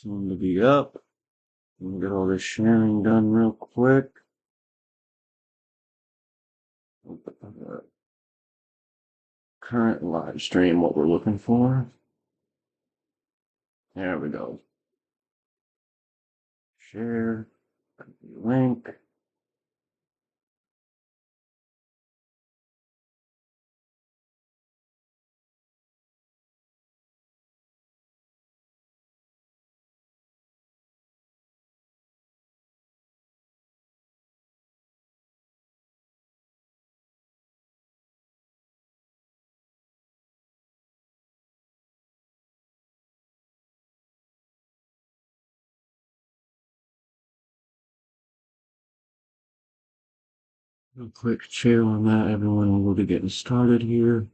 Soon to be up. We'll get all this sharing done real quick. Current live stream, what we're looking for. There we go. Share. Link. A quick chill on that. Everyone will be getting started here.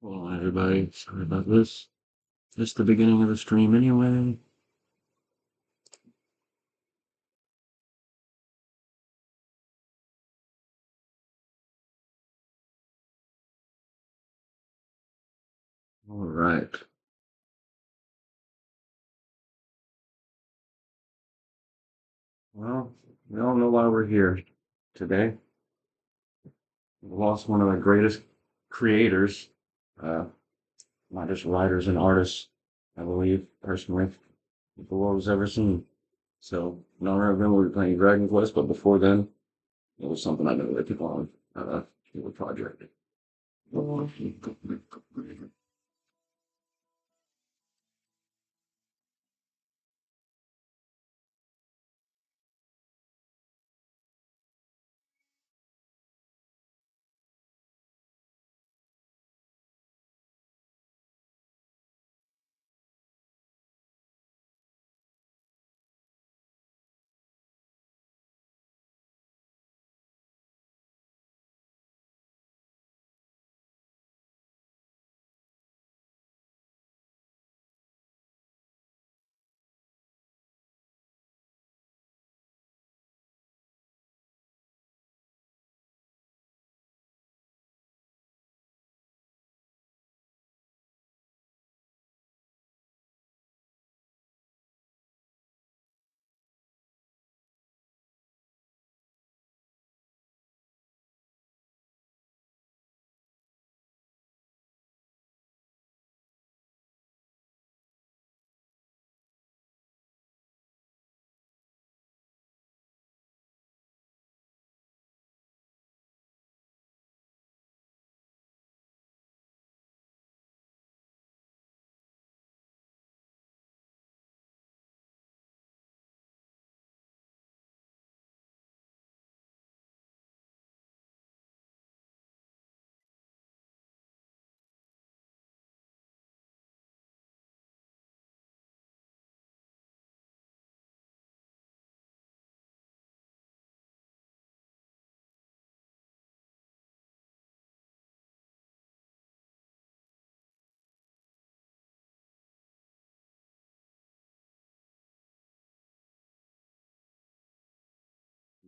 Hold on, everybody. Sorry about this. Just the beginning of the stream anyway. All right. Well, we all know why we're here today. We lost one of the greatest creators, not just writers and artists, I believe, personally, the world's ever seen. So, not right then we were playing Dragon Quest, but before then, it was something I knew that people on the project.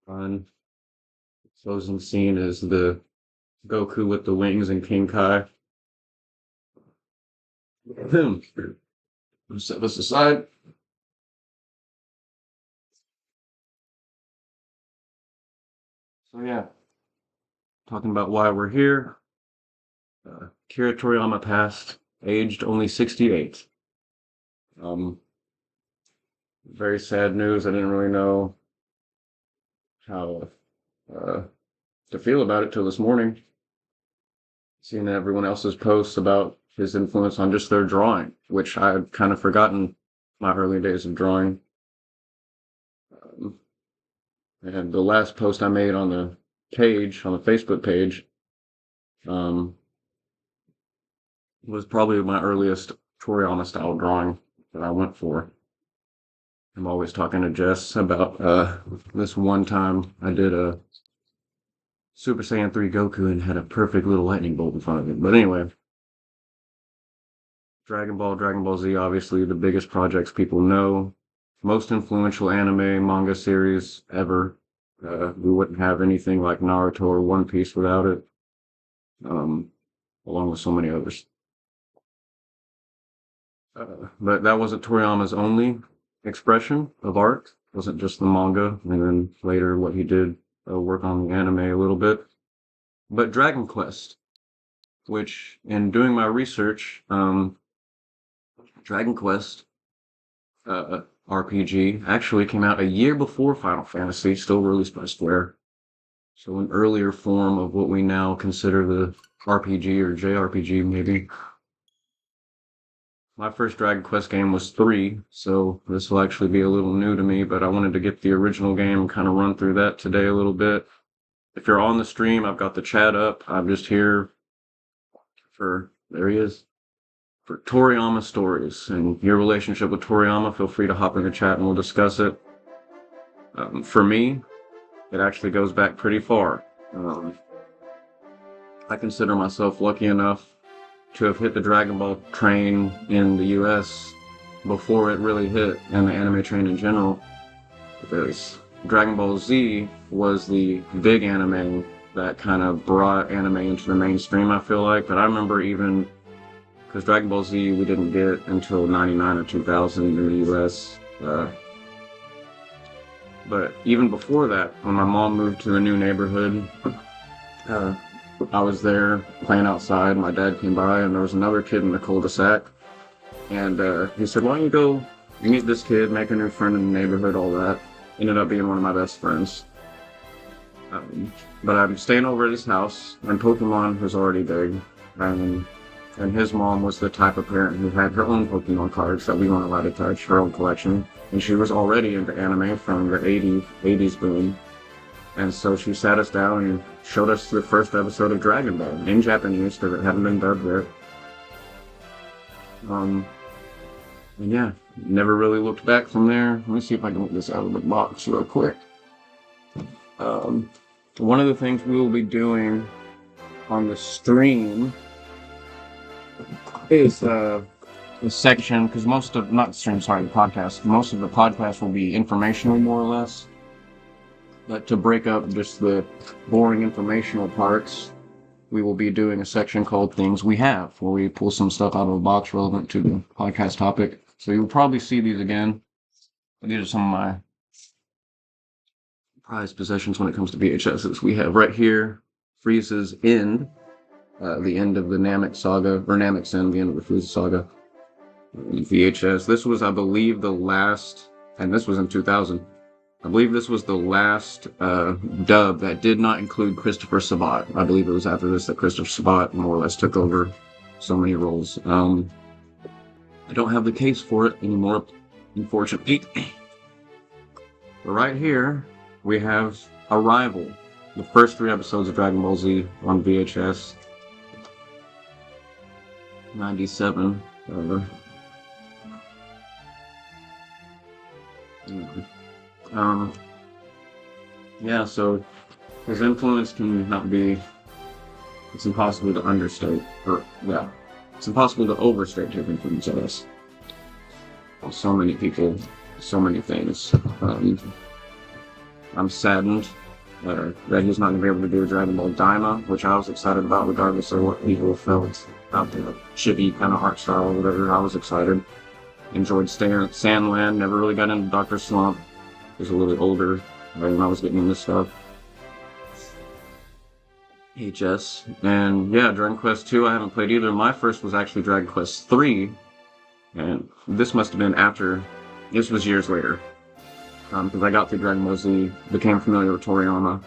Fun. Closing scene is the Goku with the wings and King Kai. Set this aside. So yeah, talking about why we're here. Akira Toriyama passed, aged only 68. Um, very sad news. I didn't really know how uh, to feel about it till this morning. Seeing everyone else's posts about his influence on just their drawing, which I had kind of forgotten my early days of drawing. And the last post I made on the page, on the Facebook page, was probably my earliest Toriyama style drawing that I went for. I'm always talking to Jess about this one time I did a Super Saiyan 3 Goku and had a perfect little lightning bolt in front of it. But anyway, Dragon Ball Z, obviously the biggest projects people know. Most influential anime, manga series ever. We wouldn't have anything like Naruto or One Piece without it, um, along with so many others. But that wasn't Toriyama's only expression of art. It wasn't just the manga, and then later what he did work on the anime a little bit. But Dragon Quest, which in doing my research, Dragon Quest RPG actually came out a year before Final Fantasy, still released by Square. So an earlier form of what we now consider the RPG or JRPG, maybe. My first Dragon Quest game was 3, so this will actually be a little new to me, but I wanted to get the original game and kind of run through that today a little bit. If you're on the stream, I've got the chat up. I'm just here there he is, for Toriyama stories and your relationship with Toriyama. Feel free to hop in the chat and we'll discuss it. For me, it actually goes back pretty far. I consider myself lucky enough to have hit the Dragon Ball train in the US before it really hit, and the anime train in general, because Dragon Ball Z was the big anime that kind of brought anime into the mainstream, I feel like. But I remember even, because Dragon Ball Z we didn't get until 99 or 2000 in the US. But even before that, when my mom moved to a new neighborhood, I was there playing outside. My dad came by, and there was another kid in the cul-de-sac. And he said, "Why don't you go meet this kid, make a new friend in the neighborhood, all that." Ended up being one of my best friends. But I'm staying over at his house, and Pokemon was already big. And his mom was the type of parent who had her own Pokemon cards that we weren't allowed to touch, her own collection. And she was already into anime from the 80s boom. And so she sat us down and showed us the first episode of Dragon Ball in Japanese, because it hadn't been dubbed yet. And yeah, never really looked back from there. Let me see if I can get this out of the box real quick. One of the things we will be doing on the stream is the section, because most of, not the stream, sorry, the podcast, most of the podcast will be informational, more or less. But to break up just the boring informational parts, we will be doing a section called Things We Have, where we pull some stuff out of a box relevant to the podcast topic. So you'll probably see these again. These are some of my prized possessions when it comes to VHSs. We have right here Frieza's End, the end of the Namek saga, or Namek's End, the end of the Frieza saga. VHS. This was, I believe, the last, and this was in 2000. I believe this was the last dub that did not include Christopher Sabat. I believe it was after this that Christopher Sabat more or less took over so many roles. I don't have the case for it anymore, unfortunately. But right here, we have Arrival, the first 3 episodes of Dragon Ball Z on VHS. 97. Yeah, so his influence can not be, it's impossible to understate, or, yeah, it's impossible to overstate his influence on us. So many people, so many things. I'm saddened that he's not going to be able to do a Dragon Ball Daima, which I was excited about, regardless of what people felt about the chibi kind of art style or whatever. I was excited. Enjoyed Sandland, never really got into Dr. Slump. He was a little older when I was getting into stuff. HS. And yeah, Dragon Quest 2 I haven't played either. My first was actually Dragon Quest 3. And this must have been after, this was years later. Because I got through Dragon Ball Z, became familiar with Toriyama,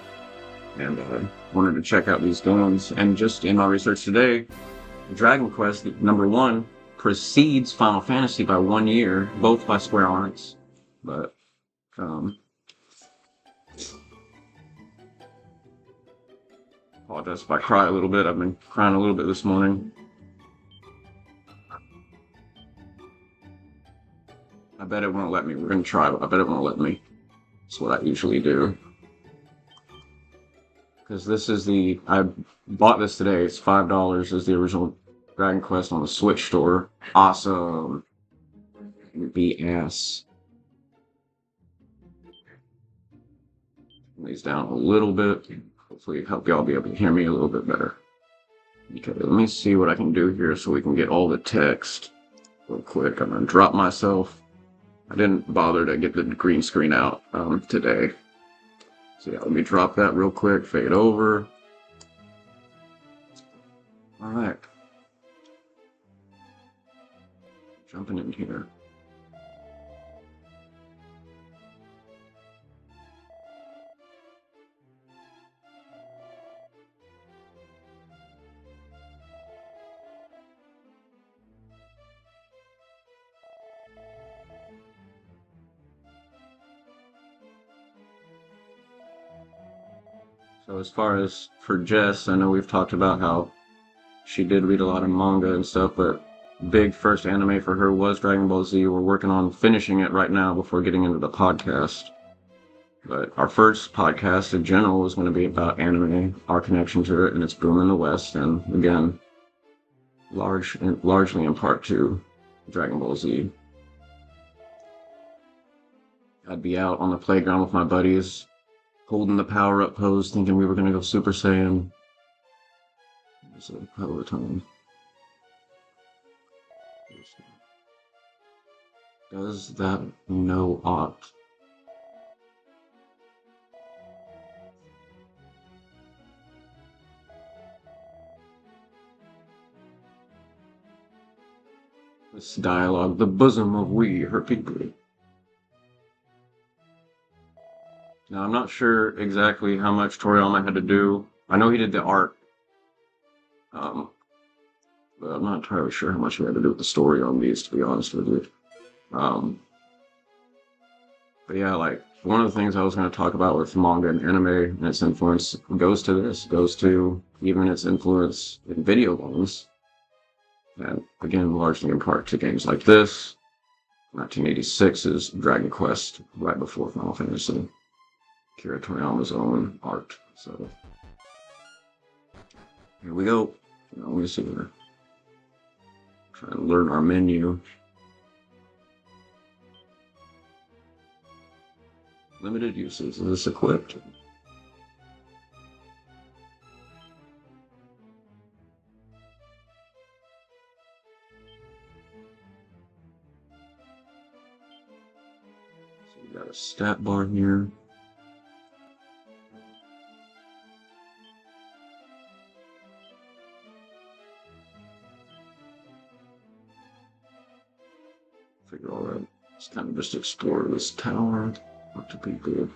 and wanted to check out these games. And just in my research today, Dragon Quest #1 precedes Final Fantasy by 1 year, both by Square Enix. But apologize if I cry a little bit. I've been crying a little bit this morning. I bet it won't let me. We're gonna try, but I bet it won't let me. That's what I usually do. Because this is I bought this today. It's $5. Is the original Dragon Quest on the Switch store. Awesome. BS. Bring these down a little bit. Hopefully help y'all be able to hear me a little bit better. Okay, let me see what I can do here so we can get all the text real quick. I'm gonna drop myself. I didn't bother to get the green screen out today. So yeah, let me drop that real quick, fade over. All right. Jumping in here. So as far as for Jess, I know we've talked about how she did read a lot of manga and stuff, but big first anime for her was Dragon Ball Z. We're working on finishing it right now before getting into the podcast. But our first podcast in general is going to be about anime, our connection to it, and its boom in the West, and again, largely in part to Dragon Ball Z. I'd be out on the playground with my buddies, holding the power-up pose, thinking we were going to go Super Saiyan. It was a hell of a time. Does that no ought? This dialogue, the bosom of we, her people. Now, I'm not sure exactly how much Toriyama had to do. I know he did the art, but I'm not entirely sure how much he had to do with the story on these, to be honest with you. But yeah, like, one of the things I was going to talk about with manga and anime and its influence goes to this, goes to even its influence in video games. And again, largely in part to games like this. 1986's Dragon Quest, right before Final Fantasy. Akira Toriyama's own art. So here we go. Let me see here. Try to learn our menu. Limited uses. Is this equipped? So we got a stat bar here. Figure all that. Let's kind of just explore this tower. What to be good.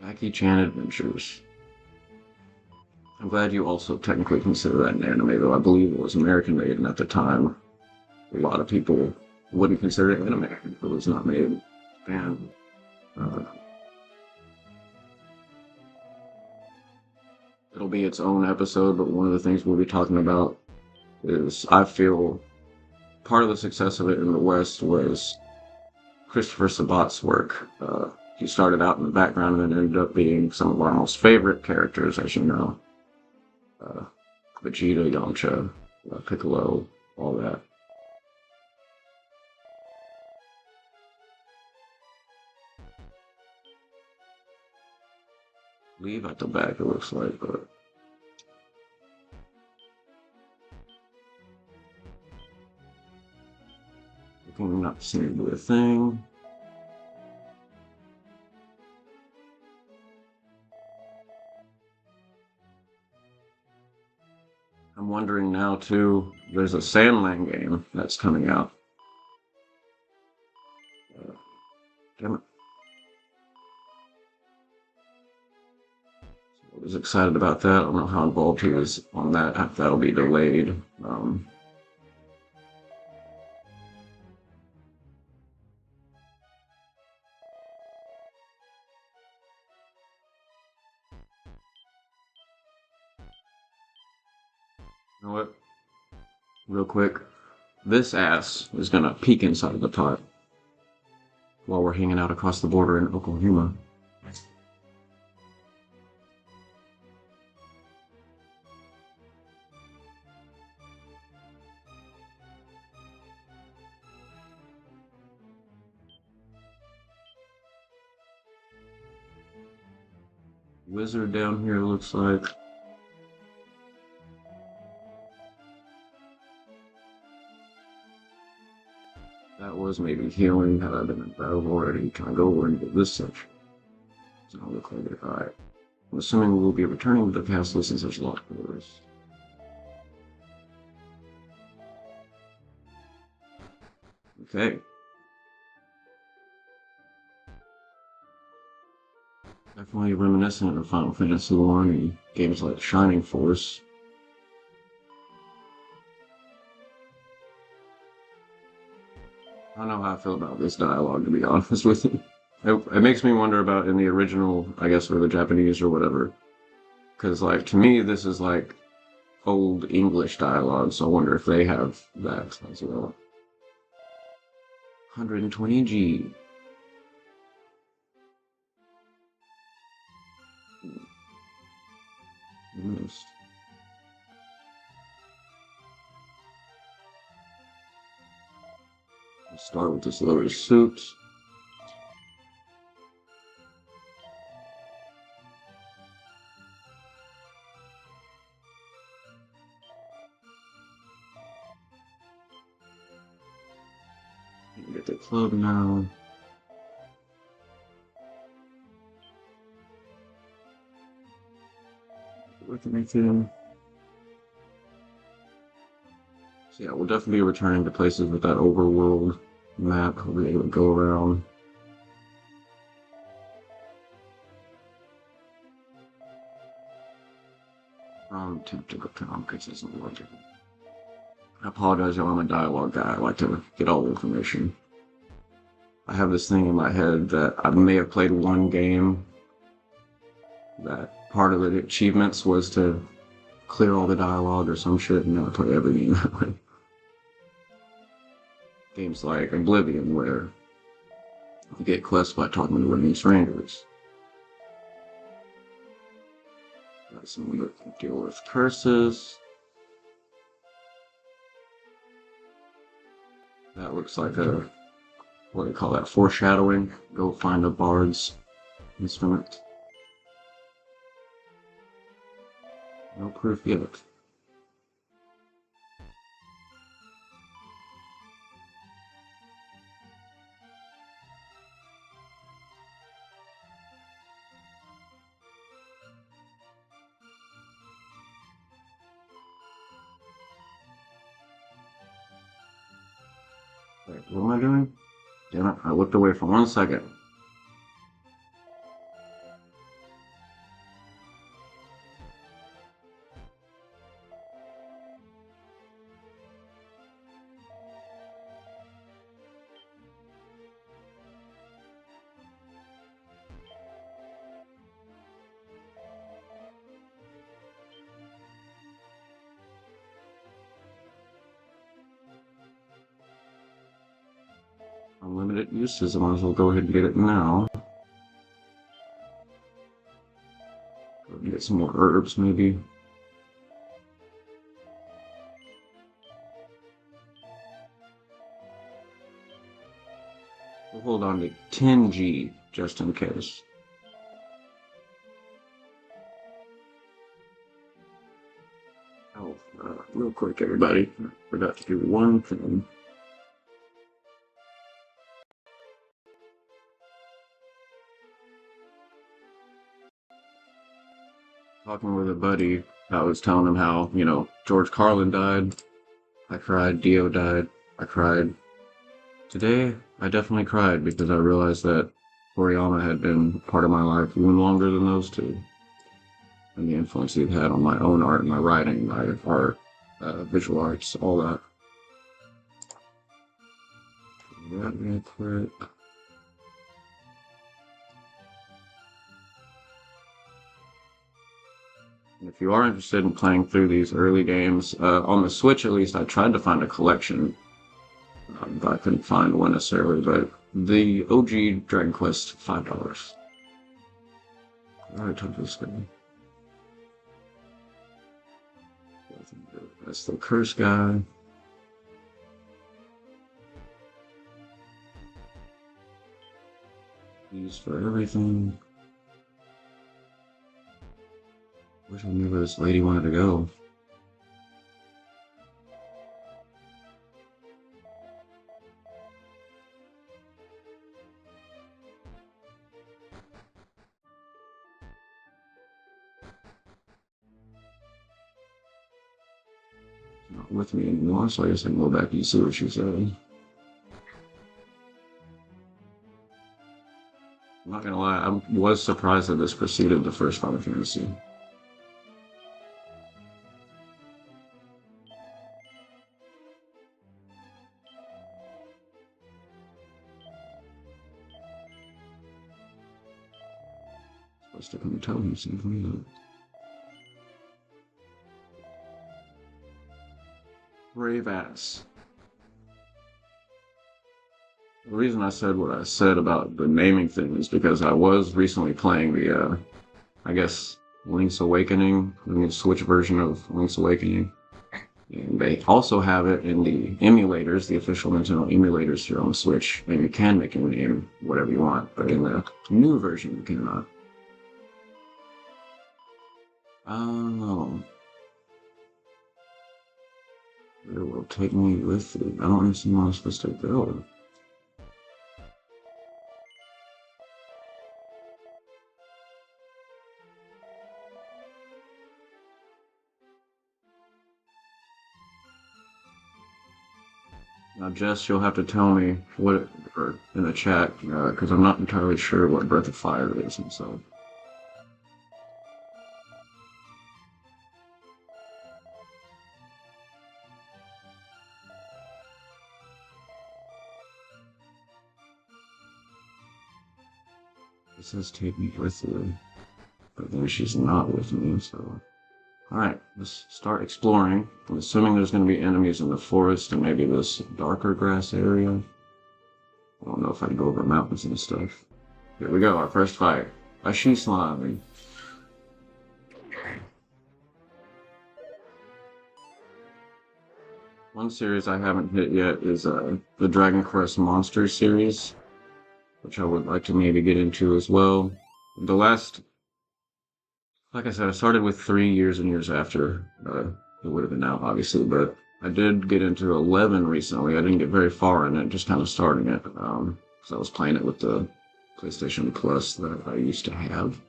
Jackie-chan Adventures. I'm glad you also technically consider that an anime, though I believe it was American made, and at the time, a lot of people wouldn't consider it anime if it was not made in Japan. It'll be its own episode, but one of the things we'll be talking about is I feel part of the success of it in the West was Christopher Sabat's work. He started out in the background and ended up being some of our most favorite characters, as you know. Vegeta, Yamcha, Piccolo, all that. Leave at the back, it looks like, but looking not seem to be a thing. I'm wondering now too, there's a Sandland game that's coming out. Damn it. I was excited about that. I don't know how involved he is on that, if that'll be delayed. You know what? Real quick, this ass is gonna peek inside the pot while we're hanging out across the border in Oklahoma. Wizard down here looks like. That was maybe healing had I been in battle already. Can I go over and get this section? Does not look like it. Alright. I'm assuming we will be returning to the castle since there's locked doors. Okay. Definitely reminiscent of Final Fantasy 1 and games like Shining Force. I don't know how I feel about this dialogue, to be honest with you. It makes me wonder about in the original, I guess, or the Japanese or whatever. Because, like, to me, this is like old English dialogue, so I wonder if they have that as well. 120G. Missed. Let's start with this lower suit. Get the club now. With anything. So yeah, we'll definitely be returning to places with that overworld map. We'll be able to go around. Typical town because it's not logical. I apologize, I'm a dialogue guy. I like to get all the information. I have this thing in my head that I may have played one game that part of the achievements was to clear all the dialogue or some shit, and I play every game that way. Games like Oblivion, where you get quests by talking to winning strangers. Got someone that can deal with curses. That looks like a, what do you call that, foreshadowing. Go find a bard's instrument. No proof yet. Wait, what am I doing? Damn it, I looked away for 1 second. Unlimited uses, I might as well go ahead and get it now. Get some more herbs, maybe. We'll hold on to 10G, just in case. Oh, real quick, everybody. Forgot to do one thing. Talking with a buddy, I was telling him how, George Carlin died. I cried, Dio died. I cried. Today, I definitely cried because I realized that Toriyama had been part of my life even longer than those two. And the influence he'd had on my own art, my writing, my art, visual arts, all that. That real quick. If you are interested in playing through these early games, on the Switch at least, I tried to find a collection, but I couldn't find one necessarily, but the OG Dragon Quest, $5. I already took this thing. That's the curse guy. Used for everything. Wish I knew where this lady wanted to go. She's not with me anymore, so I guess I can go back and see what she said. I'm not gonna lie, I was surprised that this preceded the first Final Fantasy. Supposed to come tell me something. Brave ass. The reason I said what I said about the naming thing is because I was recently playing the, I guess, Link's Awakening, the Switch version of Link's Awakening. And they also have it in the emulators, the official Nintendo emulators here on the Switch, and you can make your name whatever you want, but in the new version you cannot. Oh, it will take me with it. I don't understand where I'm supposed to go. Now, Jess, you'll have to tell me what, or in the chat, because I'm not entirely sure what Breath of Fire is, and so. It says take me with you, but then she's not with me, so. Alright, let's start exploring. I'm assuming there's going to be enemies in the forest and maybe this darker grass area. I don't know if I can go over mountains and stuff. Here we go, our first fight. A she slime. One series I haven't hit yet is the Dragon Quest Monsters series, which I would like to maybe get into as well. The last, like I said, I started with 3 years and years after it would have been out, obviously, but I did get into 11 recently. I didn't get very far in it, just kind of starting it, because I was playing it with the PlayStation Plus that I used to have.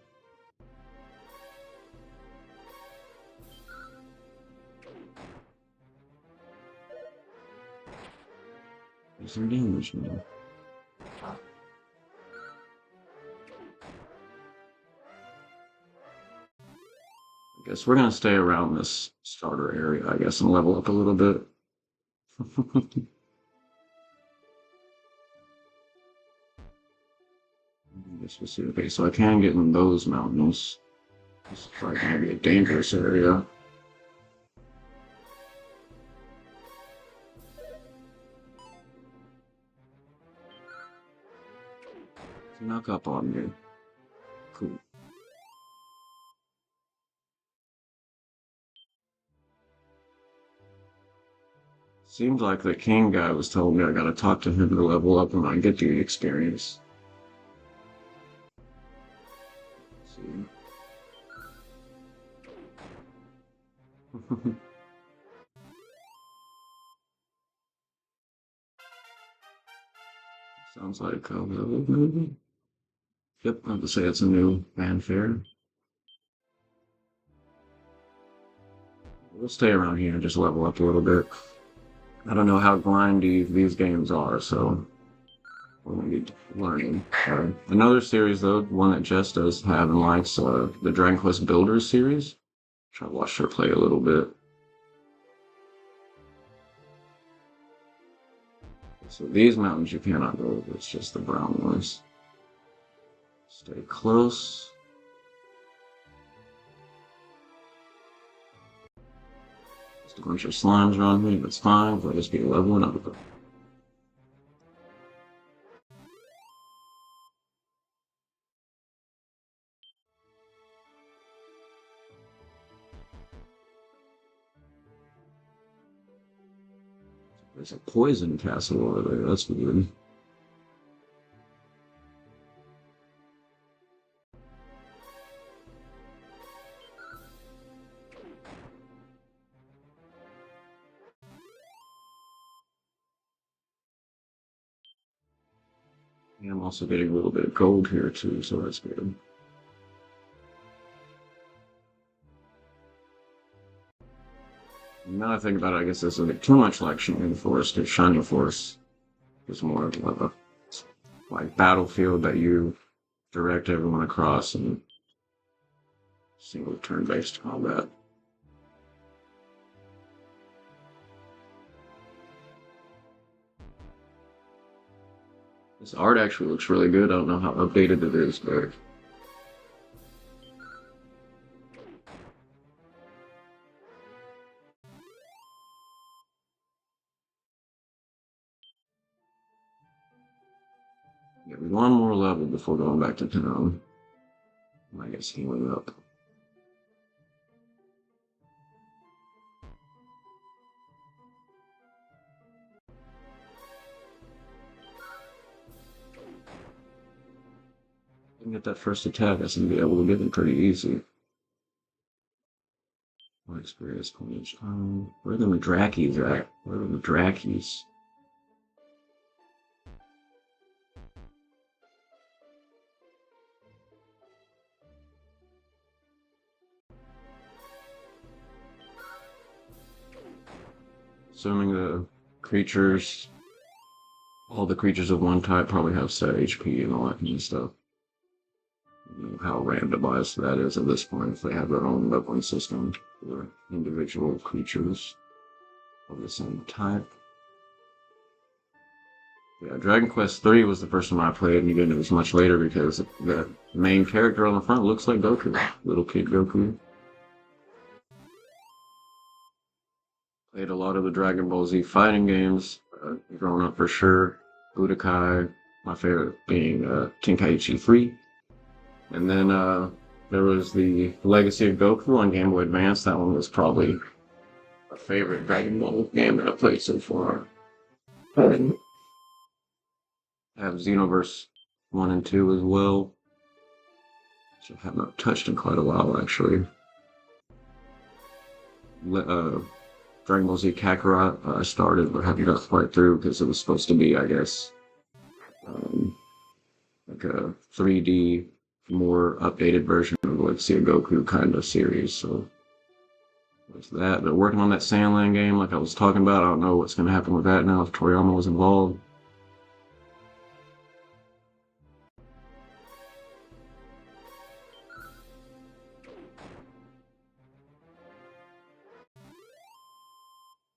Do some damage now. I guess we're gonna stay around this starter area, I guess, and level up a little bit. Okay, so I can get in those mountains. This is like gonna be a dangerous area. Snuck up on me. Cool. Seems like the king guy was telling me I gotta talk to him to level up when I get the experience. Let's see. Sounds like a movie. Yep, I have to say it's a new fanfare. We'll stay around here and just level up a little bit. I don't know how grindy these games are, so we're gonna be learning. Another series, though, one that Jess does have and likes, the Dragon Quest Builders series, which I watched her play a little bit. So these mountains you cannot go over, it's just the brown ones. Stay close. Just a bunch of slimes around me, that's fine, but just be leveling up. There's a poison castle over there, that's weird. I'm also getting a little bit of gold here too, so that's good. Now I think about it, I guess this is too much like Shining Force, because Shining Force is more of a like battlefield that you direct everyone across in single turn-based combat. This art actually looks really good. I don't know how updated it is, but yeah, one more level before going back to town. I guess healing up. I can get that first attack, I seem to be able to get it pretty easy. My experience points. Where are the Madrakis at? Where are the Madrakis? Assuming the creatures, all the creatures of one type probably have set HP and all that kind of stuff. I don't know how randomized that is at this point if they have their own leveling system for individual creatures of the same type. Yeah, Dragon Quest III was the first one I played, and even it was much later because the main character on the front looks like Goku, little kid Goku. Played a lot of the Dragon Ball Z fighting games, growing up for sure. Budokai, my favorite being Tenkaichi 3. And then there was the Legacy of Goku on Game Boy Advance. That one was probably my favorite Dragon Ball game that I've played so far. I have Xenoverse 1 and 2 as well, which I have not touched in quite a while actually. Dragon Ball Z Kakarot I started but haven't got quite through because it was supposed to be, I guess, like a 3D, more updated version of Legacy of Goku kind of series. So there's that. They're working on that Sandland game like I was talking about. I don't know what's going to happen with that now if Toriyama was involved.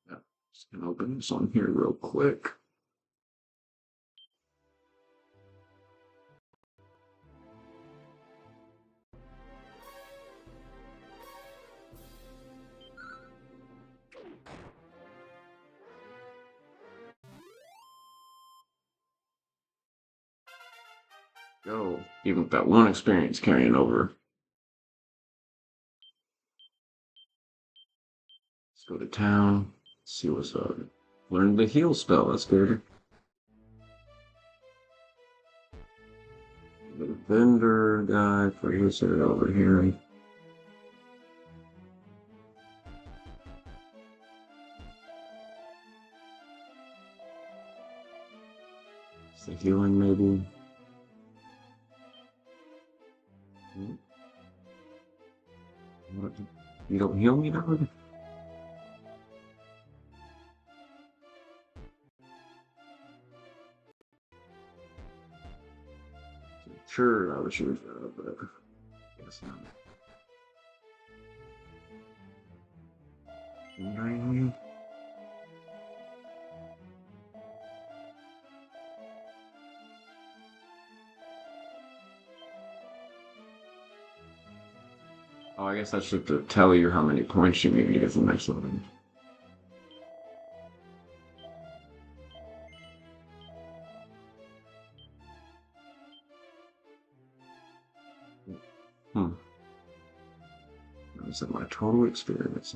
Yeah, just going to open this on here real quick. Go. Even with that one experience carrying over. Let's go to town. See what's up. Learn the heal spell. That's good. The vendor guy for this over here. It's the healing maybe. What? You don't heal me, dog? Sure, I wish you would, but I guess not. Oh, I guess I should tell you how many points you need to get the next level. Hmm. Is that my total experience?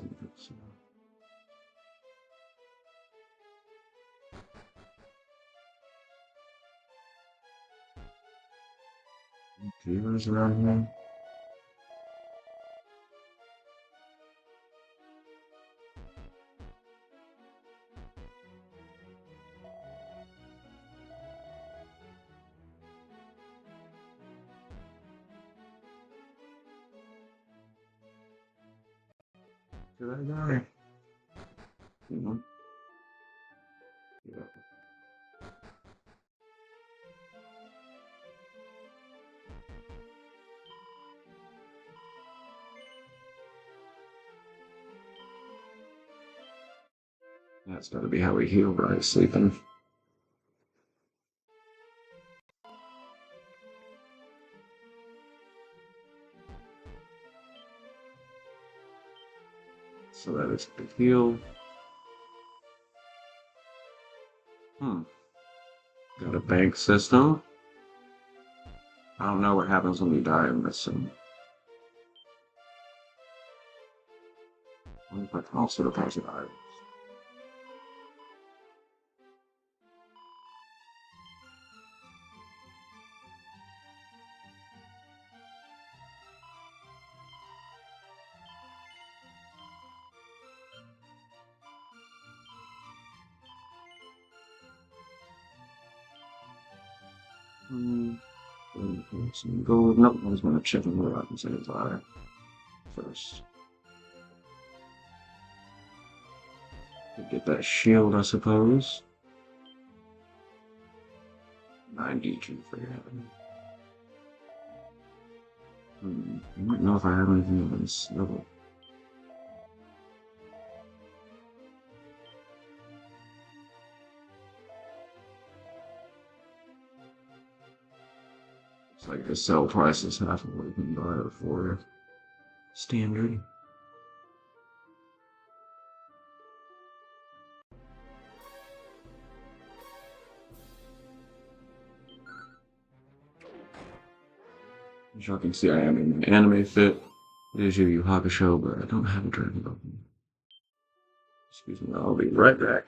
Feelers around here? Did I die? You know? Yeah. That's gotta be how we heal, right? Sleeping. So that is the heal. Got a bank system. I don't know what happens when you die in this. I wonder if I can also deposit items. Some gold. Nope, I was gonna check on what happens in the die first. Get that shield, I suppose. 92 for having. I don't know if I have anything on this level. It's like the sell price is half of what you can buy it for standard. As y'all can see, I am in an anime fit. It is Yu Yu Hakusho, but I don't have a Dragon Ball. Excuse me, I'll be right back.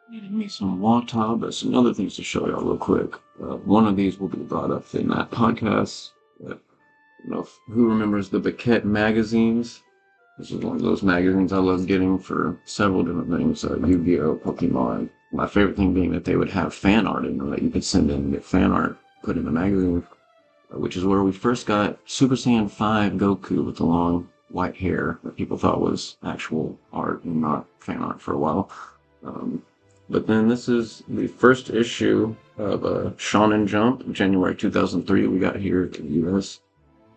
Needed me some water, but some other things to show y'all real quick. One of these will be brought up in that podcast. Who remembers the Baquette magazines? This is one of those magazines I love getting for several different things. Yu-Gi-Oh, Pokemon. My favorite thing being that they would have fan art in them that you could send in and get fan art put in the magazine, which is where we first got Super Saiyan 5 Goku with the long white hair that people thought was actual art and not fan art for a while. But then this is the first issue of Shonen Jump, January 2003. We got here to the US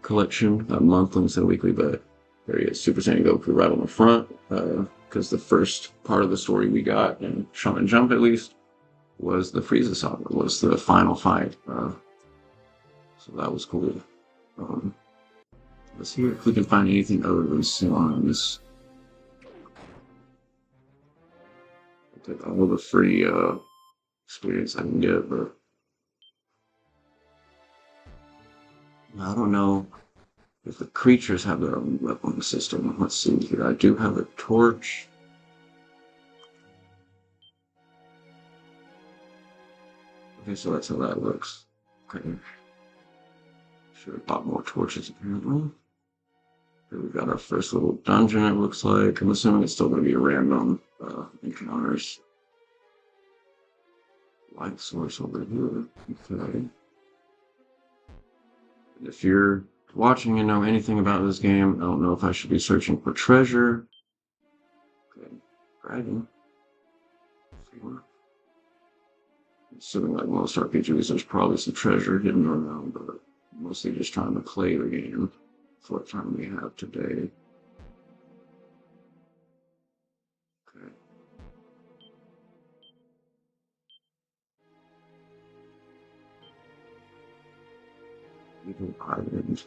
collection, monthly instead of weekly, but there he is, Super Saiyan Goku right on the front, because the first part of the story we got, in Shonen Jump at least, was the Frieza saga, was the final fight. So that was cool. Let's see if we can find anything other than slimes. I'll take all the free experience I can get, but I don't know if the creatures have their own weapon system. Let's see here. I do have a torch. Okay, so that's how that looks. Okay. Should have bought more torches apparently. Here we got our first little dungeon, it looks like. I'm assuming it's still going to be random encounters. Light source over here. Okay. If you're watching and know anything about this game, I don't know if I should be searching for treasure. Okay. Dragon. Assuming like most RPGs, there's probably some treasure hidden around, but mostly just trying to play the game for what time we have today. Okay. Evil Island.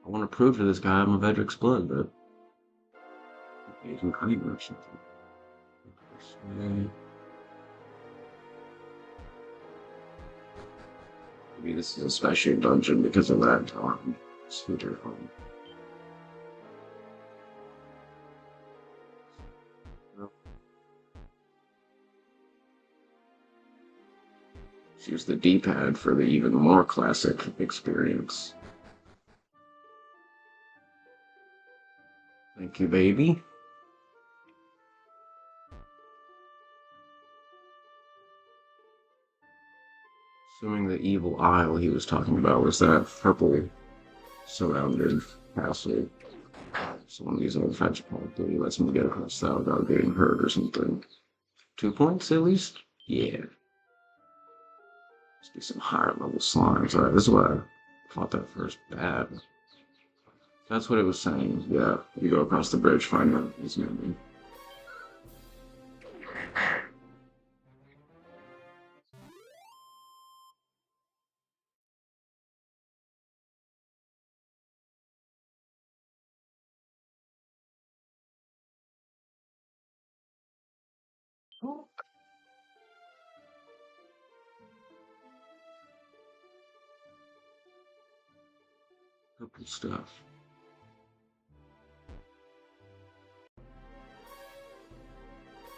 I want to prove to this guy I'm of Edric's blood, but he's an Ivy or something. Maybe this is a special dungeon because of that scooter home. Let's use the D-pad for the even more classic experience. Thank you, baby. Assuming the evil isle he was talking about was that purple surrounded castle. So one of these artifacts probably lets me get across that without getting hurt or something. 2 points at least? Yeah. Must be some higher level slimes. Alright, this is why I fought that first bad. That's what it was saying. Yeah, you go across the bridge, find out his name. Purple stuff.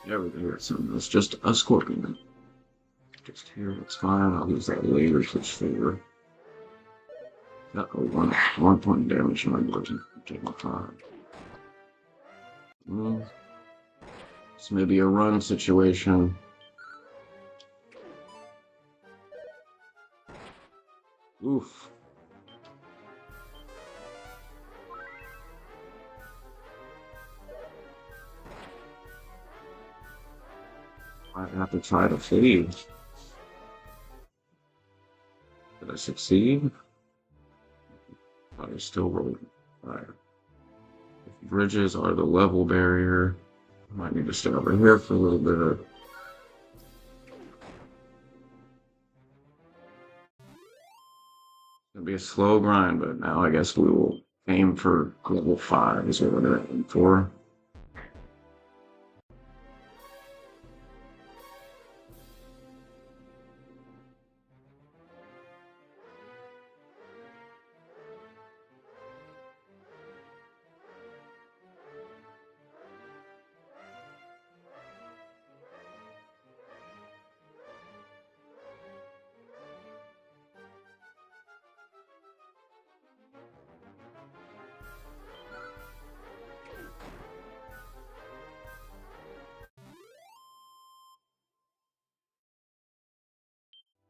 Yeah, we hear something. It's just a scorpion. Just here, it's fine. I'll use that later for favor. Got a 1 point damage in my bludgeon. Take my 5. This may be a run situation. Oof. I have to try to flee. Did I succeed? I still rolling. Alright. Bridges are the level barrier. I might need to stay over here for a little bit. It'll be a slow grind, but now I guess we will aim for level 5 is what we're aiming for.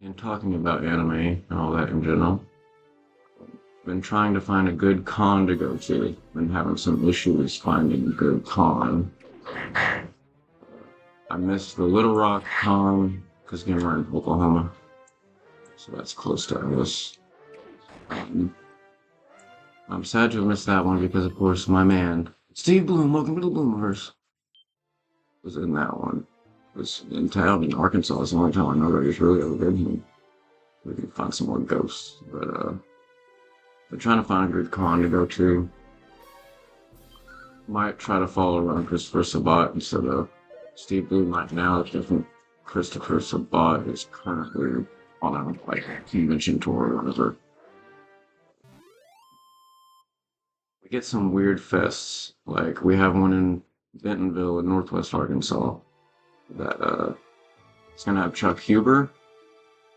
And talking about anime and all that in general, been trying to find a good con to go to. Been having some issues finding a good con. I missed the Little Rock con because again we're in Oklahoma, so that's close to us. I'm sad to have missed that one because, of course, my man Steve Bloom, welcome to the Bloomverse, was in that one. Was in town in Arkansas. It's the only time I know that he's really ever been here. We can find some more ghosts, but they're trying to find a good con to go to. Might try to follow around Christopher Sabat instead of Steve Bloom right now. It's different. Christopher Sabat is currently on a convention tour or whatever. We get some weird fests. Like we have one in Bentonville in Northwest Arkansas that it's gonna have Chuck Huber,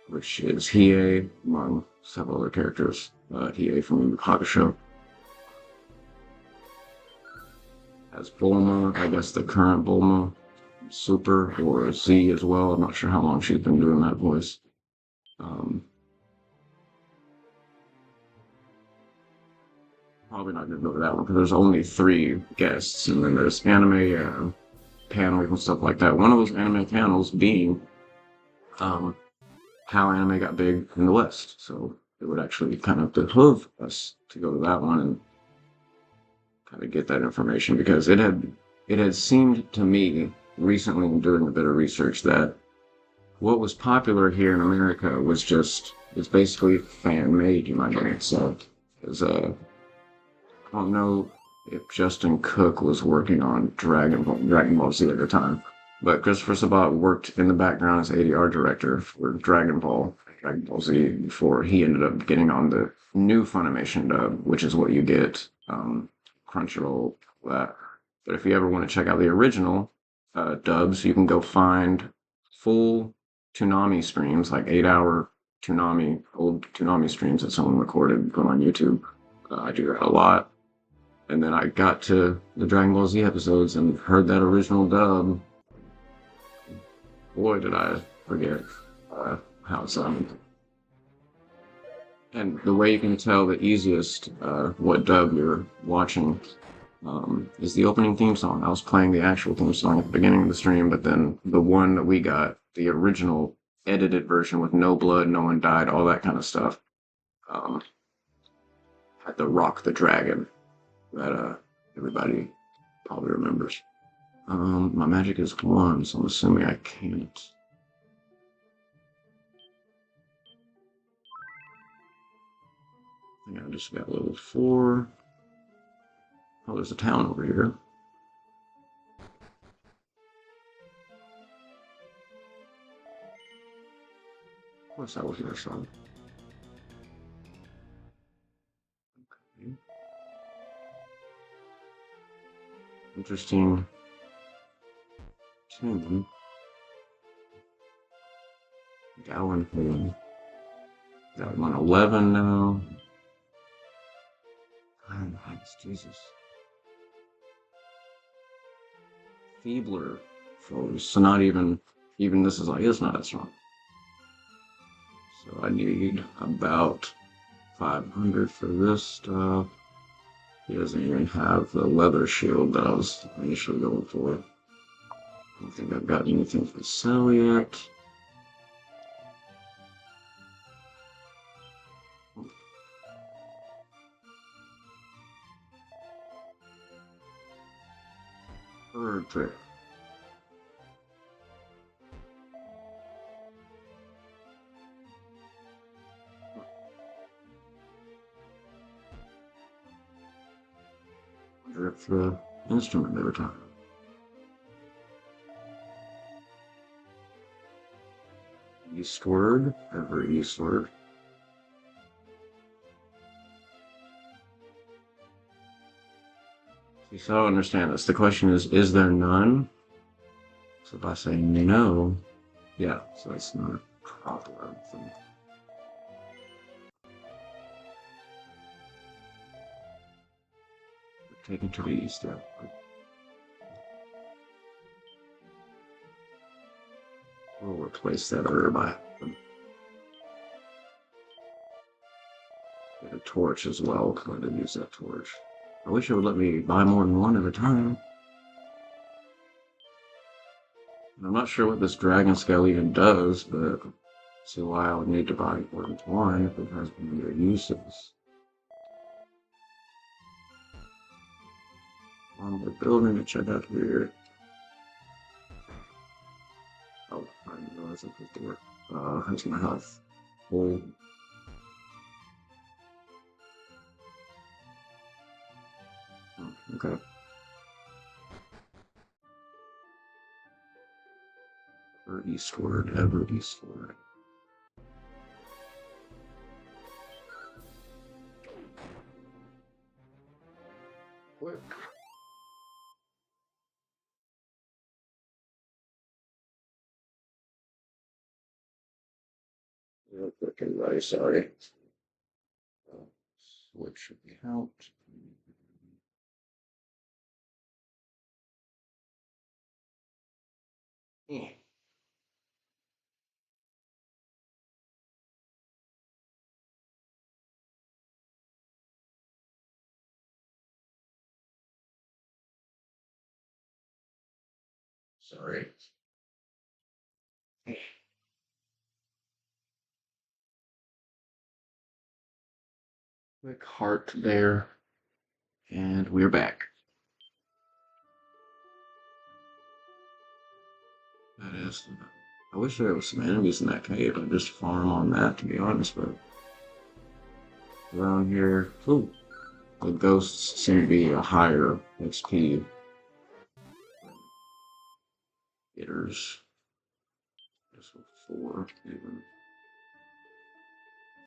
which is Hiei among several other characters. Hiei from the Haga Show. As Bulma, I guess the current Bulma, Super or Z as well. I'm not sure how long she's been doing that voice. Probably not gonna go to that one because there's only 3 guests, and then there's anime panels and stuff like that. One of those anime panels being how anime got big in the West. So it would actually kind of behoove us to go to that one and kind of get that information because it had seemed to me recently in doing a bit of research that what was popular here in America was it's basically fan made, you might say. So I don't know if Justin Cook was working on Dragon Ball Z at the time, but Christopher Sabat worked in the background as ADR director for Dragon Ball Z before he ended up getting on the new Funimation dub, which is what you get, Crunchyroll, that. But if you ever want to check out the original dubs, you can go find full Toonami streams, like 8-hour old Toonami streams that someone recorded, put on YouTube. I do that a lot. And then I got to the Dragon Ball Z episodes and heard that original dub. Boy, did I forget how it sounded. And the way you can tell the easiest what dub you're watching is the opening theme song. I was playing the actual theme song at the beginning of the stream, but then the one that we got, the original edited version with no blood, no one died, all that kind of stuff, had the Rock the Dragon that everybody probably remembers. My magic is 1, so I'm assuming I can't. I think I just got level 4. Oh, there's a town over here. Of course I was here, son. Okay. Interesting tune. Gowan thing. Got 111 now. Jesus. Feebler foes. So not even this is like, it's not that strong. So I need about 500 for this stuff. He doesn't even have the leather shield that I was initially going for. I don't think I've got anything for sale yet. Third trick. Wonder if the instrument every time. Eastward, ever eastward. See, so I don't understand this. The question is there none? So if I say no, yeah, so it's not a problem. Taken to the east, yeah. We'll replace that herb by Get a torch as well, because I didn't use that torch. I wish it would let me buy more than one at a time. I'm not sure what this dragon scale even does, but see why I would need to buy more than one if it has one of their uses. One more building to check out here. Oh, I didn't realize I put the door. How's my health? Oh. Oh, okay. Ever eastward, ever eastward. What? Real quick, everybody, sorry. Switch account. Yeah. Sorry. Quick heart there. And we're back. That is. I wish there was some enemies in that cave and just farm on that, to be honest, but around here, ooh, the ghosts seem to be a higher XP hitters. Just with 4, even.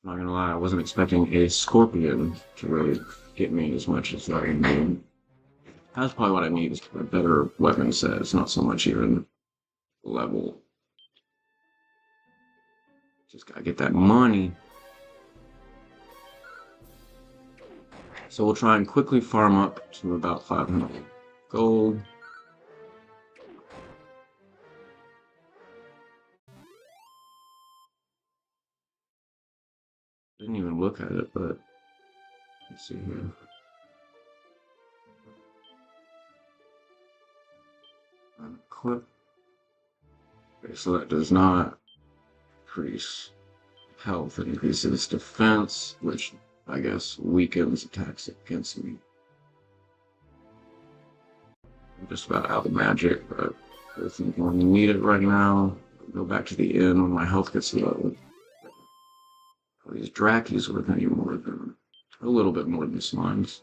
I'm not gonna lie, I wasn't expecting a scorpion to really get me as much as I need. That's probably what I need, is a better weapon set. It's not so much even level. Just gotta get that money. So we'll try and quickly farm up to about 500 gold. Didn't even look at it, but let's see here. Unequip. Okay, so that does not increase health. It increases defense, which I guess weakens attacks against me. I'm just about out of magic, but I think I only need it right now. I'll go back to the inn when my health gets low. Are these Drakis worth any more than a little bit more than slimes?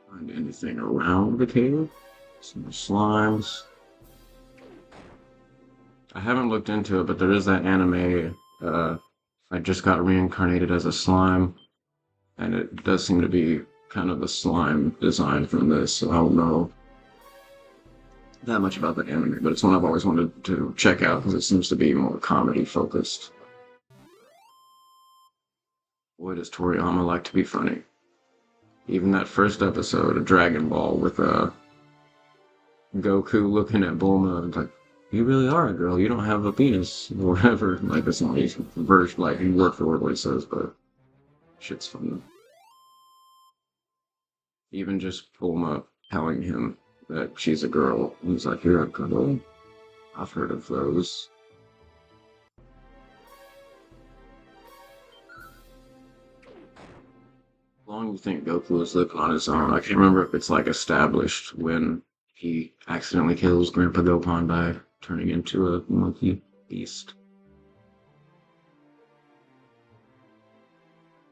Find anything around the cave? Some slimes. I haven't looked into it, but there is that anime. I just got reincarnated as a slime, and it does seem to be kind of the slime design from this, so I don't know that much about the anime, but it's one I've always wanted to check out because it seems to be more comedy focused. Boy, does Toriyama like to be funny. Even that first episode of Dragon Ball with Goku looking at Bulma and like, you really are a girl, you don't have a penis, or whatever. Like, it's not his version, like, word for word what he says, but shit's funny. Even just Bulma telling him that she's a girl, and he's like, you're a girl? I've heard of those. How long do you think Goku was living on his own? I can't remember if it's like established when he accidentally kills Grandpa Gohan by turning into a monkey beast.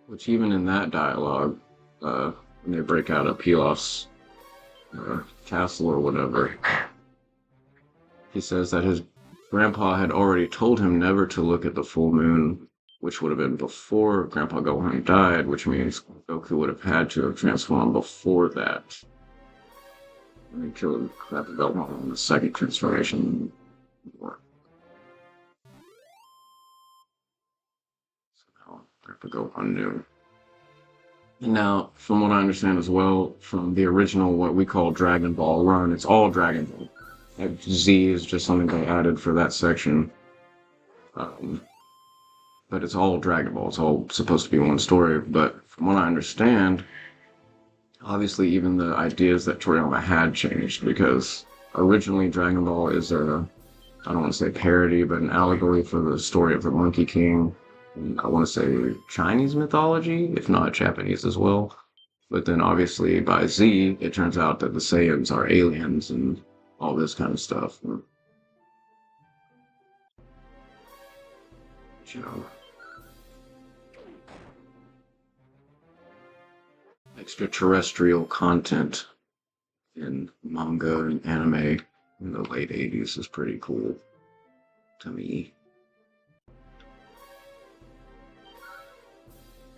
Which even in that dialogue, when they break out of Pilaf's castle or whatever, he says that his grandpa had already told him never to look at the full moon, which would have been before Grandpa Gohan died, which means Goku would have had to have transformed before that. And he killed Grandpa Gohan on the second transformation. So Grandpa Gohan knew. And now, from what I understand as well, from the original, what we call Dragon Ball run, it's all Dragon Ball. Like Z is just something they added for that section. Um, but it's all Dragon Ball. It's all supposed to be one story. But from what I understand, obviously even the ideas that Toriyama had changed because originally Dragon Ball is I don't want to say parody, but an allegory for the story of the Monkey King. And I want to say Chinese mythology, if not Japanese as well. But then obviously by Z, it turns out that the Saiyans are aliens and all this kind of stuff. And, you know, extraterrestrial content in manga and anime in the late 80s is pretty cool to me.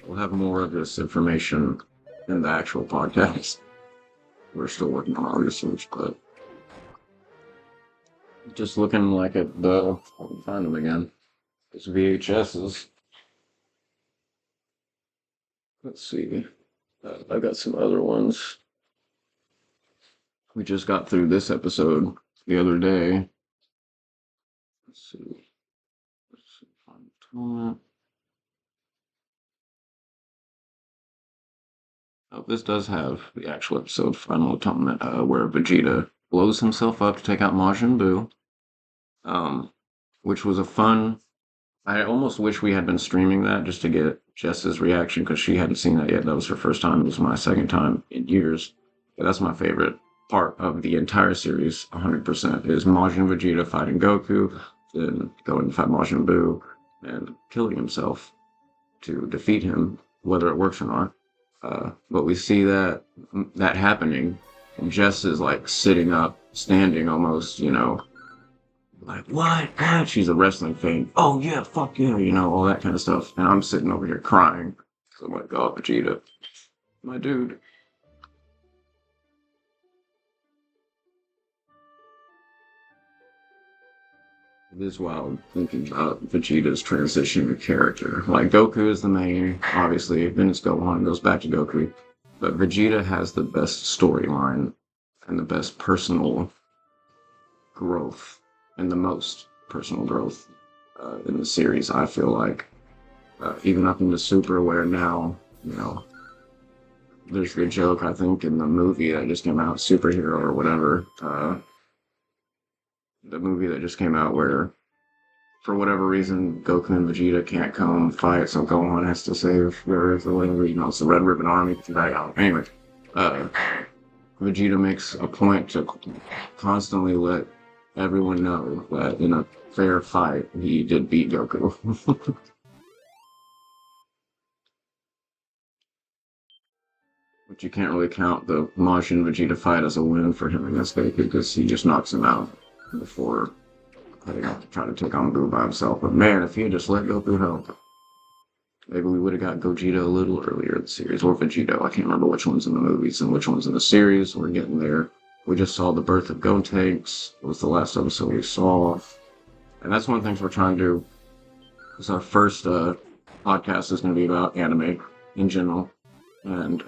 We'll have more of this information in the actual podcast. We're still working on our research, but just looking like at the find them again. It's VHSs. Let's see. I've got some other ones. We just got through this episode the other day. Let's see. Oh, this does have the actual episode, Final Atonement, where Vegeta blows himself up to take out Majin Buu, which was a fun. I almost wish we had been streaming that just to get Jess's reaction because she hadn't seen that yet. That was her first time. It was my second time in years. But that's my favorite part of the entire series, 100%, is Majin Vegeta fighting Goku, then going to fight Majin Buu, and killing himself to defeat him, whether it works or not. But we see that happening, and Jess is like sitting up, standing almost, like what? She's a wrestling fan. Oh yeah, fuck yeah, all that kind of stuff. And I'm sitting over here crying. So I'm like, oh, Vegeta, my dude. It is wild thinking about Vegeta's transition of character. Like Goku is the main, obviously, then it's Gohan, goes back to Goku. But Vegeta has the best storyline and the best personal growth and the most personal growth in the series, I feel like. Even up into Super, where now, there's the joke, I think, in the movie that just came out, Superhero or whatever. The movie that just came out where, for whatever reason, Goku and Vegeta can't come fight, so Gohan has to save the Earth or whatever, it's the Red Ribbon Army. Anyway, Vegeta makes a point to constantly let everyone know that in a fair fight, he did beat Goku. But you can't really count the Majin Vegeta fight as a win for him in this case because he just knocks him out before heading out to try to take on Buu by himself. But man, if he had just let Goku help, maybe we would have got Gogeta a little earlier in the series, or Vegito. I can't remember which one's in the movies and which one's in the series. We're getting there. We just saw the birth of Gotenks. It was the last episode we saw. And that's one of the things we're trying to do. Because our first podcast is going to be about anime in general. And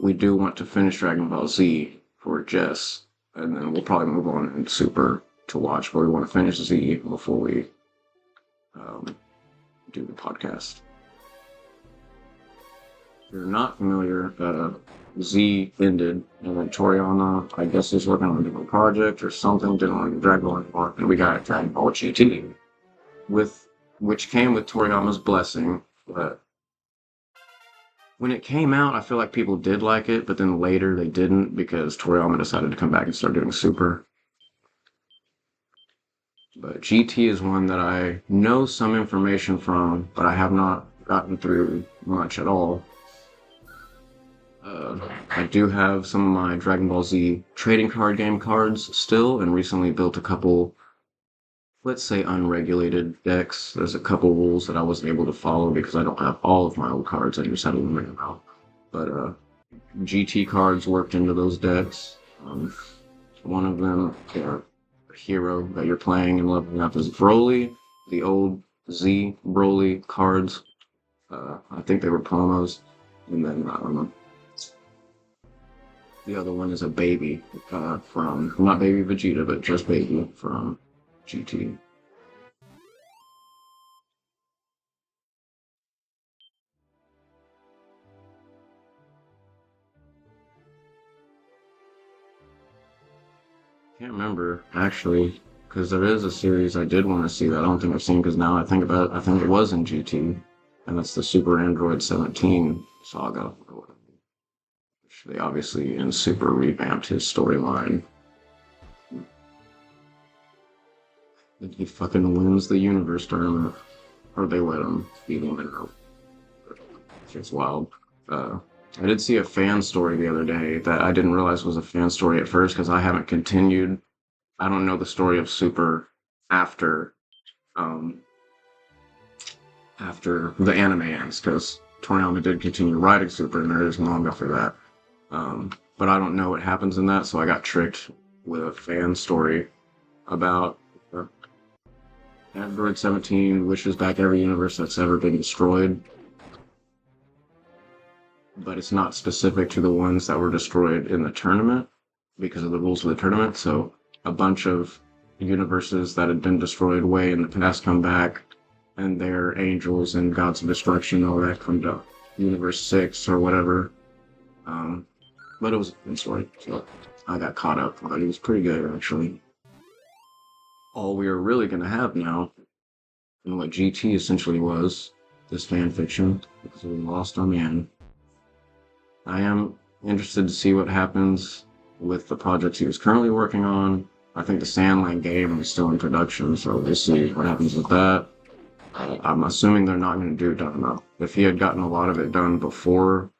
we do want to finish Dragon Ball Z for Jess. And then we'll probably move on in Super to watch, but we want to finish Z before we do the podcast. If you're not familiar, Z ended, and then Toriyama, I guess, is working on a different project or something, didn't want to Dragon Ball anymore, and we got Dragon Ball GT, which came with Toriyama's blessing, but when it came out, I feel like people did like it, but then later they didn't because Toriyama decided to come back and start doing Super. But GT is one that I know some information from, but I have not gotten through much at all. I do have some of my Dragon Ball Z trading card game cards still, and recently built a couple, let's say, unregulated decks. There's a couple rules that I wasn't able to follow because I don't have all of my old cards. I just had to learn them out. But GT cards worked into those decks. One of them, a hero that you're playing and leveling up is Broly, the old Z Broly cards. I think they were promos. And then the other one is a baby from, not Baby Vegeta, but just Baby from GT. Can't remember actually, because there is a series I did want to see that I don't think I've seen. Because now I think about it, I think it was in GT, and that's the Super Android 17 saga. Which they obviously in Super revamped his storyline. And he fucking wins the universe tournament, or they let him beat him in it. It's wild. I did see a fan story the other day that I didn't realize was a fan story at first because I haven't continued. I don't know the story of Super after um, after the anime ends because Toriyama did continue writing Super and there is manga for that. But I don't know what happens in that, so I got tricked with a fan story about Android 17 wishes back every universe that's ever been destroyed, but it's not specific to the ones that were destroyed in the tournament because of the rules of the tournament. So a bunch of universes that had been destroyed way in the past come back, and their angels and gods of destruction, all that come to Universe 6 or whatever. But it was a good story, so I got caught up. But it was pretty good, actually. All we are really going to have now, and what GT essentially was, this fan fiction, because we lost our man. I am interested to see what happens with the projects he was currently working on. I think the Sandland game is still in production, so we'll see what happens with that. I'm assuming they're not going to do it done enough. If he had gotten a lot of it done before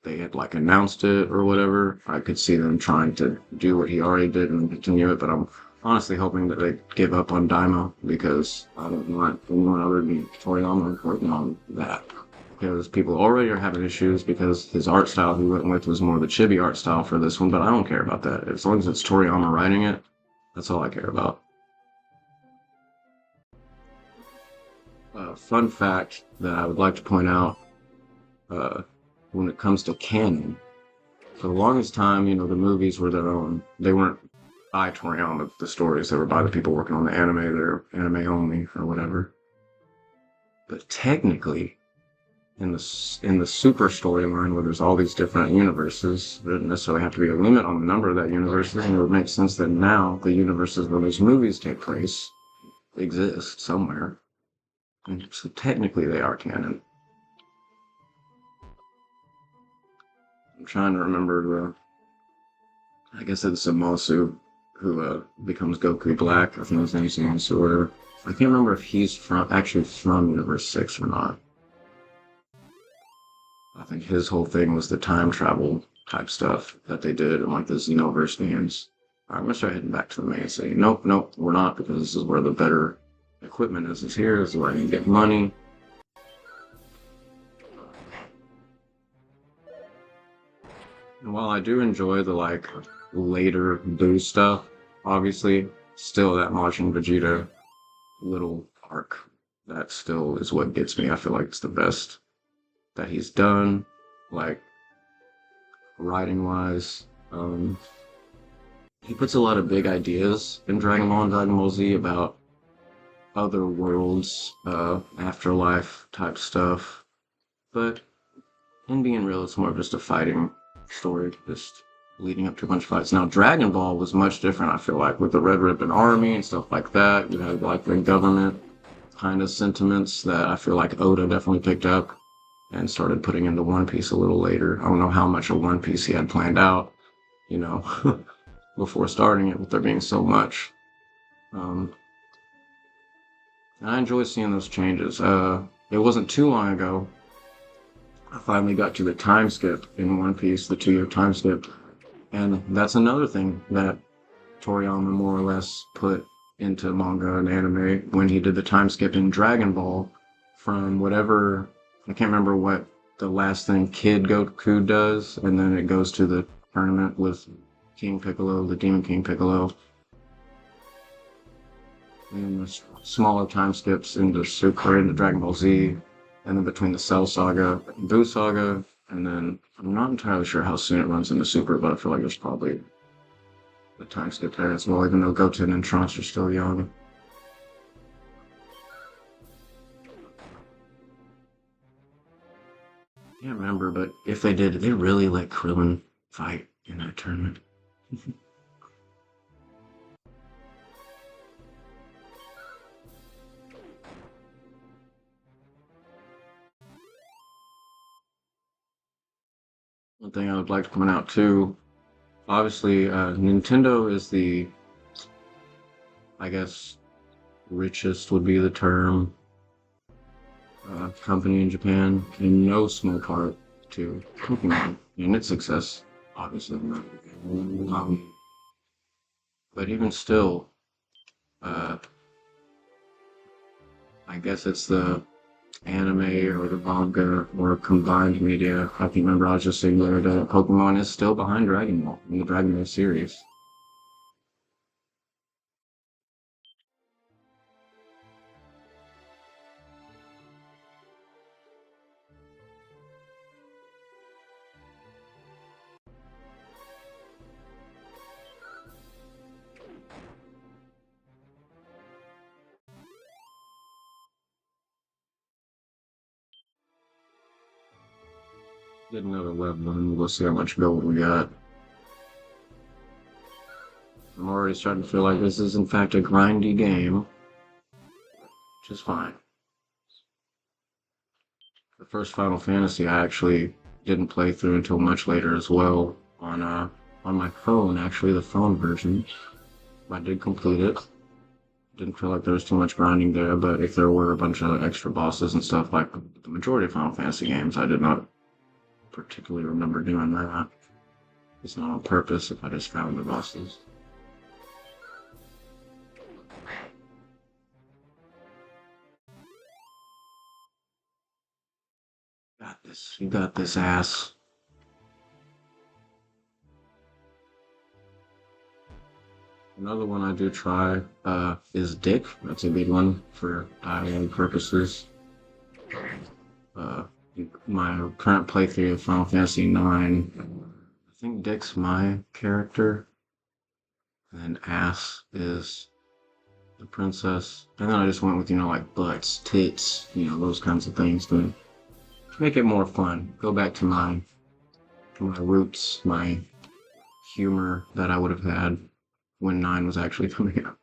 they had like announced it or whatever, I could see them trying to do what he already did and continue it, but I'm honestly hoping that they give up on Daima because I don't want anyone other than Toriyama working on that. Because people already are having issues because his art style he went with was more the chibi art style for this one, but I don't care about that. As long as it's Toriyama writing it, that's all I care about. Fun fact that I would like to point out when it comes to canon, for the longest time, the movies were their own. They weren't by Toriyama, the stories. They were by the people working on the anime. They're anime only or whatever. But technically, in the Super storyline where there's all these different universes, there doesn't necessarily have to be a limit on the number of that universes, and it would make sense that now the universes where those movies take place exist somewhere. And so technically they are canon. I'm trying to remember I guess it's Zamasu who becomes Goku Black. I think his name's Zamasu or whatever. I can't remember if he's actually from Universe 6 or not. I think his whole thing was the time travel type stuff that they did in like the Xenoverse games. I'm gonna start heading back to the main and say, nope, we're not, because this is where the better equipment is. It's here, this is where I can get money. And while I do enjoy the like later Boo stuff, obviously, still that Majin Vegeta little arc, that still is what gets me. I feel like it's the best that he's done, like writing wise. He puts a lot of big ideas in Dragon Ball and Dragon Ball Z about other worlds, afterlife type stuff. But in being real, it's more of just a fighting story, just leading up to a bunch of fights. Now, Dragon Ball was much different, I feel like, with the Red Ribbon Army and stuff like that. You had like the government kind of sentiments that I feel like Oda definitely picked up and started putting into One Piece a little later. I don't know how much of One Piece he had planned out, before starting it, with there being so much. And I enjoy seeing those changes. It wasn't too long ago I finally got to the time skip in One Piece, the 2-year time skip. And that's another thing that Toriyama more or less put into manga and anime when he did the time skip in Dragon Ball from whatever, I can't remember what the last thing Kid Goku does, and then it goes to the tournament with King Piccolo, the Demon King Piccolo. And the smaller time skips into Super, into Dragon Ball Z, and then between the Cell Saga and Buu Saga, and then I'm not entirely sure how soon it runs into Super, but I feel like there's probably a time skip there as well, even though Goten and Trunks are still young. I can't remember, but if they did they really let Krillin fight in that tournament? one thing I would like to point out too, obviously, Nintendo is the, I guess, richest would be the term, company in Japan, in no small part to Pokemon and its success, obviously. But even still, uh, I guess it's the anime or the manga or combined media. I can't remember. I was just saying there that Pokemon is still behind Dragon Ball in the Dragon Ball series. Get another web one. We'll see how much gold we got. I'm already starting to feel like this is in fact a grindy game, which is fine. The first Final Fantasy I actually didn't play through until much later as well on my phone, actually the phone version. I did complete it. Didn't feel like there was too much grinding there, but if there were a bunch of extra bosses and stuff like the majority of Final Fantasy games, I did not particularly remember doing that. It's not on purpose if I just found the bosses. Got this. You got this, ass. Another one I do try is Dick. That's a big one for dialogue purposes. Uh, my current playthrough of Final Fantasy IX, I think Dick's my character, and Ass is the princess. And then I just went with, like butts, tits, those kinds of things to make it more fun. Go back to my roots, my humor that I would have had when 9 was actually coming out.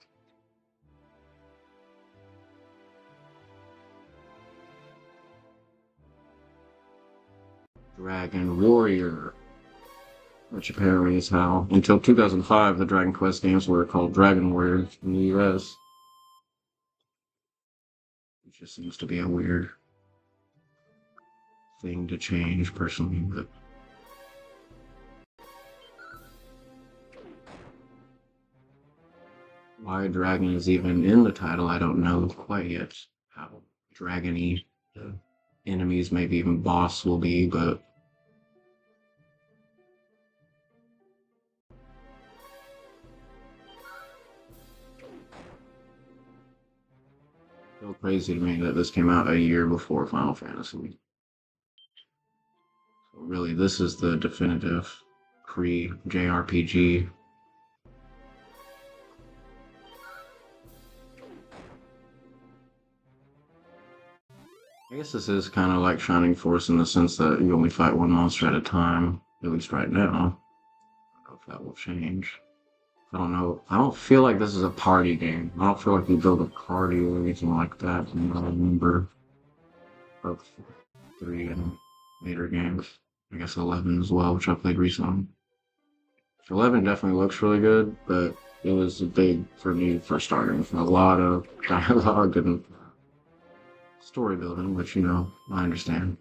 Dragon Warrior, which apparently is how, until 2005, the Dragon Quest games were called Dragon Warrior in the US. It just seems to be a weird thing to change, personally, but why dragon is even in the title, I don't know quite yet. How dragony the enemies, maybe even boss, will be, but still crazy to me that this came out a year before Final Fantasy. So really, this is the definitive pre-JRPG. I guess this is kind of like Shining Force in the sense that you only fight one monster at a time, at least right now. I don't know if that will change. I don't know. I don't feel like this is a party game. I don't feel like you build a party or anything like that from what I remember of 3 and later games. I guess 11 as well, which I played recently. 11 definitely looks really good, but it was big for me for starting. A lot of dialogue and story building, which, I understand.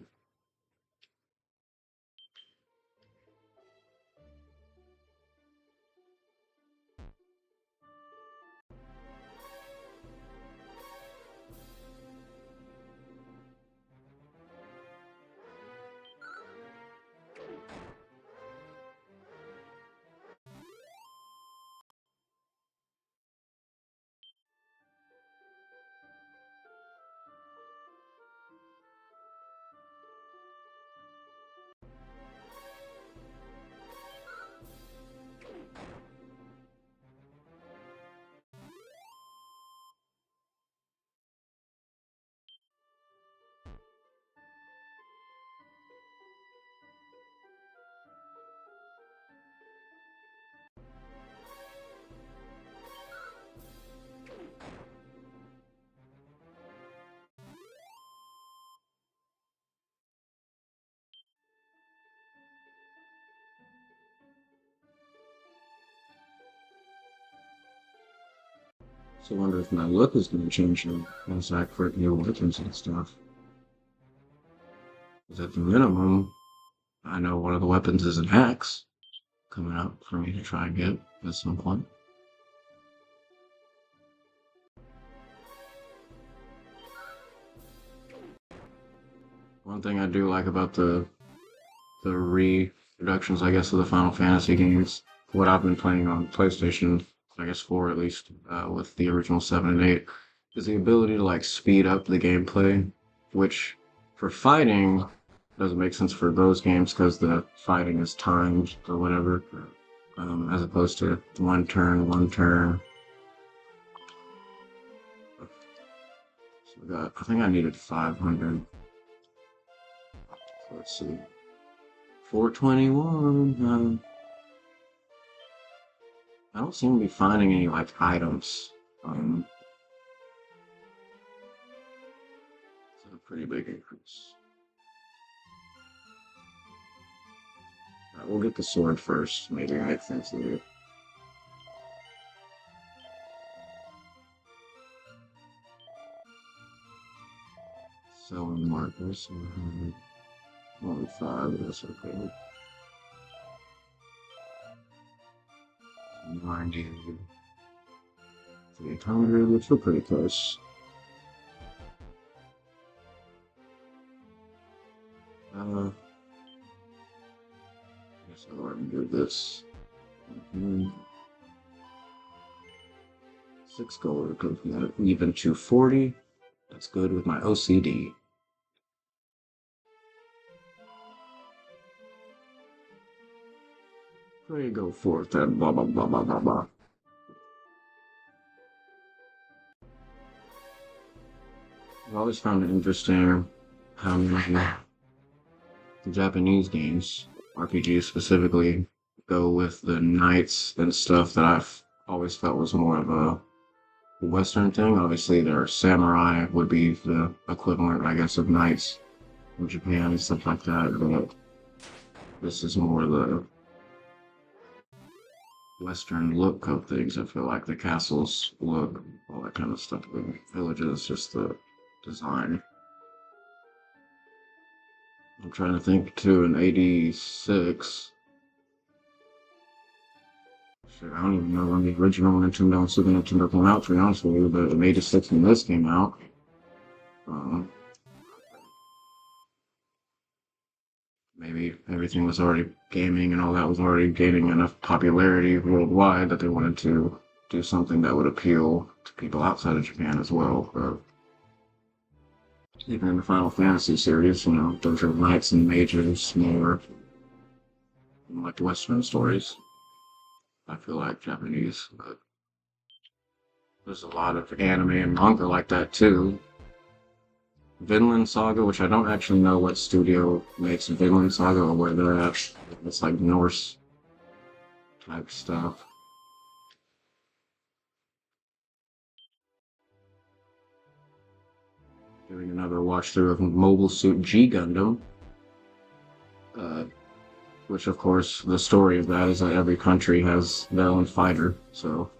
So I wonder if my look is going to change as I create new weapons and stuff. Because at the minimum, I know one of the weapons is an axe coming up for me to try and get at some point. One thing I do like about the reproductions, I guess, of the Final Fantasy games, what I've been playing on PlayStation, I guess 4 at least, with the original 7 and 8, is the ability to like speed up the gameplay, which for fighting doesn't make sense for those games because the fighting is timed or whatever, as opposed to one turn, one turn. So I think I needed 500. So let's see. 421. I don't seem to be finding any like items. It's a pretty big increase. Alright, we'll get the sword first. Maybe it makes sense to do. Selling markers. Only 5, that's okay. 90, 800, which are pretty close. I guess I'll already do this. 6 gold, goes from that even 240. That's good with my OCD. Pray go forth and blah blah blah blah blah blah. I've always found it interesting how the Japanese games, RPGs specifically, go with the knights and stuff that I've always felt was more of a Western thing. Obviously, their samurai would be the equivalent, I guess, of knights in Japan and stuff like that, but this is more the Western look of things. I feel like the castles look, all that kind of stuff. The villages, just the design. I'm trying to think too, in 86. Shit, I don't even know when the original Nintendo and Super Nintendo came out, to be honest with you, but in 86 when this came out. Maybe everything was already gaming and all that was already gaining enough popularity worldwide that they wanted to do something that would appeal to people outside of Japan as well. But even in the Final Fantasy series, those are knights and mages, more like Western stories. I feel like Japanese, but there's a lot of anime and manga like that too. Vinland Saga, which I don't actually know what studio makes Vinland Saga or where they're at. It's like Norse type stuff. Doing another watch through of Mobile Suit G Gundam. Which of course, the story of that is that every country has their own fighter, so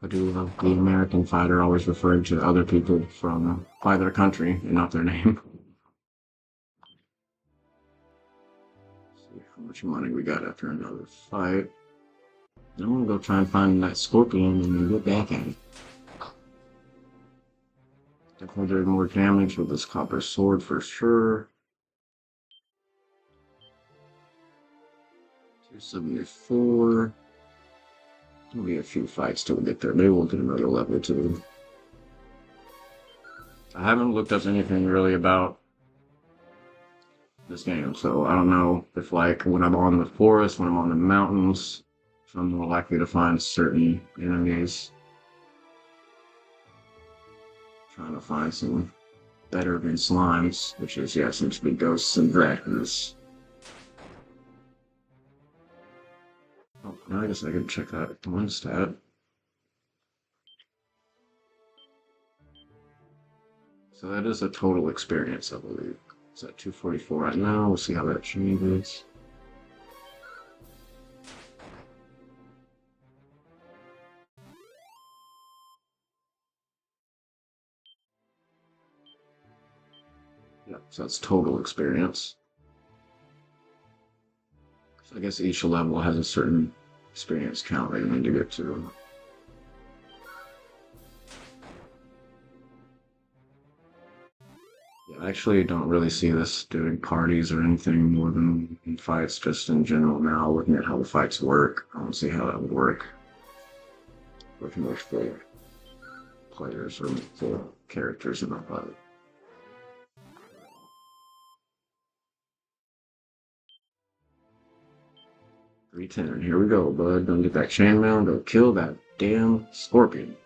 I do love the American fighter always referring to other people from by their country and not their name. Let's see how much money we got after another fight. I'm gonna go try and find that scorpion and then get back at it. Definitely doing more damage with this copper sword for sure. 274. There'll be a few fights till we get there. Maybe we'll get another level too. I haven't looked up anything really about this game, so I don't know if like when I'm on the forest, when I'm on the mountains, if I'm more likely to find certain enemies. Trying to find some better than slimes, which is, yeah, seems to be ghosts and dragons. Oh, now I guess I can check that one stat. So that is a total experience, I believe. It's at 244 right now. We'll see how that changes. Yeah, so that's total experience. So I guess each level has a certain experience count that you need to get to. Yeah, I actually don't really see this doing parties or anything more than fights, just in general now, looking at how the fights work. I don't see how that would work with multiple players or multiple characters in a fight. 310. Here we go, bud. Gonna get that chainmail and go kill that damn scorpion.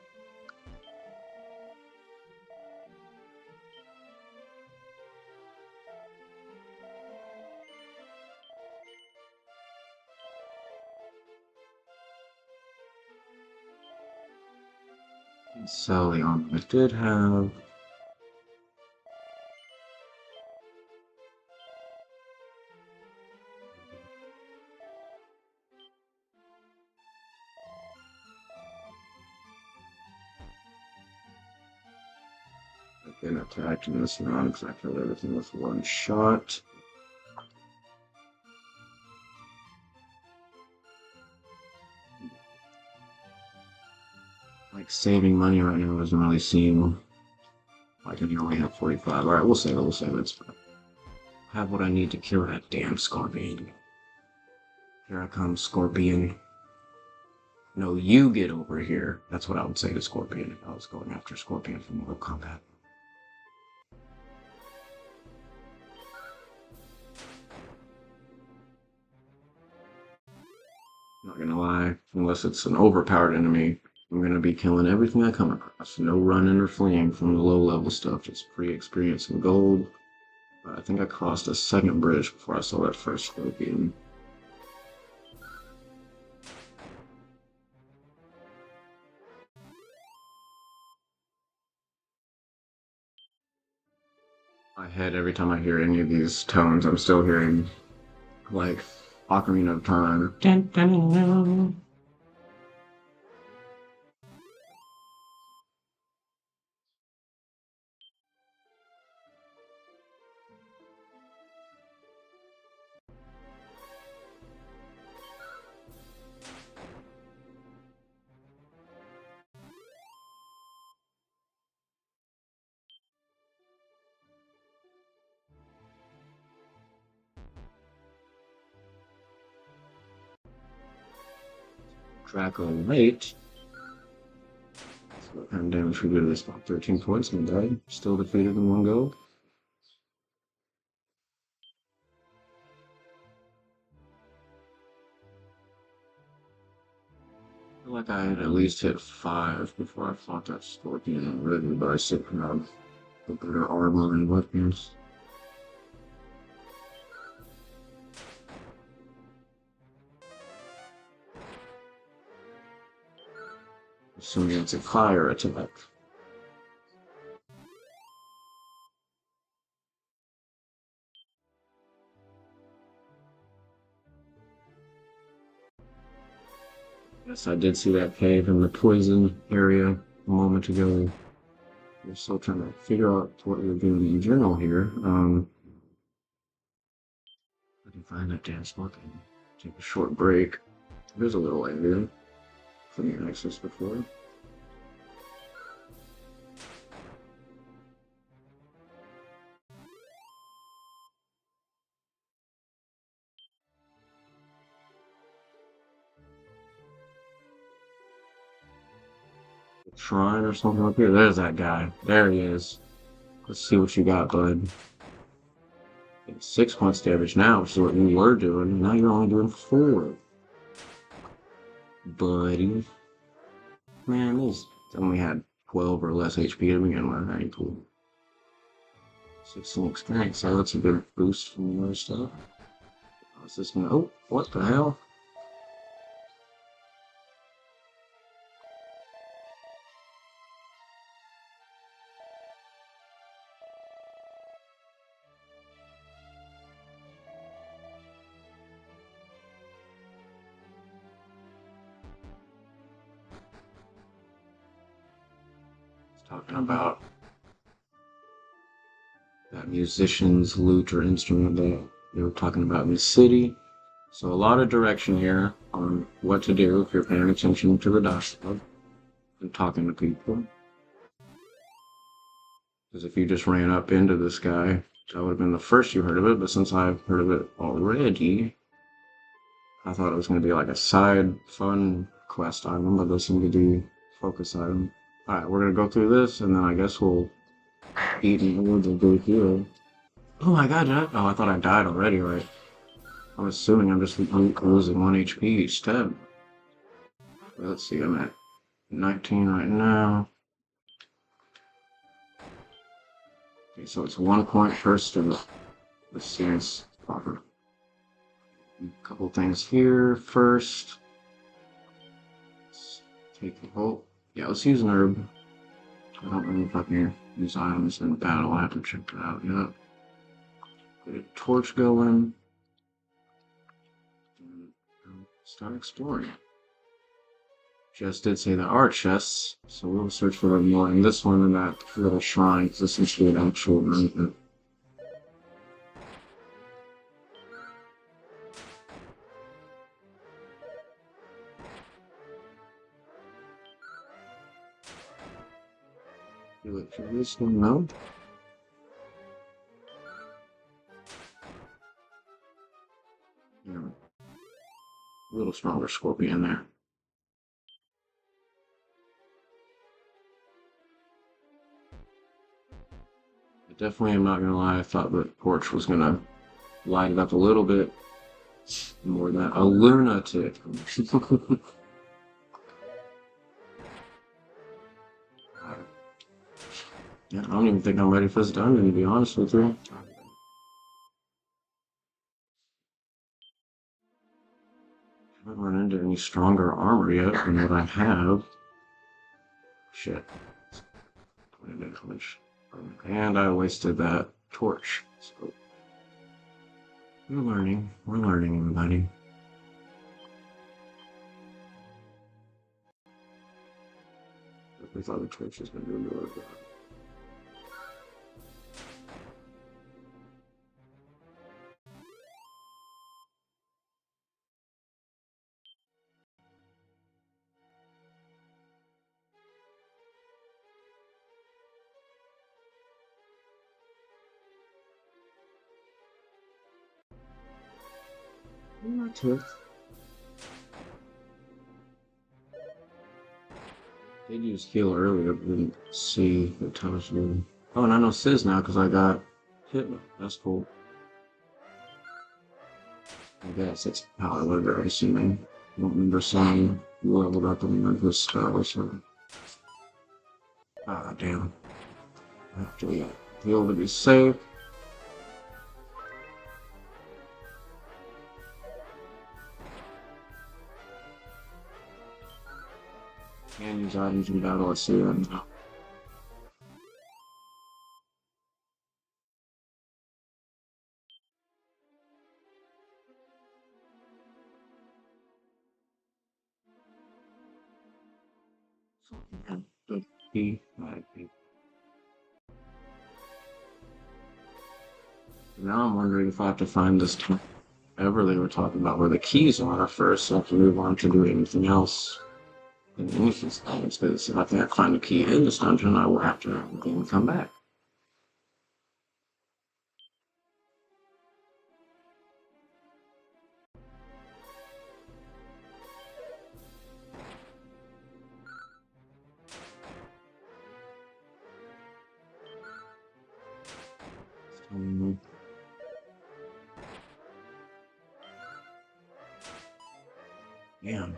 And sell the armor I did have. I've been attacked in this round because I killed everything with one shot. Like, saving money right now doesn't really seem like I only have 45. Alright, we'll save it, we'll save it. It's fine. I have what I need to kill that damn scorpion. Here I come, scorpion. No, you get over here. That's what I would say to Scorpion if I was going after Scorpion from Mortal Kombat. Not gonna lie, unless it's an overpowered enemy, I'm gonna be killing everything I come across. No running or fleeing from the low level stuff, just free experience and gold. But I think I crossed a second bridge before I saw that first Scorpion. My head, every time I hear any of these tones, I'm still hearing, like, Ocarina of Time. Dun, dun, dun. Draco late. What kind of damage we do to this? About 13 points and died. Still defeated in one go. I feel like I had at least hit 5 before I fought that Scorpion already, but I still have the better armor and weapons. Assuming it's a fire attack. Yes, I did see that cave in the poison area a moment ago. We're still trying to figure out what we're doing in general here. I can find that damn Scorpion. Take a short break. There's a little area from your access before. Shrine or something up here. There's that guy. There he is. Let's see what you got, bud. 6 points damage now, which is what you were doing. Now you're only doing 4. Buddy. Man, these only had 12 or less HP to begin with. That ain't cool. 16 experience, so that's a good boost from the other stuff. How's this gonna. Oh, what the hell? It's talking about that musician's lute or instrument that they were talking about in the city. So a lot of direction here on what to do if you're paying attention to the dialogue and talking to people. Because if you just ran up into this guy, that would have been the first you heard of it, but since I've heard of it already, I thought it was going to be like a side fun quest item, but this seemed to be focus item. Alright, we're going to go through this, and then I guess we'll eat and we'll go here. Oh my god, oh, I thought I died already, right? I'm assuming I'm just losing 1 HP each step. Let's see, I'm at 19 right now. Okay, so it's 1 point first of the series proper. A couple things here first. Let's take a vote. Yeah, let's use an herb. I don't know if I can use items in battle. I haven't checked it out yet. Get a torch going. And start exploring. Just did say there are chests, so we'll search for them more in this one and that little shrine, because this seems to be an actual movement. Do it for this one, no? Yeah. A little stronger scorpion there. I definitely am not gonna lie, I thought the torch was gonna light it up a little bit more than that. A lunatic. Yeah, I don't even think I'm ready for this dungeon, to be honest with you. I haven't run into any stronger armor yet than what I have. Shit. 20 damage. And I wasted that torch. So we're learning, everybody. We thought the torch was gonna do more of that. Not it. Did use heal earlier, but didn't see the talisman. Oh, and I know Sizz now because I got hit. That's cool. I guess it's power lever, I'm assuming. I don't remember seeing you leveled up on this spell or something. Ah, damn. I have to heal to be safe. Can use items in battle, I see that now. The key, now I'm wondering if I have to find this ever they were talking about where the keys are first, so I can move on to do anything else. In these things, because if I can't find a key in this dungeon, I will have to again come back. Damn.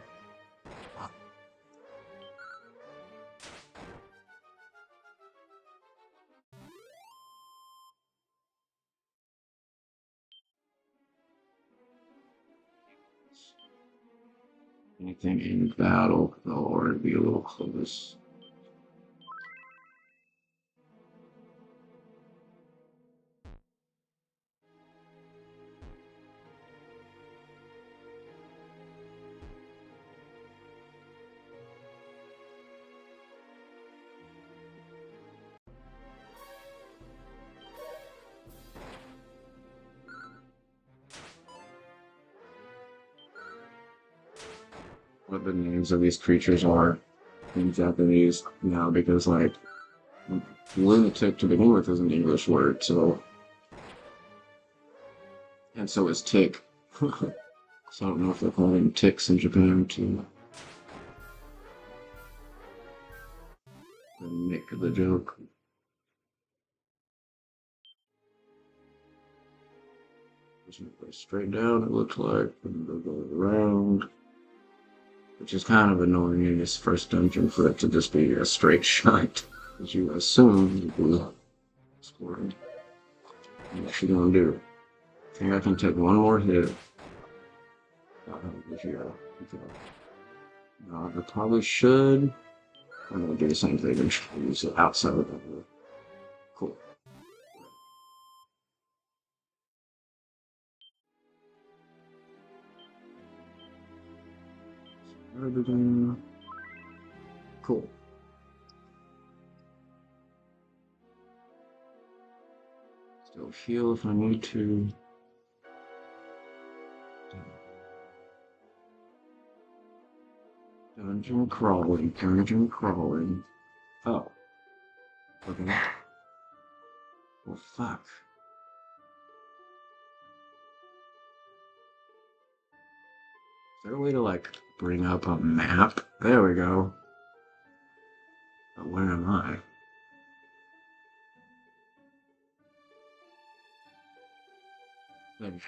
Anything in battle, though, or it'd be a little close. what the names of these creatures are in Japanese now because, like, lunatic to begin with is an English word, so. And so is tick. So I don't know if they're calling ticks in Japan too. The nick of the joke. Just go straight down, it looks like, and go around. Which is kind of annoying in this first dungeon for it to just be a straight shot. As you assume you'd be exploring. What you gonna do? I think I can take one more hit. No, I probably should. I'm gonna do the same thing and use it outside of that. Cool. Cool. Still heal if I need to. Dungeon crawling, dungeon crawling. Oh. Okay. Well, fuck. Is there a way to, like, bring up a map? There we go. But where am I?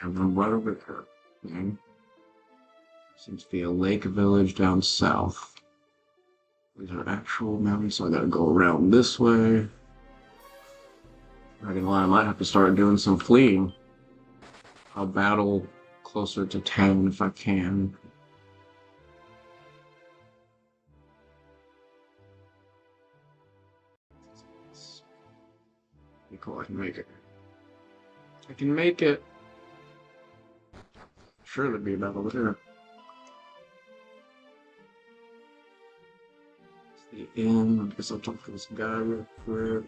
I'm right over here. Okay. Seems to be a lake village down south. These are actual mountains, so I gotta go around this way. Not gonna lie, I might have to start doing some fleeing. I'll battle closer to town if I can. Be cool, I can make it. I can make it. Sure, there'd be a battle there. It's the inn. I guess I'll talk to this guy real quick.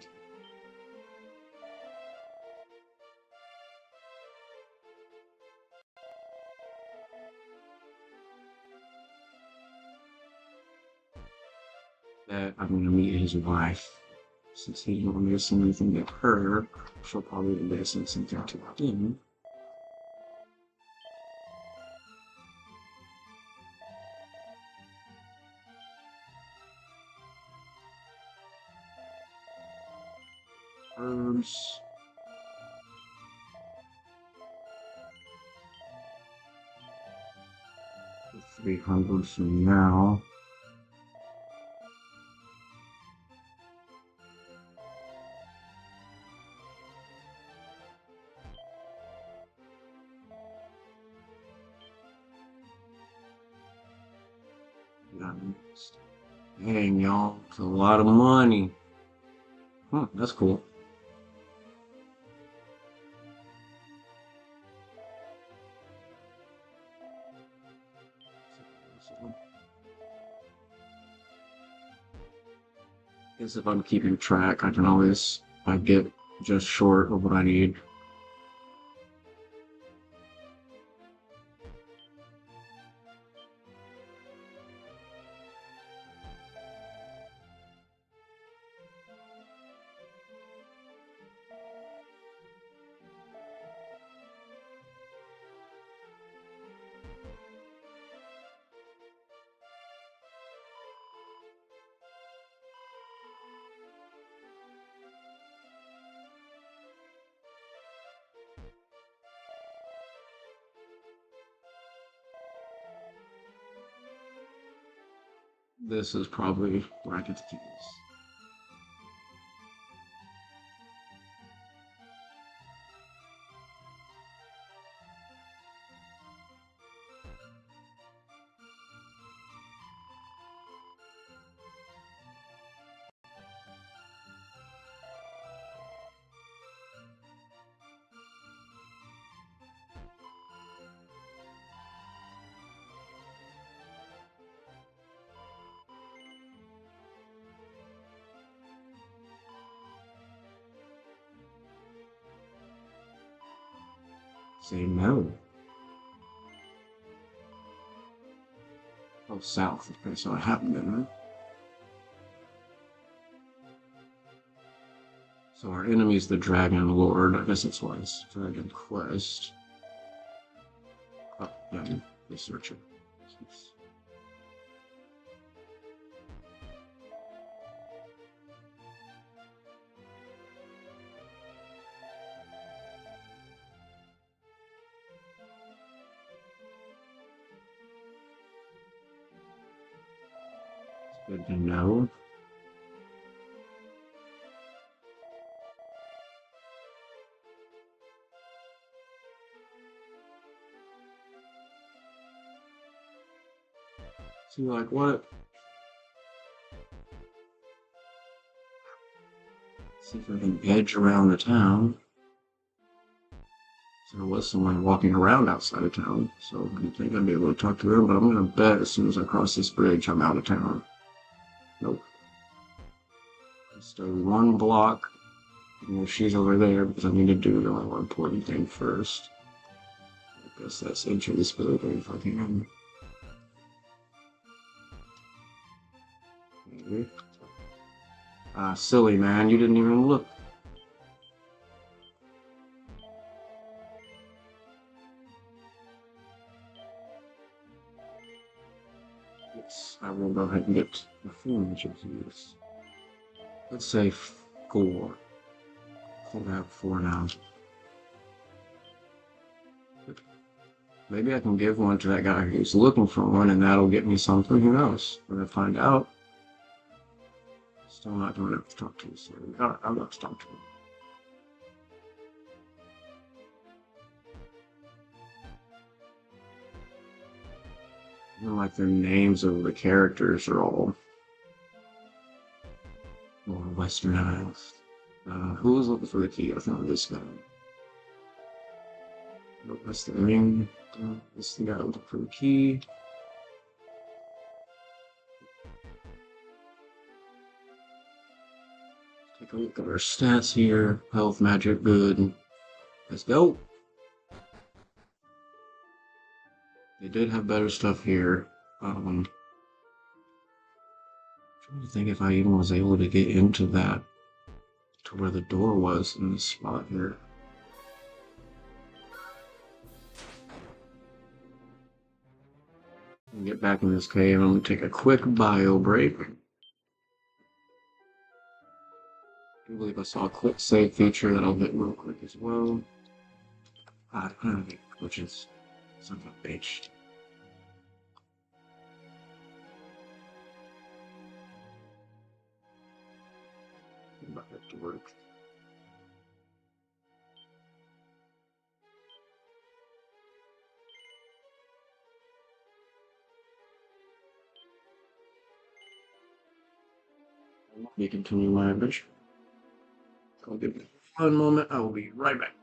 That I'm gonna meet his wife. Since he didn't want me to say anything to her, she'll probably be saying something to him. Herbs. 300 from now. Dang, y'all, it's a lot of money. Huh, that's cool. Guess if I'm keeping track, I can always, I get just short of what I need. This is probably where I get the keys. Say no. Oh, Oh, south. Okay, so I haven't been there. So our enemy's the Dragon Lord. I guess that's why it's Dragon Quest. Oh, yeah, researcher. Good to know. See, like, what? See if I can edge around the town. So there was someone walking around outside of town, so I think I'd be able to talk to her, but I'm gonna bet as soon as I cross this bridge, I'm out of town. Nope. Just one block. And she's over there because I need to do the more important thing first. I guess that's enter this building if I can. Maybe. Ah, silly man, you didn't even look. Yes, I will go ahead and get the footage of these. Let's say 4. I'll have 4 now. Maybe I can give one to that guy who's looking for one, and that'll get me something. Who knows? We're gonna find out. Still not doing enough to talk to you, so I'm not to talk to him. Even like the names of the characters are all more westernized. Who was looking for the key? I found this guy. Nope, that's the ring. This is the guy looking for the key. Take a look at our stats here. Health, magic, good. Let's go. They did have better stuff here. I'm trying to think if I even was able to get into that, to where the door was in this spot here. Get back in this cave. I'm gonna take a quick bio break. I believe I saw a quick save feature that I'll hit real quick as well. I don't have any glitches. Son of a bitch. About that to work. Let me continue my adventure. I'll give me 1 moment. I will be right back.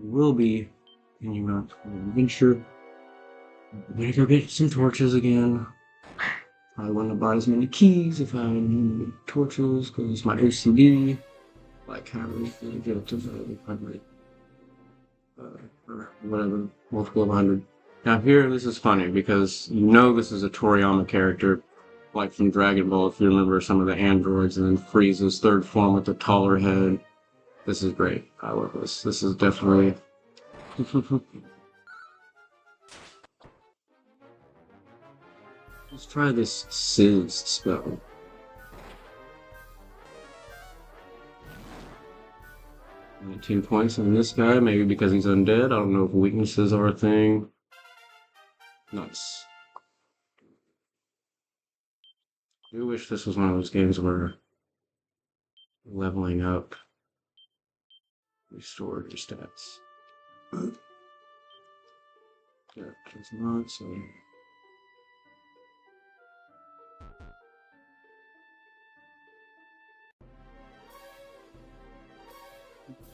will be continuing on to the adventure. I'm gonna go get some torches again. I wouldn't have bought as many keys if I needed torches because my OCD, like having to get up to 100, or whatever, multiple of 100. Now here, this is funny because you know this is a Toriyama character, like from Dragon Ball, if you remember some of the androids, and then Frieza's third form with the taller head. This is great. I love this. This is definitely... Let's try this Sizz spell. $19 points on this guy, maybe because he's undead. I don't know if weaknesses are a thing. Nice. I do wish this was one of those games where leveling up restored your stats. Yeah, it's not, so...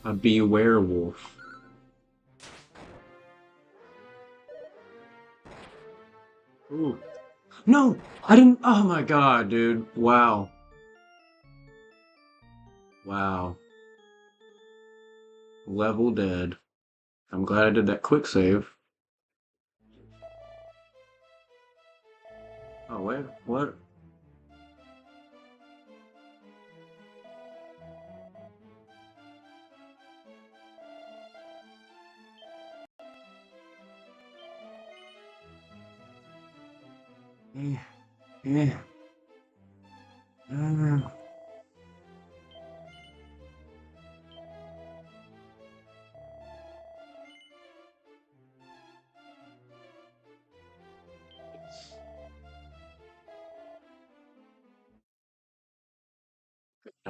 A bee werewolf. Ooh. No! I didn't... Oh my god, dude. Wow. Wow. Level dead. I'm glad I did that quick save. Oh wait, what? Yeah. Yeah.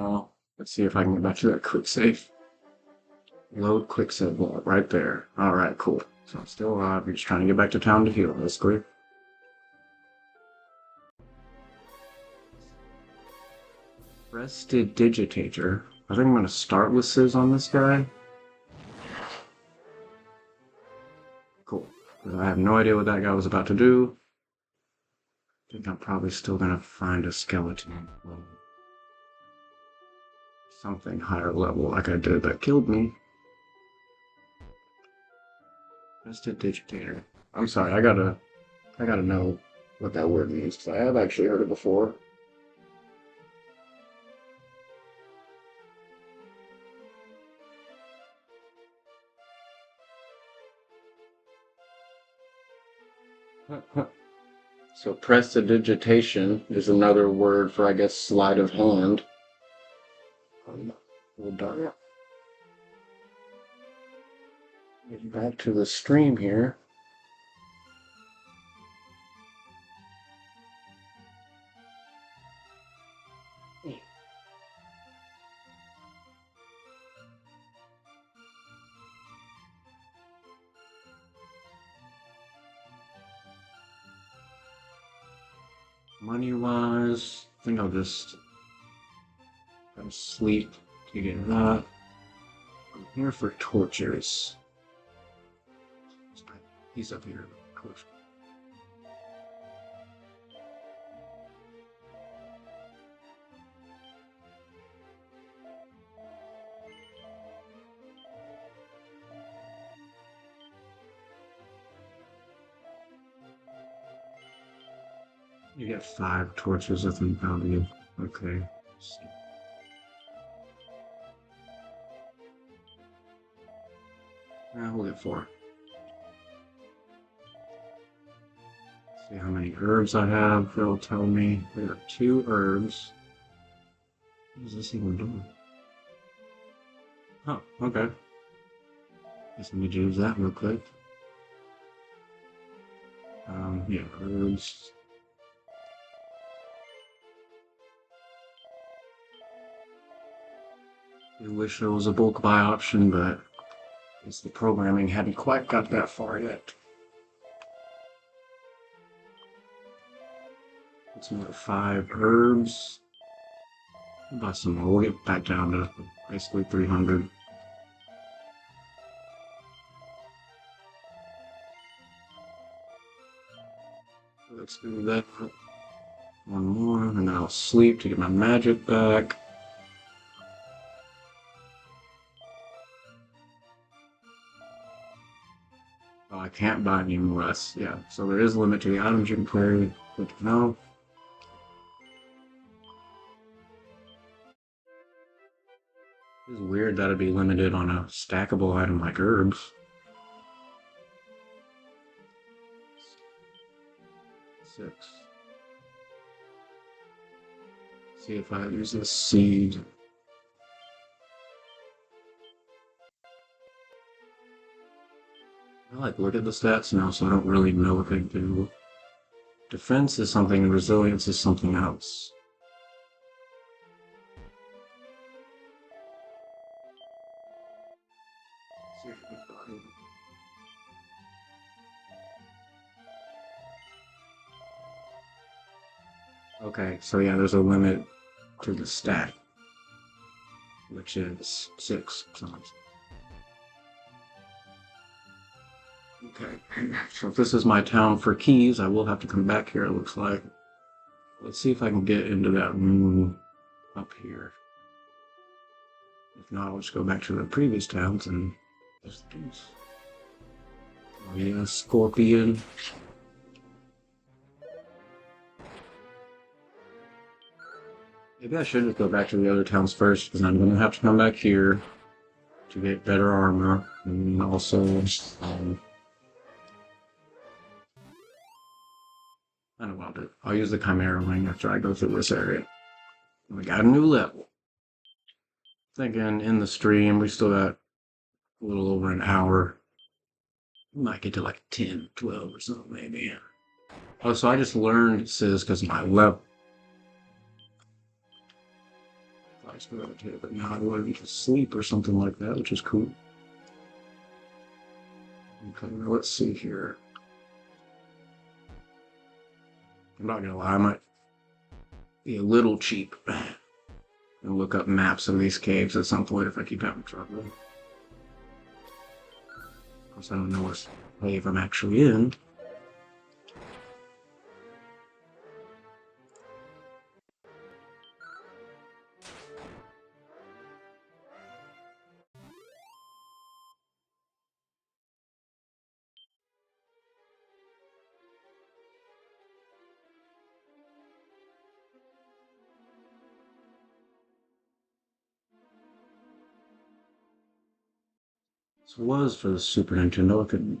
Oh, let's see if I can get back to that quick save. Load quick save log right there. Alright, cool. So I'm still alive. I'm just trying to get back to town to heal. That's great. Prestidigitator. I think I'm going to start with Sizz on this guy. Cool. Because I have no idea what that guy was about to do. I think I'm probably still going to find a skeleton. Something higher level like I did that killed me. Prestidigitator. I'm sorry, I gotta know what that word means, because I have actually heard it before. So prestidigitation is another word for, I guess, sleight of hand. Well done. Get back to the stream here. Money-wise, I think I'll just go to sleep to get that. I'm here for torches. He's up here. Torch. You get 5 torches with value. Okay. We'll get 4. See how many herbs I have. It'll tell me there are 2 herbs. What does this even do? Oh, okay. Guess let me use that real quick. Yeah, herbs. I wish there was a bulk buy option, but I guess the programming hadn't quite got that far yet. Let's another 5 herbs. Buy some more. We'll get back down to basically 300. let's do that. One more, and then I'll sleep to get my magic back. Oh, I can't buy any more. Yeah, so there is a limit to the items you can carry. Good to know. It's weird that it'd be limited on a stackable item like herbs. 6. See if I use this seed. I like look at the stats now, so I don't really know what they do. Defense is something, and resilience is something else. See if we can find. Okay, so yeah, there's a limit to the stat, which is 6. Okay, so if this is my town for keys, I will have to come back here, it looks like. Let's see if I can get into that room up here. If not, I'll just go back to the previous towns and there's the keys. Oh yeah, Scorpion. Maybe I should just go back to the other towns first, because I'm going to have to come back here to get better armor, and also, I don't know what I'll do. I'll use the Chimera Wing after I go through this area. We got a new level. Thinking in the stream, we still got a little over an hour. We might get to like 10, 12 or something, maybe. Oh, so I just learned Sizz because of my level. I was going to but now I learned to sleep or something like that, which is cool. Okay, let's see here. I'm not gonna lie, I might be a little cheap and look up maps of these caves at some point if I keep having trouble. Of course, I don't know what cave I'm actually in. This was for the Super Nintendo. I couldn't.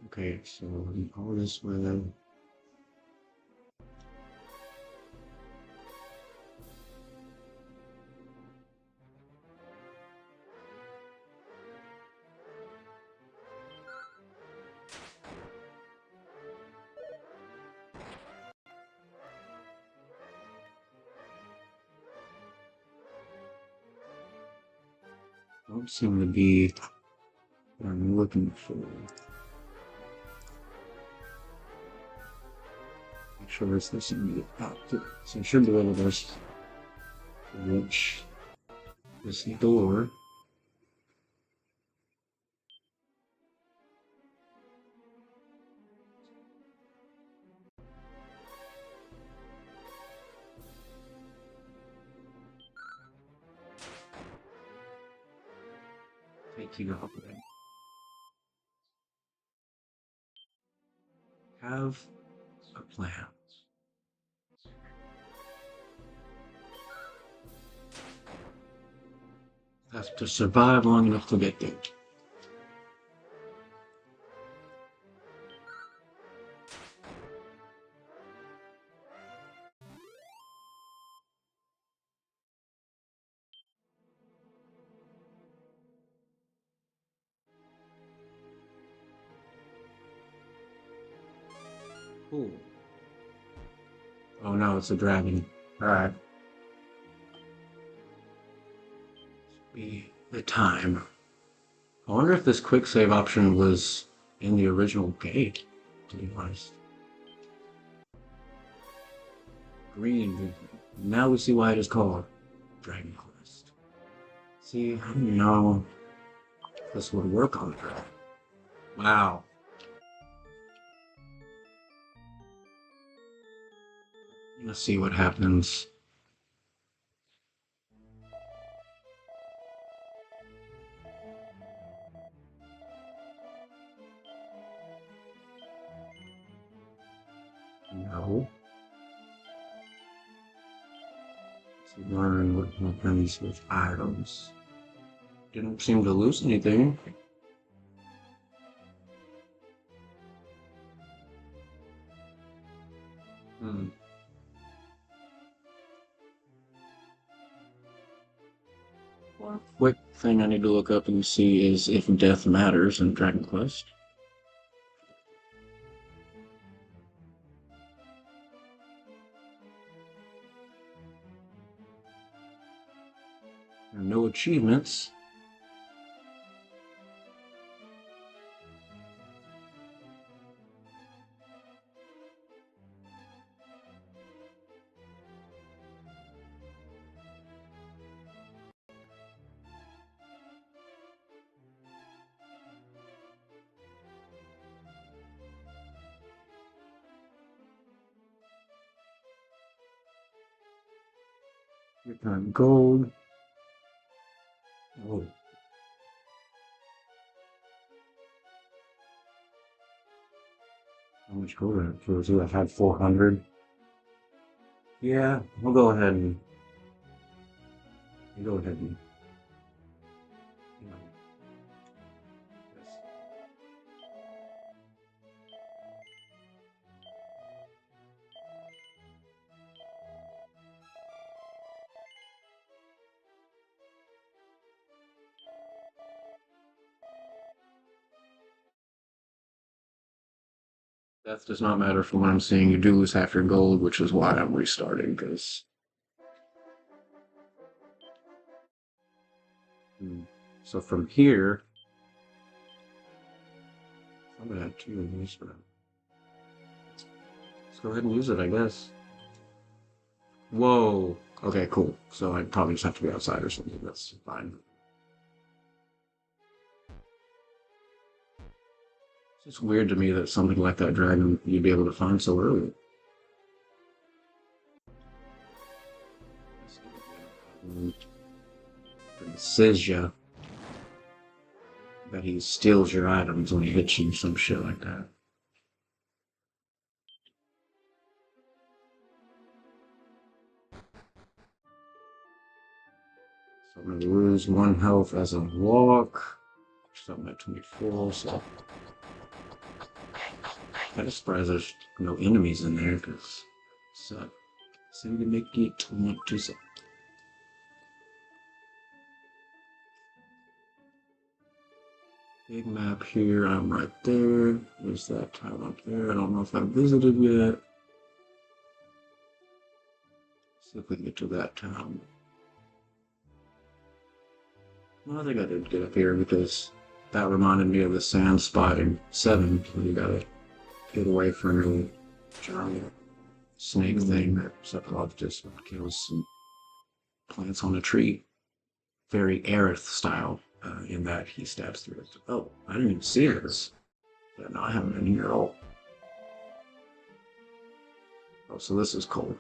Okay, so all this way. Don't seem to be what I'm looking for. Make sure this doesn't get out. So I should be able to reach this door. Take you up there. Have a plan. Have to survive long enough to get there. Cool. Oh no, it's a dragon. Alright. Be the time. I wonder if this quick save option was in the original game, to be honest. Green. Now we see why it is called Dragon Quest. See, I don't know if this would work on the dragon. Wow. Let's see what happens. No. Let's learn what happens with items. Didn't seem to lose anything. Hmm. One quick thing I need to look up and see is if death matters in Dragon Quest. There are no achievements. Your time gold. Oh, how much gold do I had 400. Yeah, we'll go ahead and go ahead and you know, yes. Death does not matter from what I'm seeing. You do lose half your gold, which is why I'm restarting, because so from here I'm gonna have two of these. Let's go ahead and use it, I guess. Whoa. Okay, cool. So I probably just have to be outside or something. That's fine. It's just weird to me that something like that dragon you'd be able to find so early. It says ya that he steals your items when he hits you, some shit like that. So I'm gonna lose one health as I walk. Something at 24, so kind of surprised there's no enemies in there because so seem to make it want to so. Big map here, I'm right there. There's that town up there. I don't know if I've visited yet. See if we can get to that town. Well, I think I did get up here because that reminded me of the sand spot in 7. You gotta get away from the giant snake thing that Sephiroth just kills some plants on a tree. Very Aerith style, in that he stabs through it. Oh, I didn't even see this. Yeah, no, I haven't been here at all. Oh, so this is cold.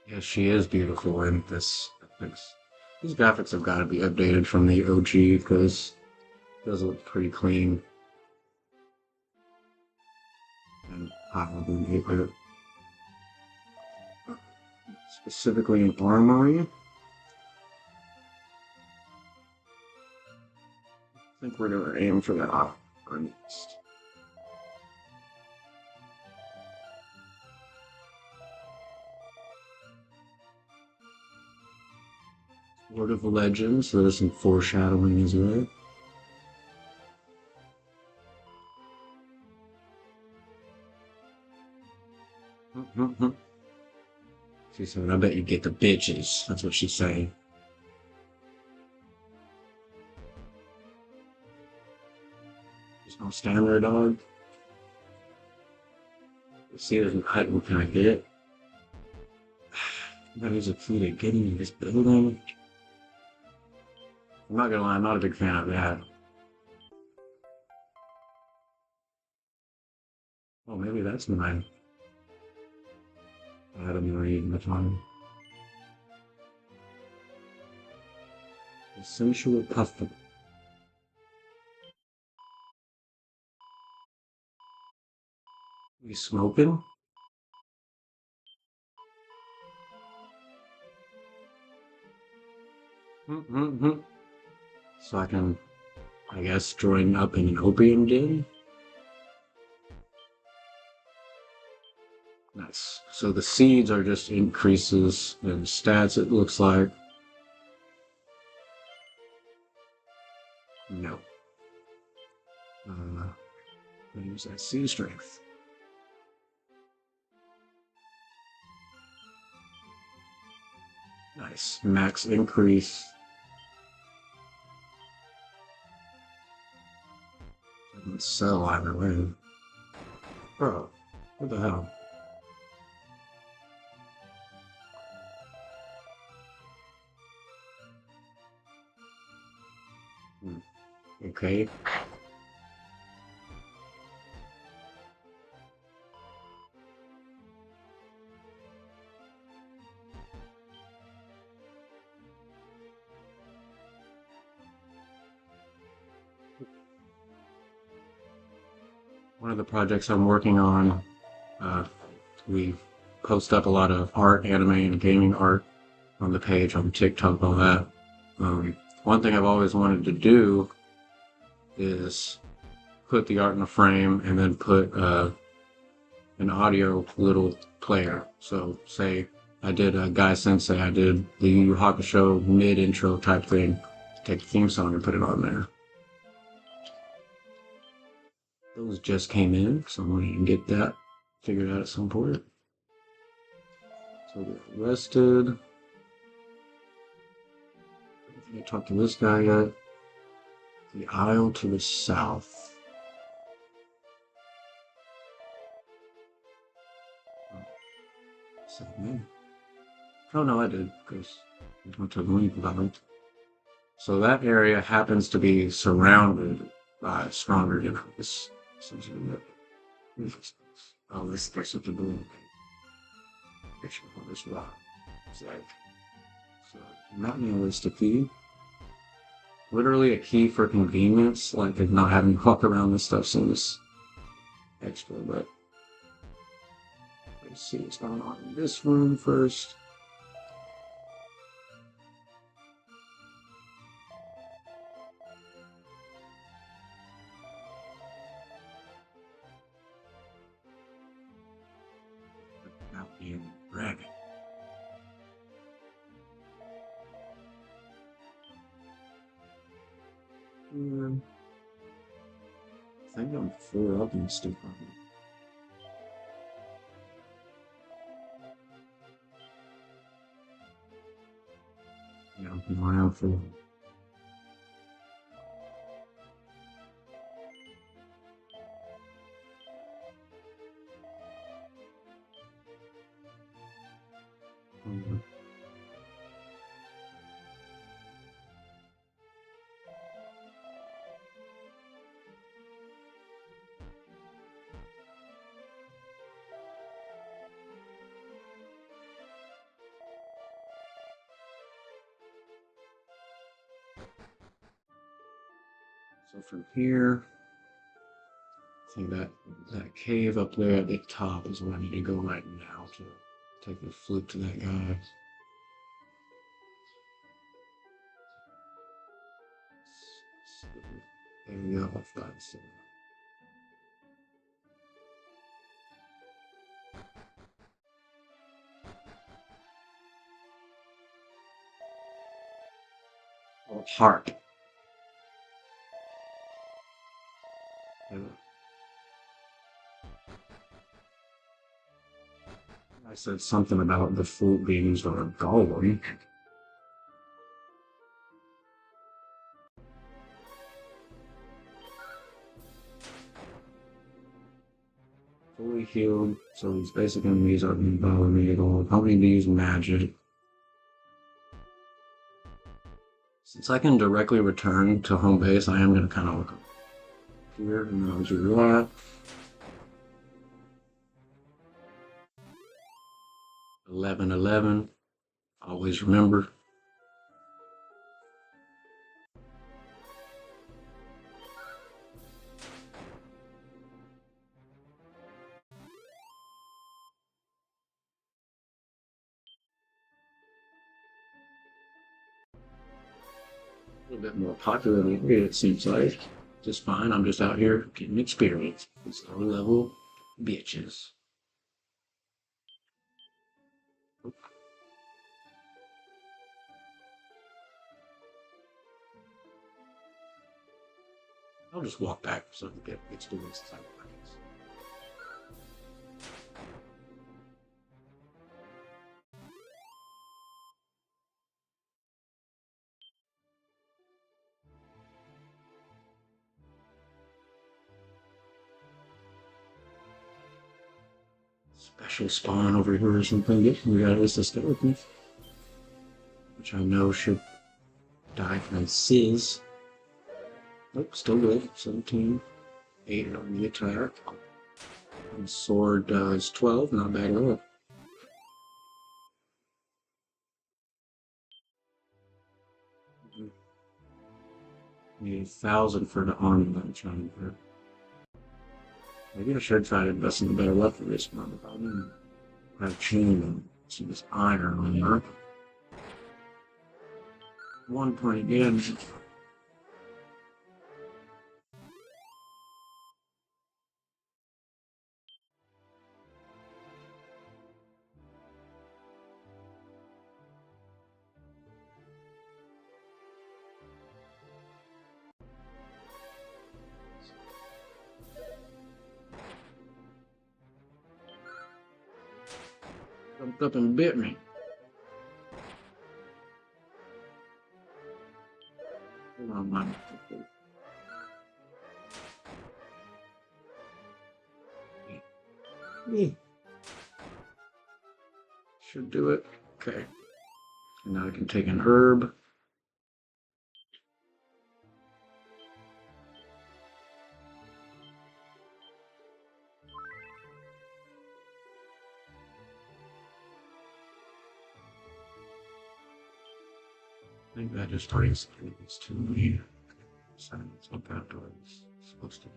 Yeah, she is beautiful, and these graphics have got to be updated from the OG because it does look pretty clean and probably specifically in armory. I think we're gonna aim for that next. Lord of the Legends, so there's some foreshadowing as well. She said, I bet you get the bitches. That's what she's saying. There's no standard dog. Let's see, there's an item. Can I get it? That is a key to getting in this building. I'm not gonna lie, I'm not a big fan of that. Oh, maybe that's mine. Adam Reed, the time. Essential puff. We smoking? Mm-hmm. So I can, I guess, join up in an opium den? Nice. So the seeds are just increases in stats, it looks like. No. Use that seed strength. Nice. Max increase. Doesn't sell either way. Bro, what the hell? Okay. One of the projects I'm working on, we post up a lot of art, anime, and gaming art on the page, on TikTok, all that. One thing I've always wanted to do is put the art in a frame and then put an audio little player. So say I did a Guy Sensei, I did the Yu Yu Hakusho mid-intro type thing, take the theme song and put it on there. Those just came in, so I'm going to get that figured out at some point. So we got arrested. I haven't talked to this guy yet. The aisle to the south. Oh no, I did, because I went to the link about it. So that area happens to be surrounded by stronger enemies. Oh, this is such a blue picture on this rock. It's like, so not realistic key. Literally a key for convenience, like not having to walk around this stuff seems extra, but let's see what's going on in this room first. Not being dragon. I think I'm full up and stuff on it. Yeah, I'm around for so from here, I think that cave up there at the top is where I need to go right now to take the flute to that guy. There we go, I've got some. Oh, heart. I said something about the flute being used on a golem. Fully healed, so these basic enemies aren't bothering me at all. Probably need to use magic. Since I can directly return to home base, I am going to kind of look here and I'll do that. 11-11. Always remember. A little bit more popular than here, it seems like. Just fine. I'm just out here getting experience. These low level bitches. I'll just walk back so I can get experience inside the pockets. Special spawn over here or something. Yep, we got this skeleton. Which I know should die from Sizz. Nope, still good. 17. 8 on the attack. And sword does 12, not bad at all. Need 1,000 for the army that I'm trying to do. Maybe I should try to invest in a better weapon this month. I didn't have chain and see this iron on there. 1 point again. Jumped up and bit me. Hold on, man. Should do it. Okay. And now I can take an herb. I think that just brings things to me. So that's what that was supposed to be.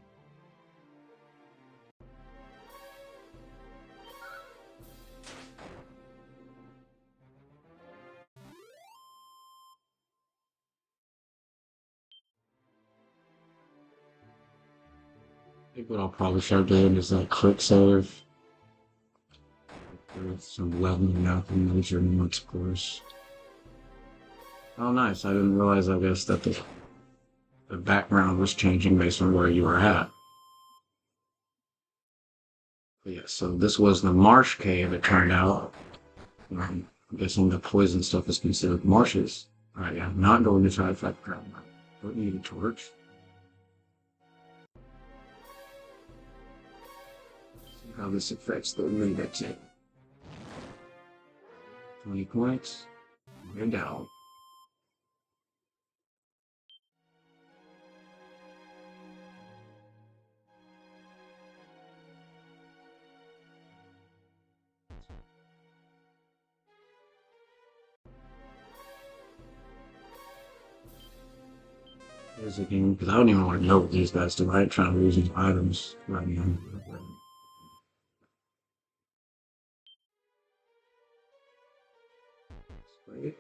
I think what I'll probably start doing is that quick save. With some leveling up and major notes, of course. Oh, nice. I didn't realize, I guess, that the background was changing based on where you were at. But yeah, so this was the marsh cave, it turned out. I'm guessing the poison stuff is considered marshes. Alright, yeah, I'm not going to try to fight the ground. Don't need a torch. See how this affects the index. 20 points. We're down. Here's the game, because I don't even want to know what these guys do. I ain't trying to lose these items right now. Wait.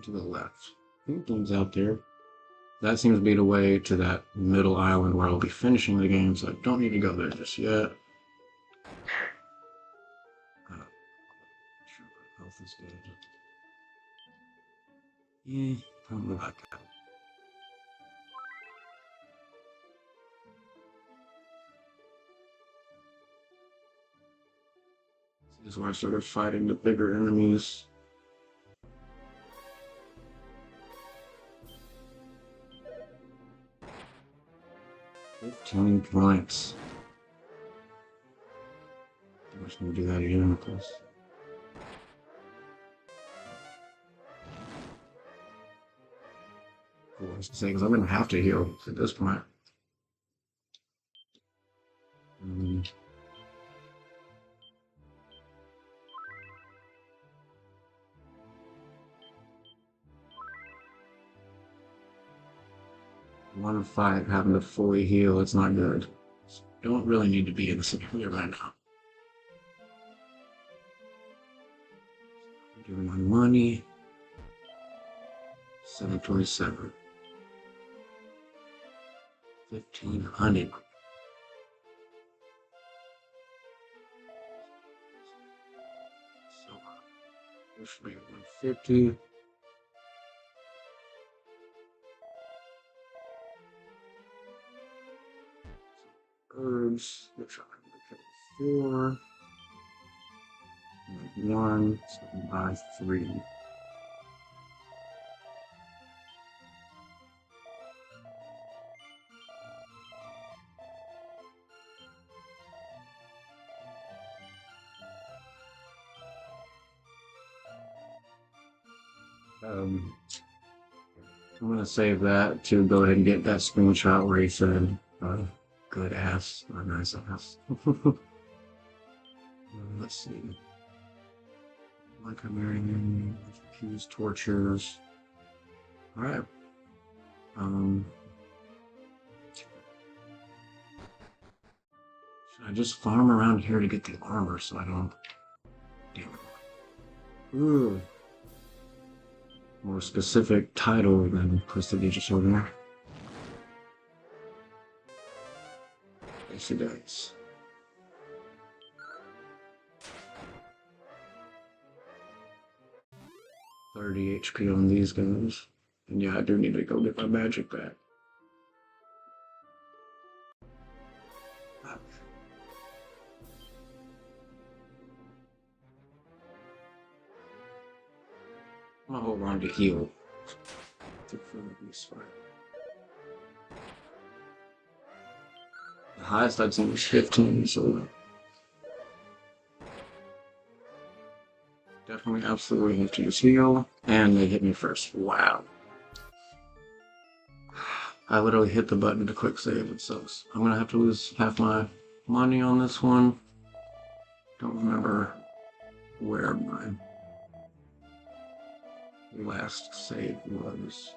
To the left. Things out there. That seems to be the way to that middle island where I'll be finishing the game, so I don't need to go there just yet. Sure, health is good. Yeah, probably like that. This is where I started fighting the bigger enemies. $15 points. I'm just gonna do that again, of course. cool. I was saying, because I'm gonna have to heal at this point. Um, 1 5 having to fully heal, it's not good. Don't really need to be in the scenario right now. Giving my money. 727. 1500. So this should be 150. Herbs, which I'm gonna 4. 1, 7 by 3. I'm gonna save that to go ahead and get that screenshot where he said, good ass, or nice ass. Let's see. Like I'm marrying, accused, tortures. Alright. Should I just farm around here to get the armor so I don't... Damn it. Ooh. More specific title than prestigious order. Yes, it does. 30 HP on these guys. And yeah, I do need to go get my magic back. I'm gonna hold on to heal. The highest I'd seen was 15, so definitely absolutely have to use heal. And they hit me first. Wow. I literally hit the button to quick save. It sucks. I'm gonna have to lose half my money on this one. Don't remember where my last save was.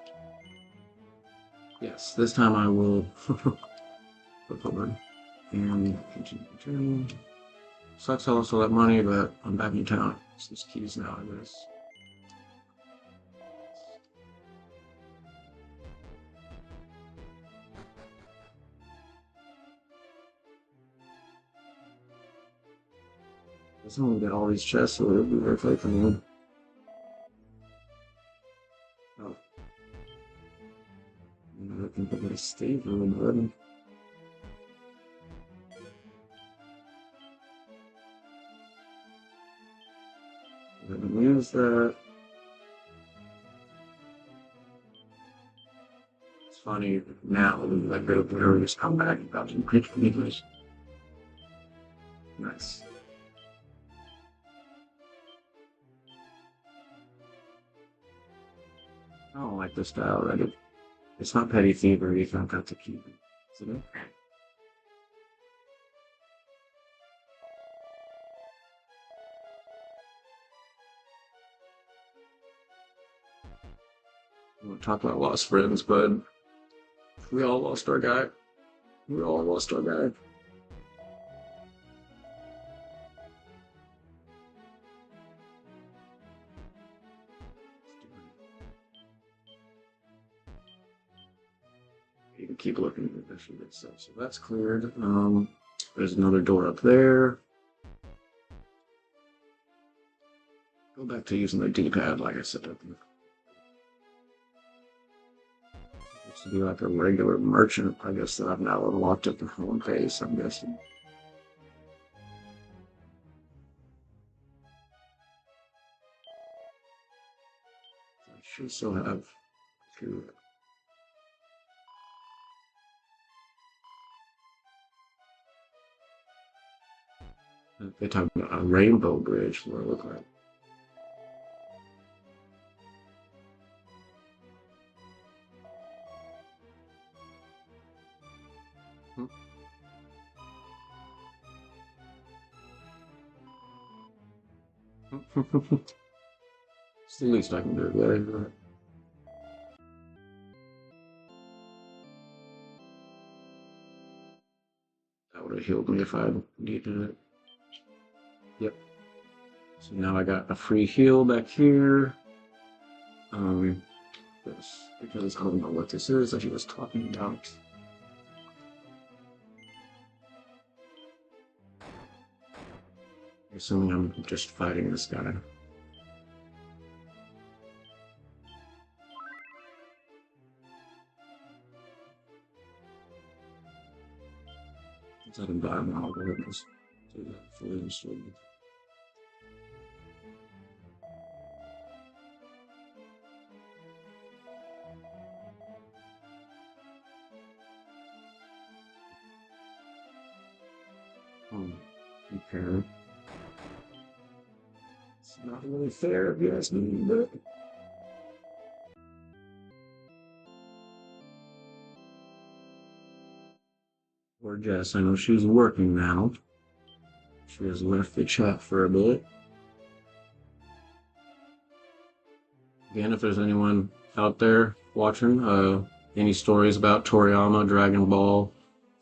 Yes, this time I will flip forward and continue. Sucks I lost all that money, but I'm back in town. So there's keys now, I guess. I'm gonna get all these chests, so it'll be very quick for me. Oh. I'm looking for my Steve really good. I'm gonna use that. It's funny now, like the nervous come back about to preach for English. Nice. I don't like this style already. It's not petty thievery if I've got to keep it. Is it? I won't talk about lost friends, but we all lost our guy. We all lost our guy. You can keep looking at this and get stuff. So that's cleared. There's another door up there. Go back to using the D-pad, like I said. Looks to be like a regular merchant, I guess, that I've now unlocked at the home base, I'm guessing. I should still have two. They talk about a rainbow bridge, what it look like. It's the least I can do. Right? That would have healed me if I needed it. Yep. So now I got a free heal back here. This, because I don't know what this is that he was talking about. Assuming I'm just fighting this guy. Let's let him die now. Let's do that fully installed. Okay. It's not really fair if you ask me, but poor Jess, I know she's working now. She has left the chat for a bit. Again, if there's anyone out there watching, any stories about Toriyama, Dragon Ball,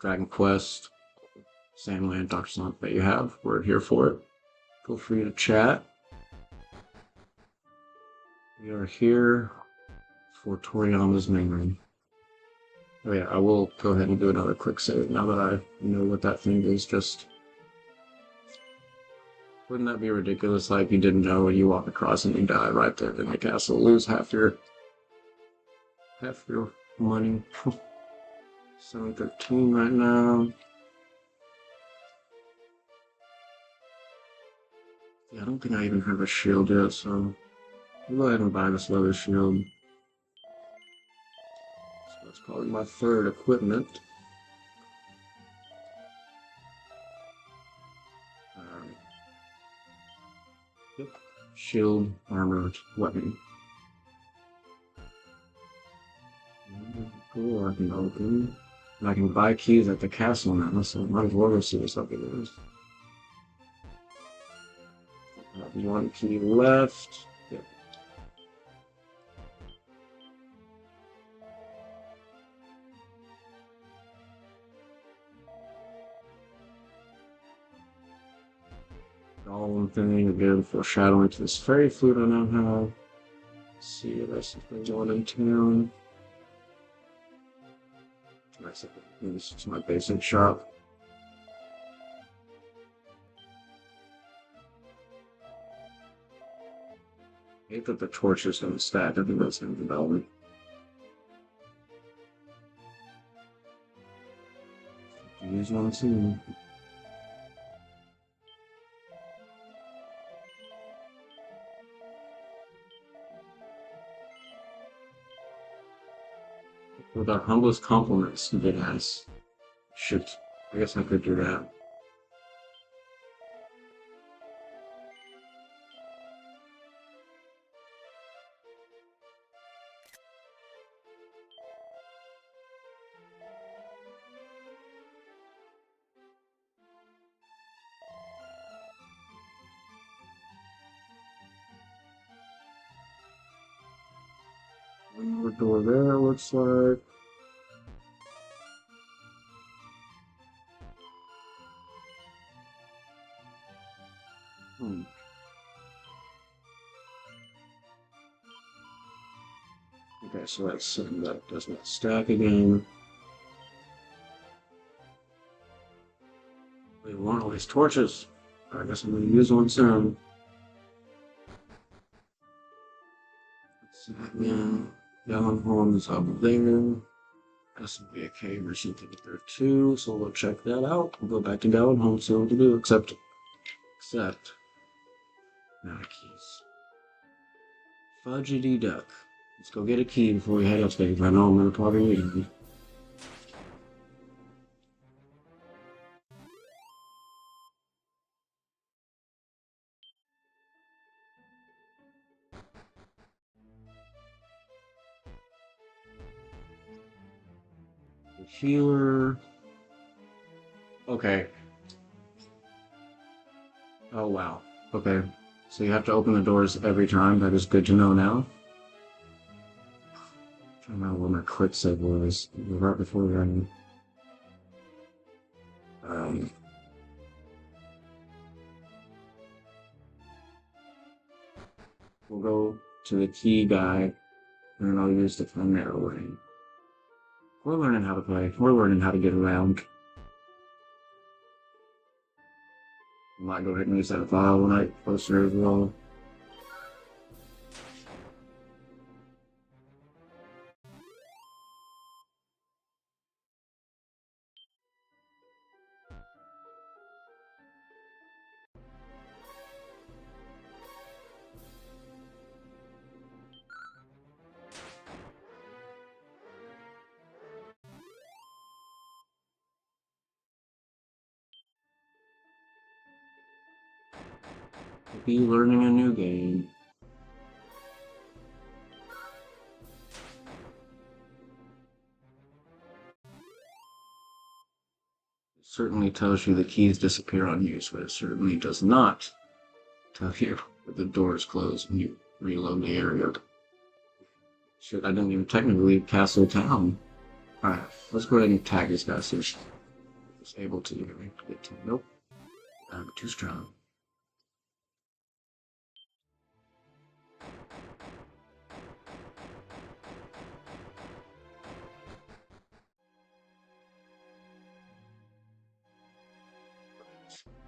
Dragon Quest, Sandland, Dr. Slump that you have, we're here for it. Feel free to chat. We are here for Toriyama's memory. Oh yeah, I will go ahead and do another quick save now that I know what that thing is. Just wouldn't that be ridiculous? Like you didn't know and you walk across and you die right there in the castle, lose half your money. 713 right now. Yeah, I don't think I even have a shield yet, so I'll go ahead and buy this leather shield. So that's probably my third equipment. Yep. Shield, armored weapon. Cool, I can open. And I can buy keys at the castle now, so I might as well go see what's up it is. One key left. Yep. Golem thing again, foreshadowing to this fairy flute I now have. Let's see what else has been going in town. This is my basic shop. I hate that the torches don't stack. I think that's in development. Use one too. With our humblest compliments, big ass. Shit. I guess I could do that. One more door there, looks like. Okay, so that's something that does not stack again. We want all these torches. I guess I'm gonna use one soon. Let's see again. Yellow home is up there. Has to be a cave or something up there too, so we'll check that out. We'll go back to Gallon Home, see what to do, except not keys. Fudgety duck. Let's go get a key before we head upstairs. I know I'm gonna probably need it. The healer. Okay. Oh wow. Okay. So you have to open the doors every time. That is good to know now. I don't know where my quick save was. Right before we ran. We'll go to the key guy, and then I'll use the fun arrow way. We're learning how to play. We're learning how to get around. I might go ahead and use that file when I post it as well. Be learning a new game. It certainly tells you the keys disappear on use, but it certainly does not tell you that the doors close when you reload the area. Shit, I didn't even technically leave Castle Town. Alright, let's go ahead and tag this guy so he's able to get to. Nope. I'm too strong.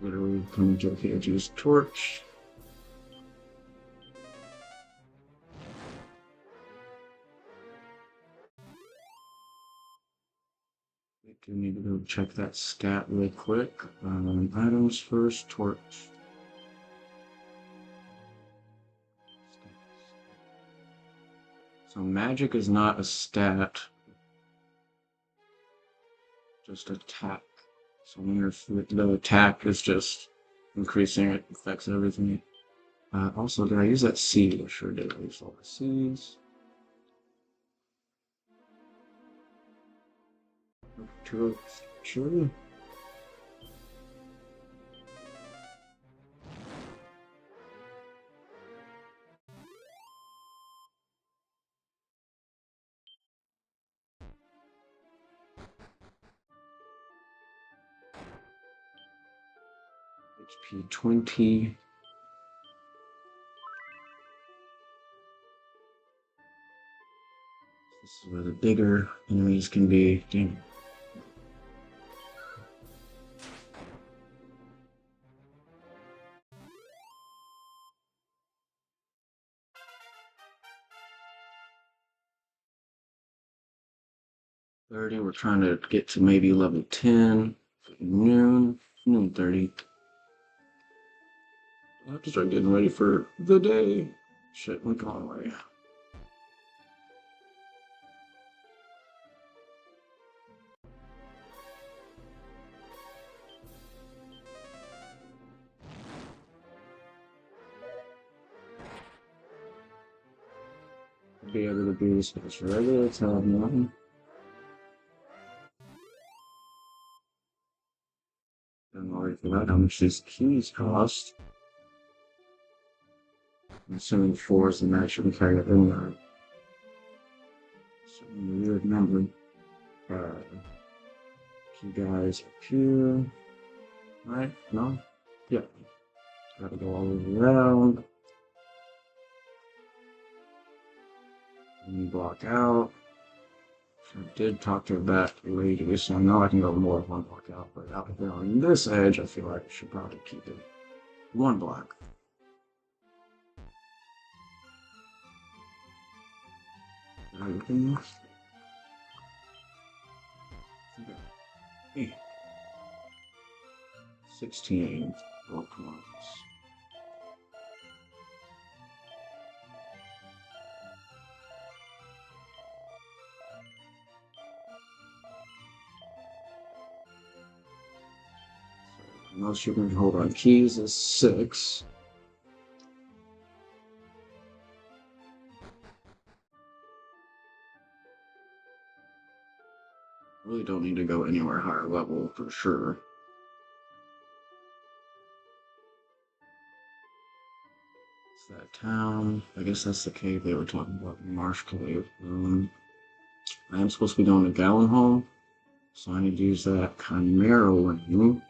Literally coming to here to use torch. We do need to go check that stat real quick. Items first, torch. So magic is not a stat, just attack. So when the attack is just increasing, it affects everything. Also, did I use that seed? I sure did. I used all the seeds. Sure. HP 20. This is where the bigger enemies can be. Damn. We're trying to get to maybe level 10. Noon 30. I have to start getting ready for the day. Shit, went the wrong way. Be able to do this for regular time. I'm already forgot how much these keys cost. I'm assuming 4 is the maximum carry it in there. Some weird number. Key guys up here. Right? No? Yeah. Gotta go all the way around. And block out. I did talk to that lady, so I know I can go more than one block out, but out here on this edge, I feel like I should probably keep it one block. Everything else? Okay. 16 block ones. Most you can hold on keys is 6. Really don't need to go anywhere higher level for sure. It's that town. I guess that's the cave they were talking about, the Marsh Cave. I am supposed to be going to Gallon Home, so I need to use that Chimera ring.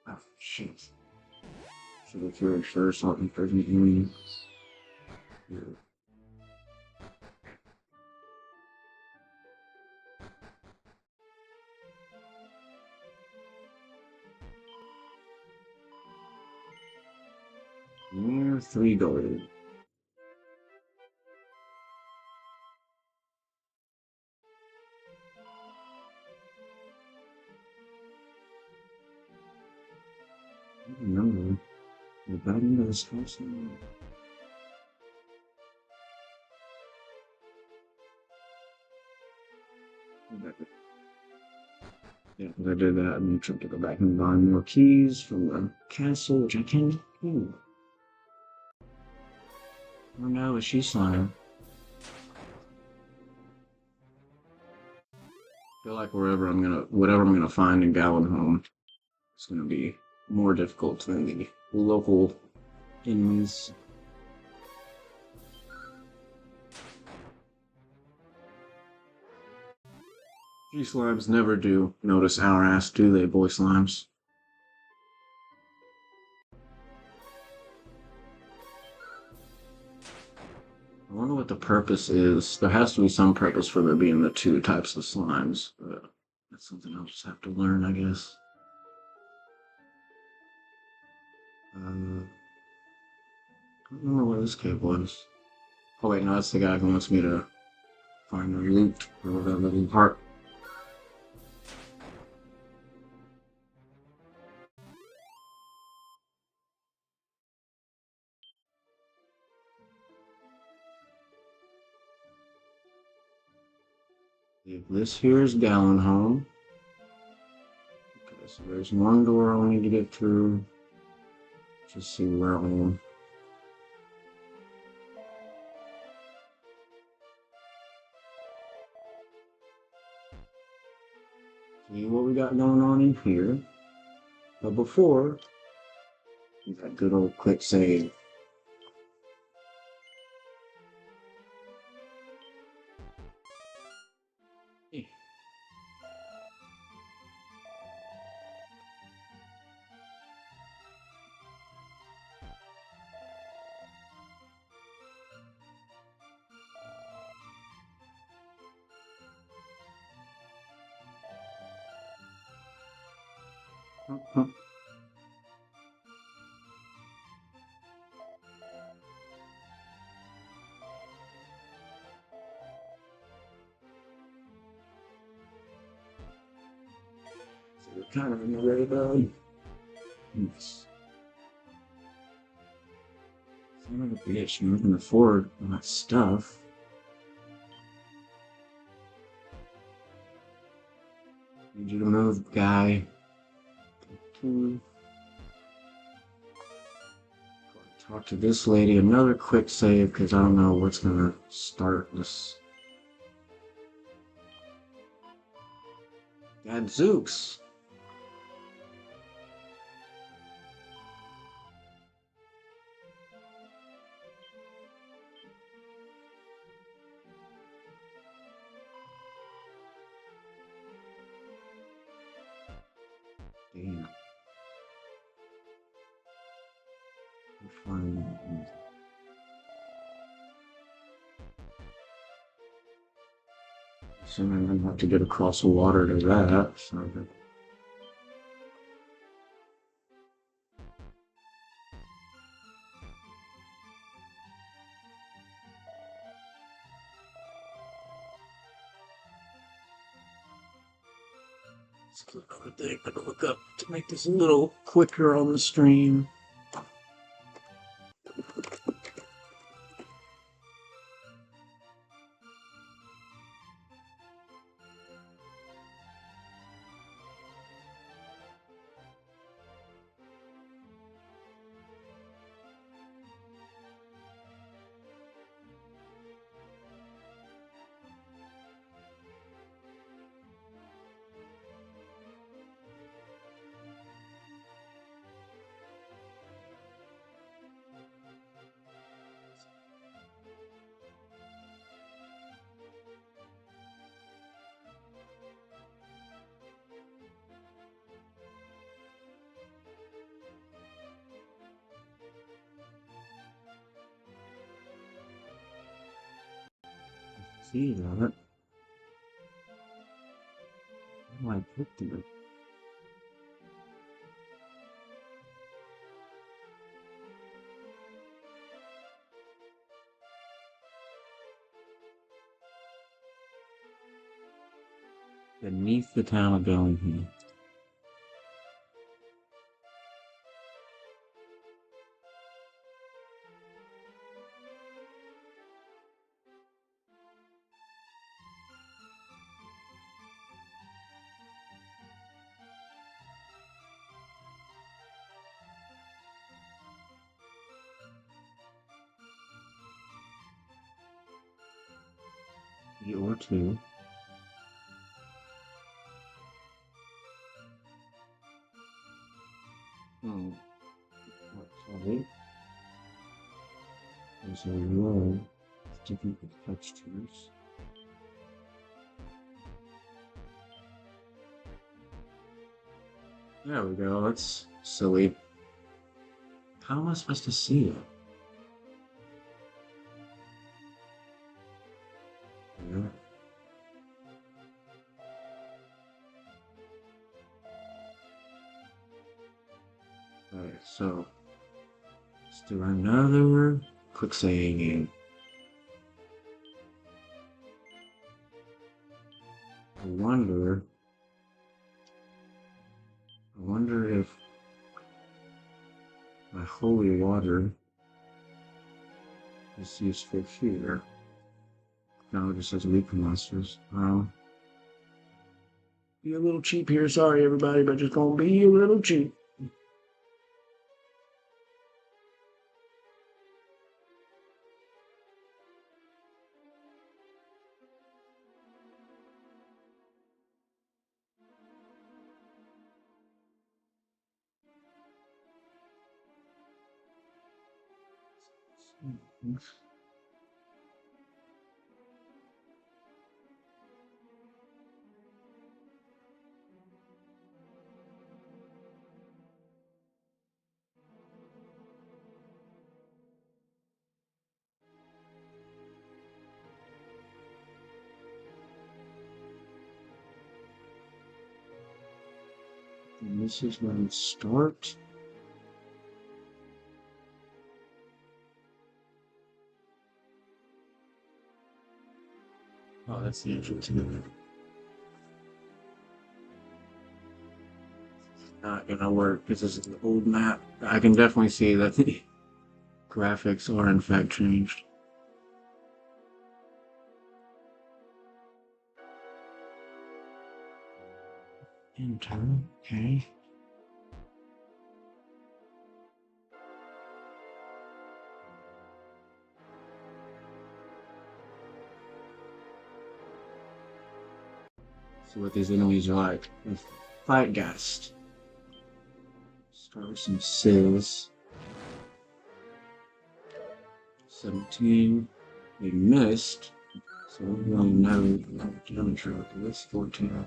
Oh, shit. Should have cured first, something for me. Near 3 gold. I don't remember. We got into this house now. Yeah, because I did that and tried to go back and buy more keys from the castle, which I can't do. Oh no, is she slime? I feel like whatever I'm gonna find in Gallon Home, it's gonna be more difficult than the local enemies. G-slimes never do notice our ass, do they, boy slimes? I wonder what the purpose is. There has to be some purpose for there being the two types of slimes, but that's something I'll just have to learn, I guess. I don't remember where this cave was. Oh wait, no, that's the guy who wants me to find the loot or whatever the heart. If this here is Gallon Home. Okay, so there's one door I need to get through. Just see where I am. See what we got going on in here. But before, we got good old quick save. Yeah. So we're kind of in the red mode. Yes. Son of a bitch, you can afford all that stuff. Need you to move, guy. Talk to this lady. Another quick save because I don't know what's gonna start this. Gadzooks. Damn. Fine. So I'm gonna have to get across the water to that. So let's click on the thing. I'm gonna look up to make this a little quicker on the stream. See that? Where do I put them? Beneath the town of Bellingham. Or two. Okay. There's a row of different textures. There we go. That's silly. How am I supposed to see it? Yeah. Alright, so let's do another quick saying game. I wonder if my holy water is useful here. No, it just says weeping monsters. Be a little cheap here, sorry everybody, but just gonna be a little cheap. And this is when we start. Oh, that's the entrance. Not gonna work because this is an old map. I can definitely see that the graphics are in fact changed. Enter, okay. See what these enemies are like. Fight Ghast. Start with some Sils. 17. We missed. So we only know damage with this 14.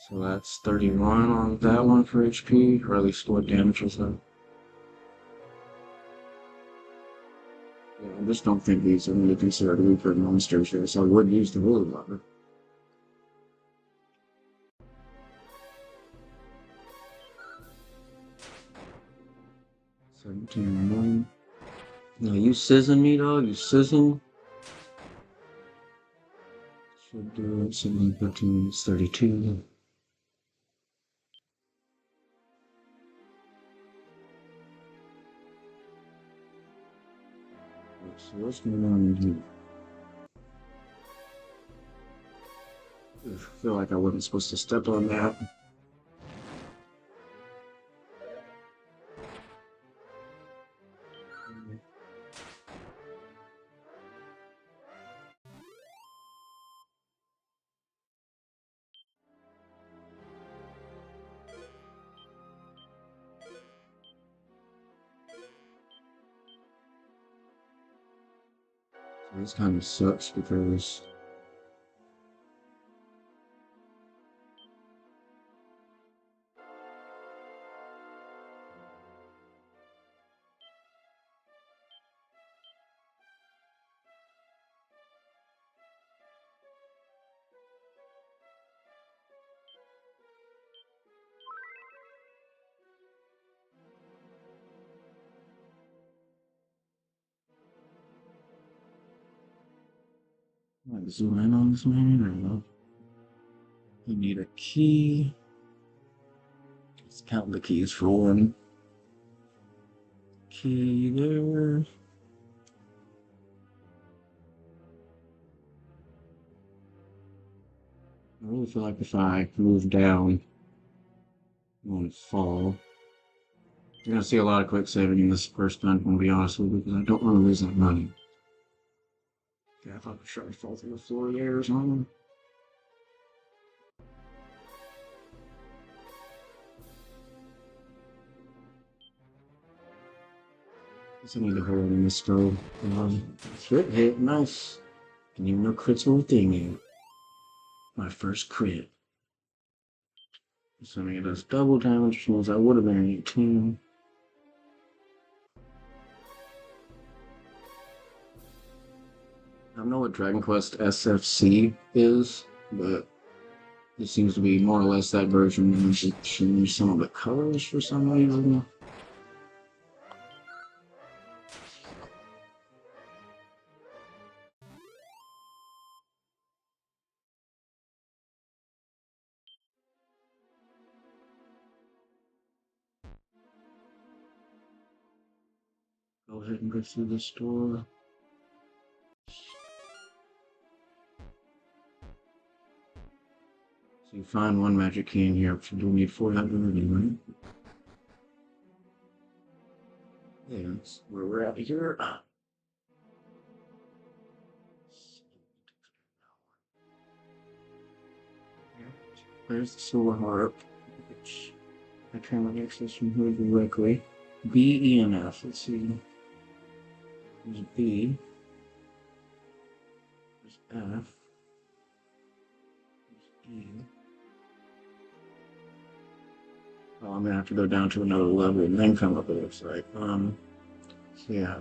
So that's 31 on that one for HP, or at least what damage is that? Yeah, I just don't think these are really considered weaker monsters here, so I would use the Holy Water. $17. No, you sizzing me, dog? You sizzing? Should do it. 17, 13, it's 32. So what's going on here? I feel like I wasn't supposed to step on that. So this kind of sucks because Zoom in on this maybe. There we go. You need a key. Let's count the keys for one. Key there. I really feel like if I move down, I want to fall. You're gonna see a lot of quick saving in this first time, I'm gonna be honest with you, because I don't want to lose that money. Yeah, I thought I should fall through the floor there or something. I need to hold in this stove. Crit hit, nice. And even no crits were a thing here. My first crit. Assuming it does double damage, which means I would have been 18. I don't know what Dragon Quest SFC is, but it seems to be more or less that version, and it changed some of the colors for some reason. Go ahead and go through the store. So you find one magic key in here, but you do need 400 anyway. Yeah, that's where we're at here. There's the silver harp, which I can access from here directly. B, E, and F. Let's see. There's B. There's F. There's E. Oh, I'm gonna have to go down to another level and then come up with it. Right. So yeah,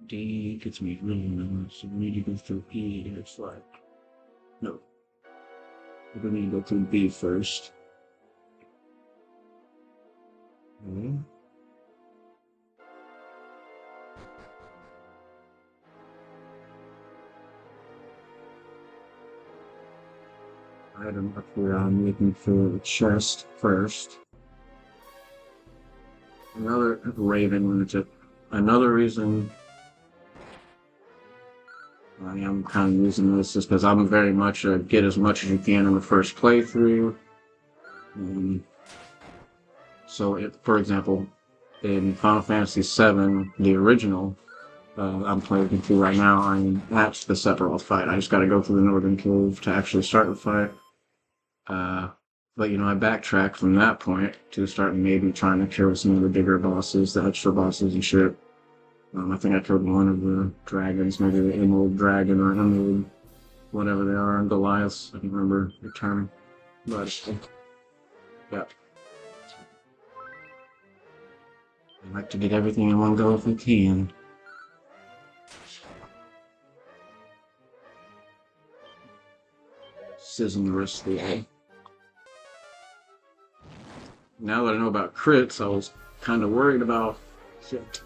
D gets me really low, so we need to go through E. It's like, no. We're gonna need to go through B first. Okay. Item up here, I'm looking for the chest first. Another Raven lunatic. Another reason I am kind of using this is because I'm very much a get as much as you can in the first playthrough. So, for example, in Final Fantasy VII, the original, I'm playing through right now, that's the Sephiroth fight. I just got to go through the Northern Cove to actually start the fight. But, I backtracked from that point to start maybe trying to kill some of the bigger bosses, the extra bosses and shit. I think I killed one of the dragons, maybe the Emerald Dragon or Emerald, whatever they are, and Goliaths. I can't remember the term. But, yeah. I like to get everything in one go if we can. Sizzling the rest of the way. Now that I know about crits, I was kind of worried about shit.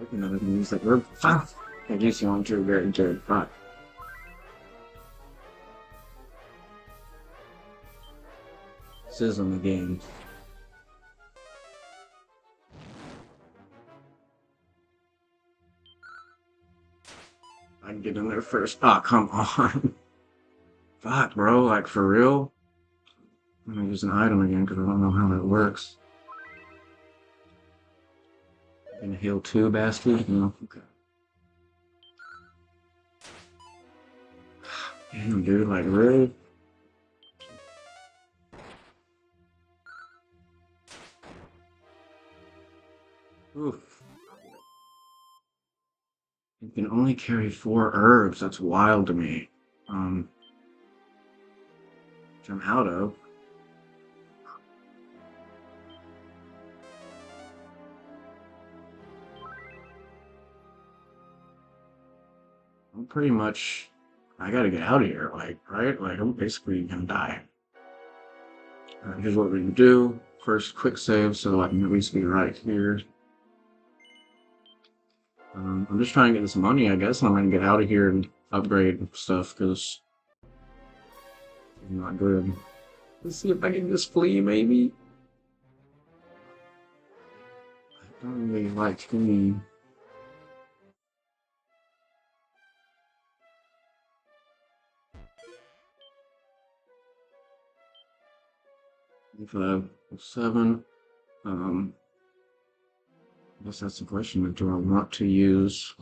Looking at it and he's like, we're fine. I guess you want to very good, but sizzling the game. I can get in there first. Ah, oh, come on. Fuck, bro, like for real? I'm gonna use an item again because I don't know how that works. Gonna heal 2, bastard? No, okay. Damn, dude, like really? Oof. You can only carry 4 herbs. That's wild to me. Which I'm out of. I'm pretty much, I gotta get out of here, like, right? Like, I'm basically gonna die. Alright, here's what we're gonna do. First, quick save, so I can at least be right here. I'm just trying to get this money, I guess, and I'm gonna get out of here and upgrade stuff because I'm not good. Let's see if I can just flee, maybe. I don't really like fleeing. If I have 7, I guess that's the question. Do I want to use?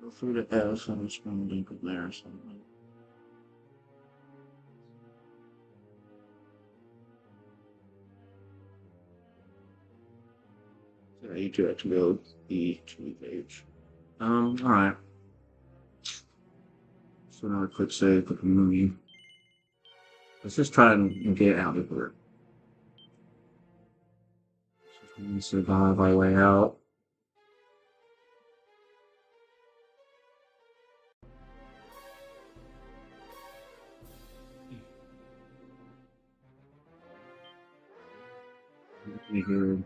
Go through the S, I'm just going to leave it there or something. So you do have to go E to H. Alright. So now click save, click movie. Let's just try and get out of here. Survive our way out. Here.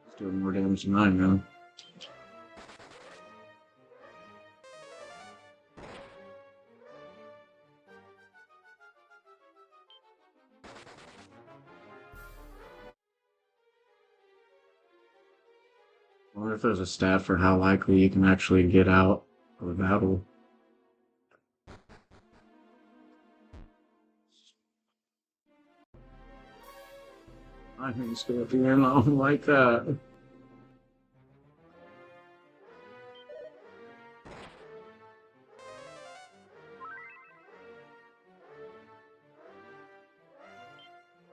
It's doing more damage than I know. I wonder if there's a stat for how likely you can actually get out of a battle. I think it's gonna be long like that.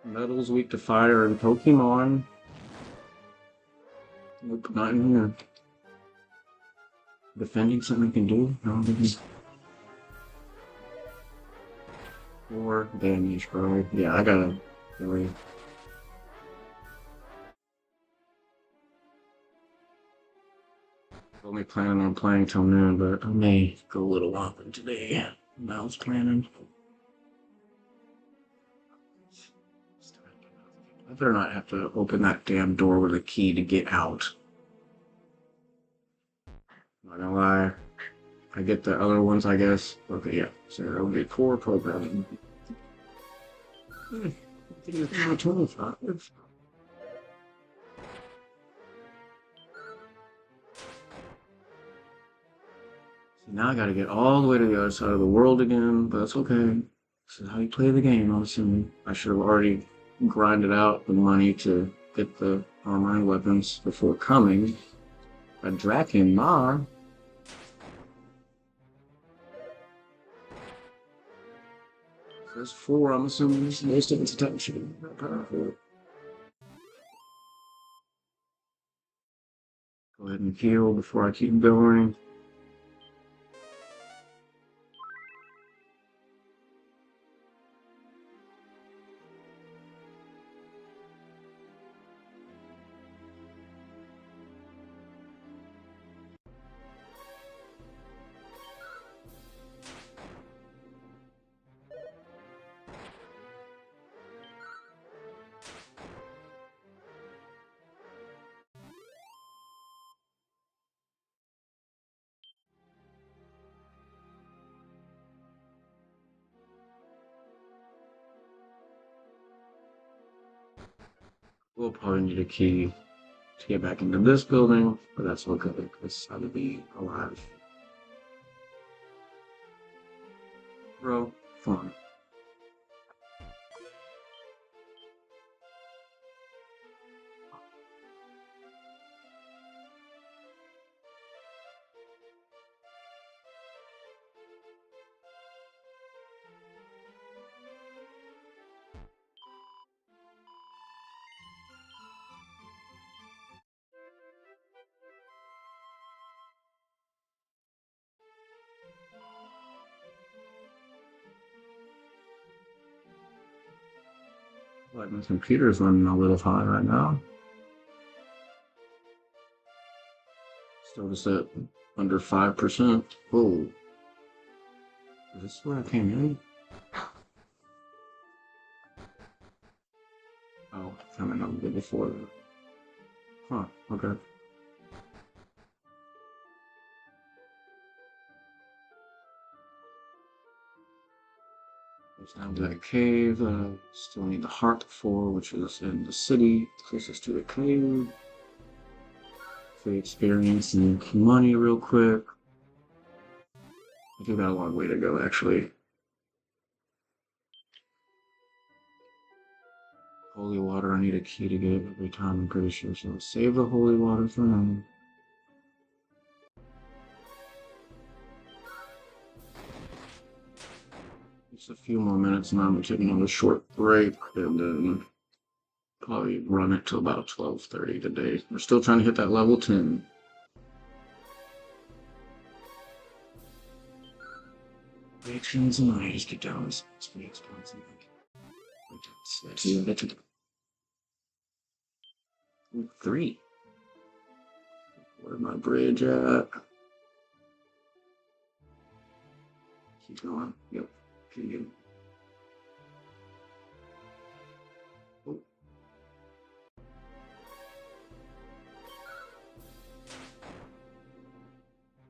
Metal's weak to fire and Pokemon. Nope, not in here. Defending something we can do? No, Or damage, bro. Yeah, I gotta really. Only planning on playing till noon, but I may go a little longer today. I was planning. I better not have to open that damn door with a key to get out. Not gonna lie. I get the other ones, I guess. Okay, yeah. So it'll be core programming. I think it's number 25. So now I gotta get all the way to the other side of the world again, but that's okay. This is how you play the game, I'm assuming. I should have already grinded out the money to get the armor and weapons before coming. A Drakkenmar. There's 4, I'm assuming most of its attention. Not powerful. Go ahead and heal before I keep going. We'll probably need a key to get back into this building, but that's okay because I would be alive. Bro, fun. Like my computer's running a little hot right now. Still just at under 5%. Whoa. Is this where I came in? Oh, coming up a bit before. Huh, okay. There's down to that cave. Still need the heart for, which is in the city, closest to the cave. Free experience and money real quick. I do got a long way to go, actually. Holy water, I need a key to get it every time, I'm pretty sure. So save the holy water for now. Just a few more minutes and I'm gonna take another short break and then probably run it till about 12:30 today. We're still trying to hit that level 10. Reactions and I just get down this experience points. That's it. 3. Where's my bridge at? Keep going. Yep. Keep going. Oh.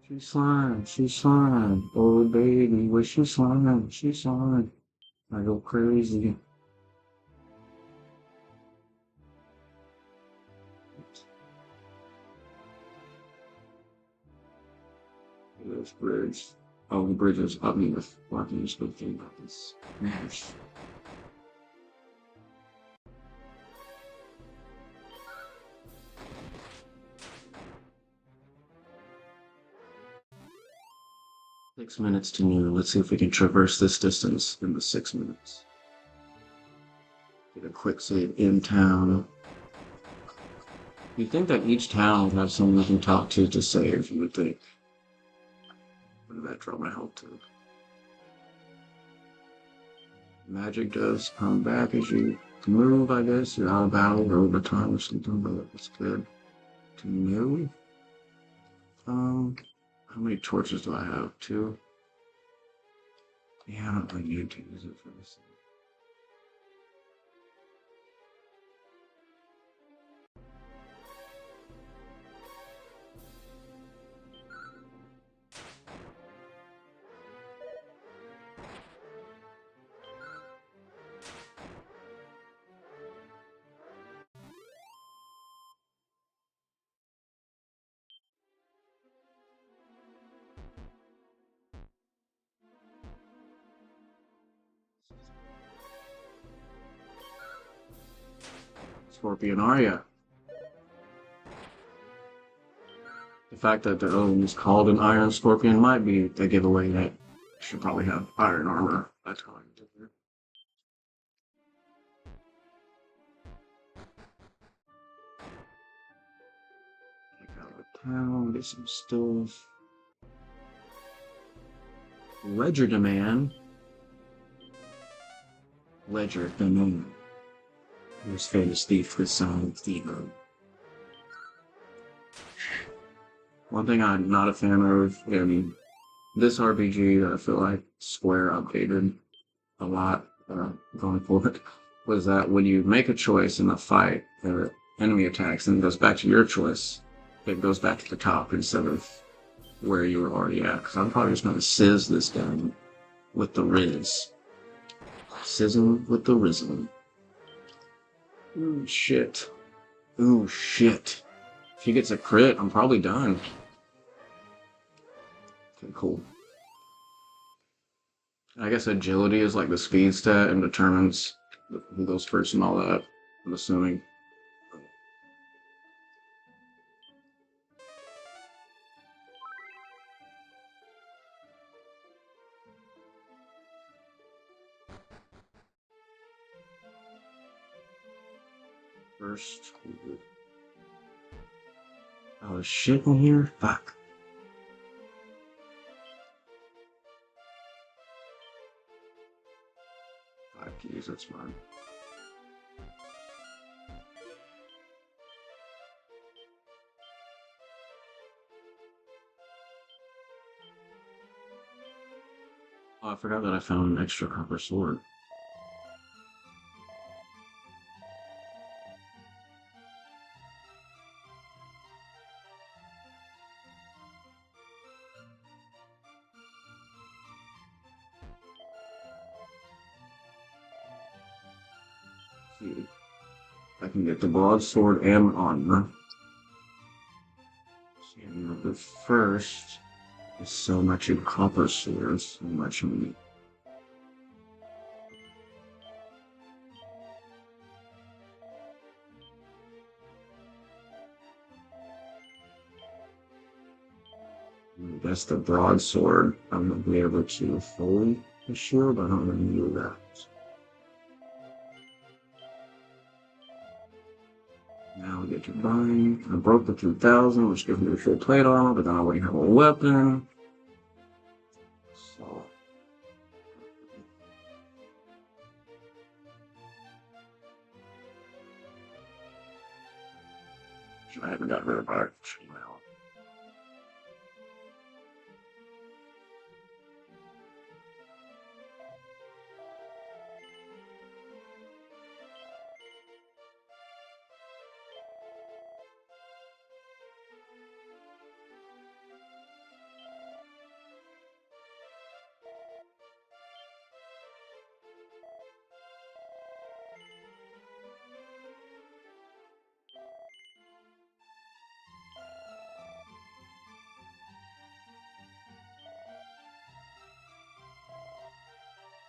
She's slime. She's slime. Oh baby, where's she slime? She's slime. I go crazy. This bridge. Oh, the bridge is up me with blocking this good thing about this. Matters. Six minutes to noon. Let's see if we can traverse this distance in the 6 minutes. Get a quick save in town. You'd think that each town would have someone you can talk to save, you would think. Where did that draw my health to? Magic does come back as you move, I guess. You're out of battle or over time or something, but that's good to know. How many torches do I have? 2? Yeah, I don't really need to use it for this. Scorpion Arya. The fact that the own is called an Iron Scorpion might be the giveaway that should probably have iron armor. That's how I did there. Take out of town, get some stuff. Ledger demand. Ledger demand. Who's famous thief with some thief. One thing I'm not a fan of in this RPG that I feel like Square updated a lot going forward was that when you make a choice in a fight, the enemy attacks and it goes back to your choice, it goes back to the top instead of where you were already at. Because I'm probably just going to sizz this down with the Riz. Sizzle with the Rizzle. Ooh, shit. Ooh, shit. If he gets a crit, I'm probably done. Okay, cool. I guess agility is like the speed stat and determines who goes first and all that, I'm assuming. First. Oh, there's shit in here? Fuck. 5 keys, that's fine. Oh, I forgot that I found an extra copper sword. see. I can get the broadsword and armor. And the first is so much in copper swords, so much in I guess the broadsword I'm gonna be able to fully for sure, but I'm gonna do that. Now we get to buying. I broke the 2000, which gives me the full plate armor, but then I already have a weapon. So I haven't got rid of our now.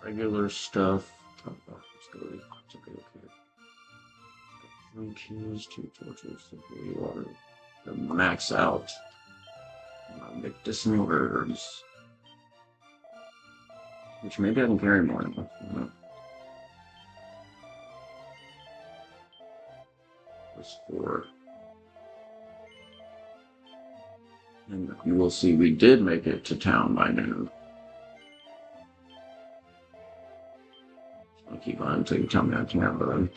Regular stuff. Oh, let's go. It's okay, okay. 3 keys, 2 torches, 3 water. The max out. Medicinal herbs. Which maybe I can carry more than that. Plus 4. And you will see we did make it to town by noon. I'll keep on until you tell me I can't, but I feel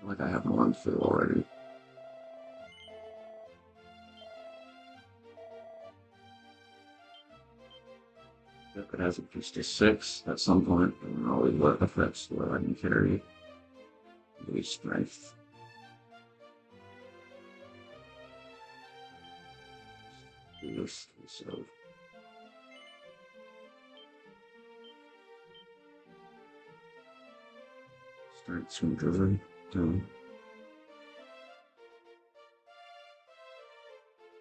like I have one fill already. If it has increased to 6 at some point, I don't know what effects what I can carry. Maybe strength. So start swing down.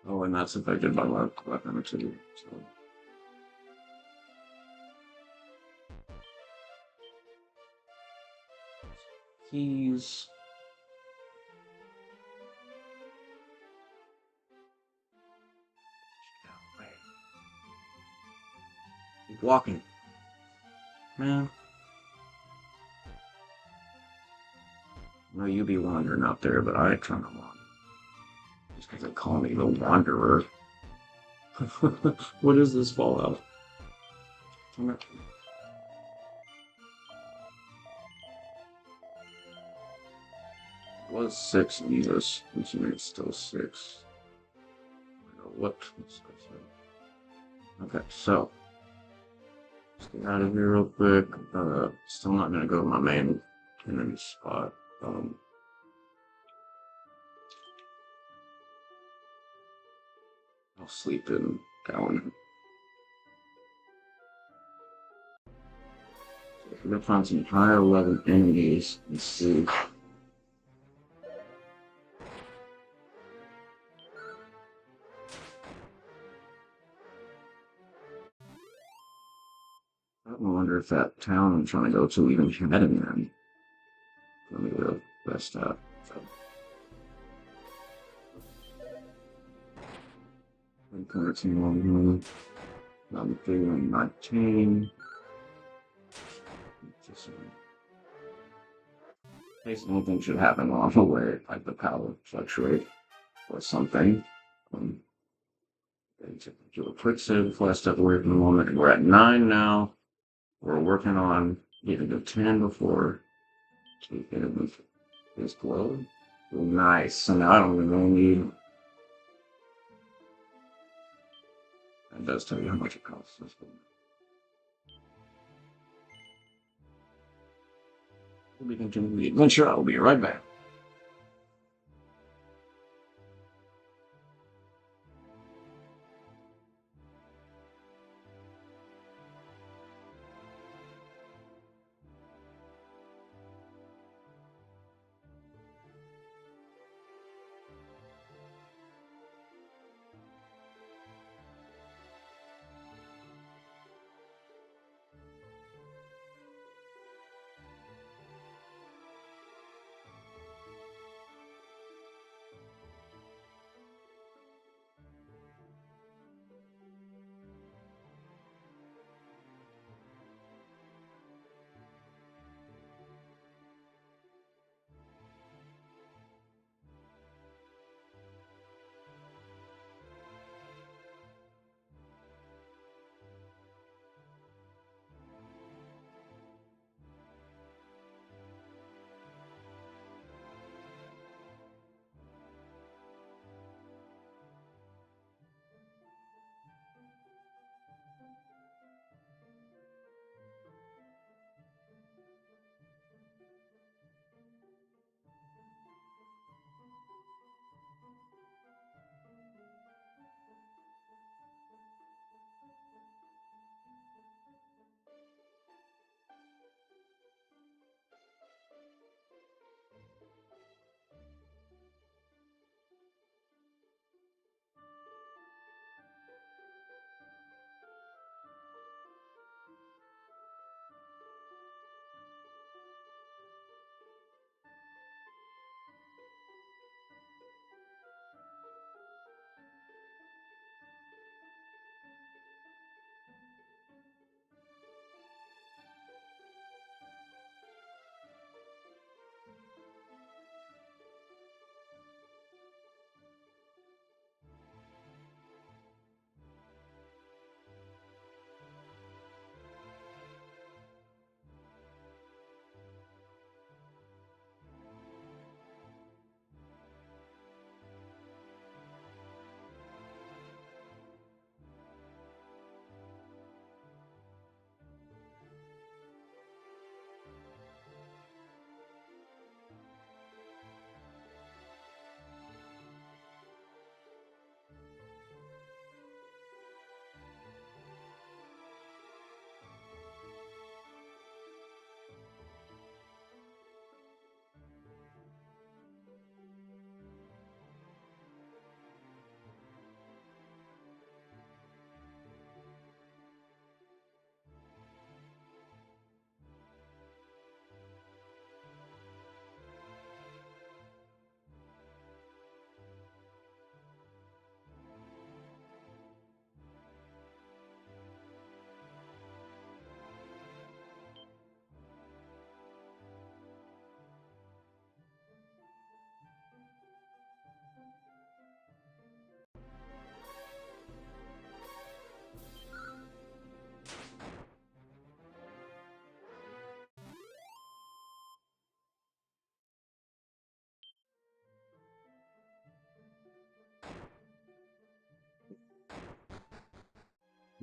Oh, and that's affected by weapon too. So keys. Keep walking. Man. No, you be wandering out there, but I try to wander. Just because they call me the Wanderer. What is this Fallout? It was 6 in this, which means it's still 6. What? Okay, so let's get out of here real quick. Still not gonna go to my main enemy spot. I'll sleep in down. So we're gonna find some higher level enemies and see. I wonder if that town I'm trying to go to even had any them. Let me go best out. So. 13 I'm feeling 19. Just in case anything should happen along the way, like the power fluctuate or something. Do a quick save before I step away from the moment. We're at 9 now. We're working on getting to 10 before taking this glow. Nice. So now I don't really need. That does tell you how much it costs. We'll be continuing the adventure. I will be right back.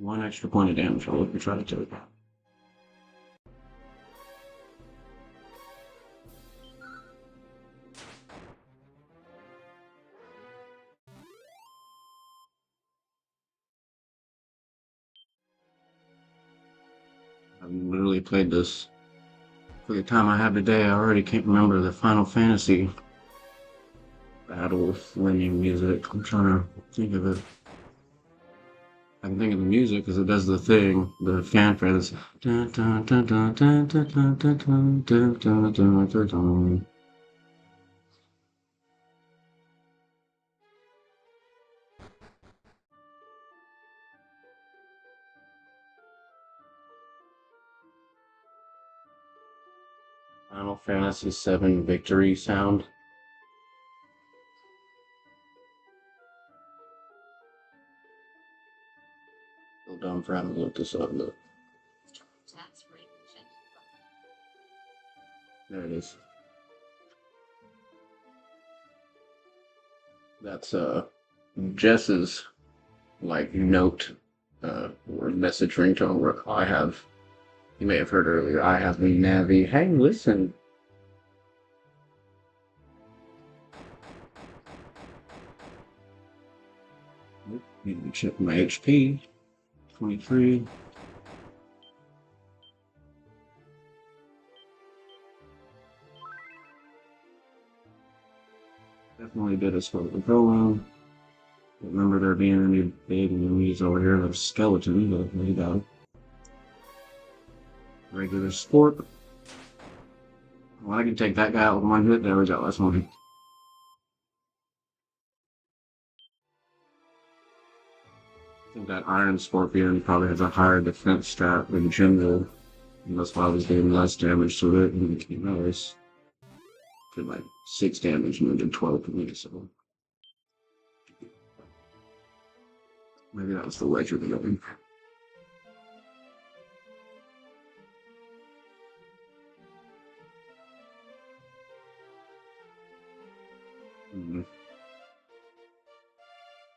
1 extra point of damage. I'll let me try to do it. I've literally played this for the time I have today. I already can't remember the Final Fantasy battle winning music. I'm trying to think of it. I can think of the music because it does the thing, the fanfare that's dun, dun, dun, dun, dun, dun, dun, dun, dun, dun, dun, dun, dun, dun. Final Fantasy VII victory sound. So dumb for having to look this up. Look. There it is. That's Jess's like note or message ringtone where I have, you may have heard earlier, I have the Navi. Hey, listen. Need to check my HP. 23. Definitely did as for the going. Remember there being any big enemies over here. There's skeleton, but there you go. Regular sport. Well, I can take that guy out with one hit. There we go. That's one. I think that Iron Scorpion probably has a higher defense stat in general. And that's why I was doing less damage to it. And you know, it's did like 6 damage and then did 12 to me, so. Maybe that was the ledger going.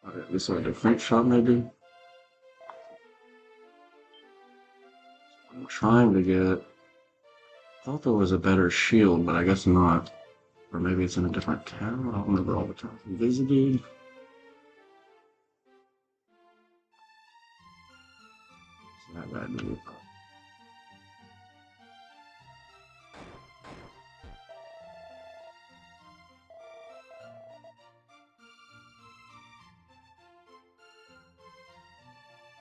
Alright, this is a defense shot maybe? I'm trying to get. I thought there was a better shield, but I guess not. Or maybe it's in a different town. I don't remember all the time. Invisibility. It's not bad move.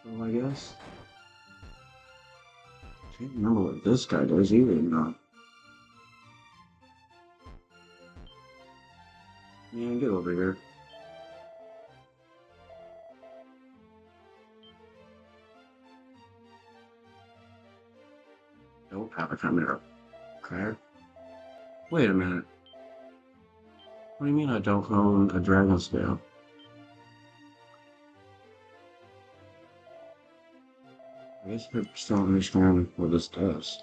So I guess. I can't remember what this guy does either now. Yeah, get over here. Don't have a camera. Okay. Wait a minute. What do you mean I don't own a dragon scale? I guess I still don't understand what this does.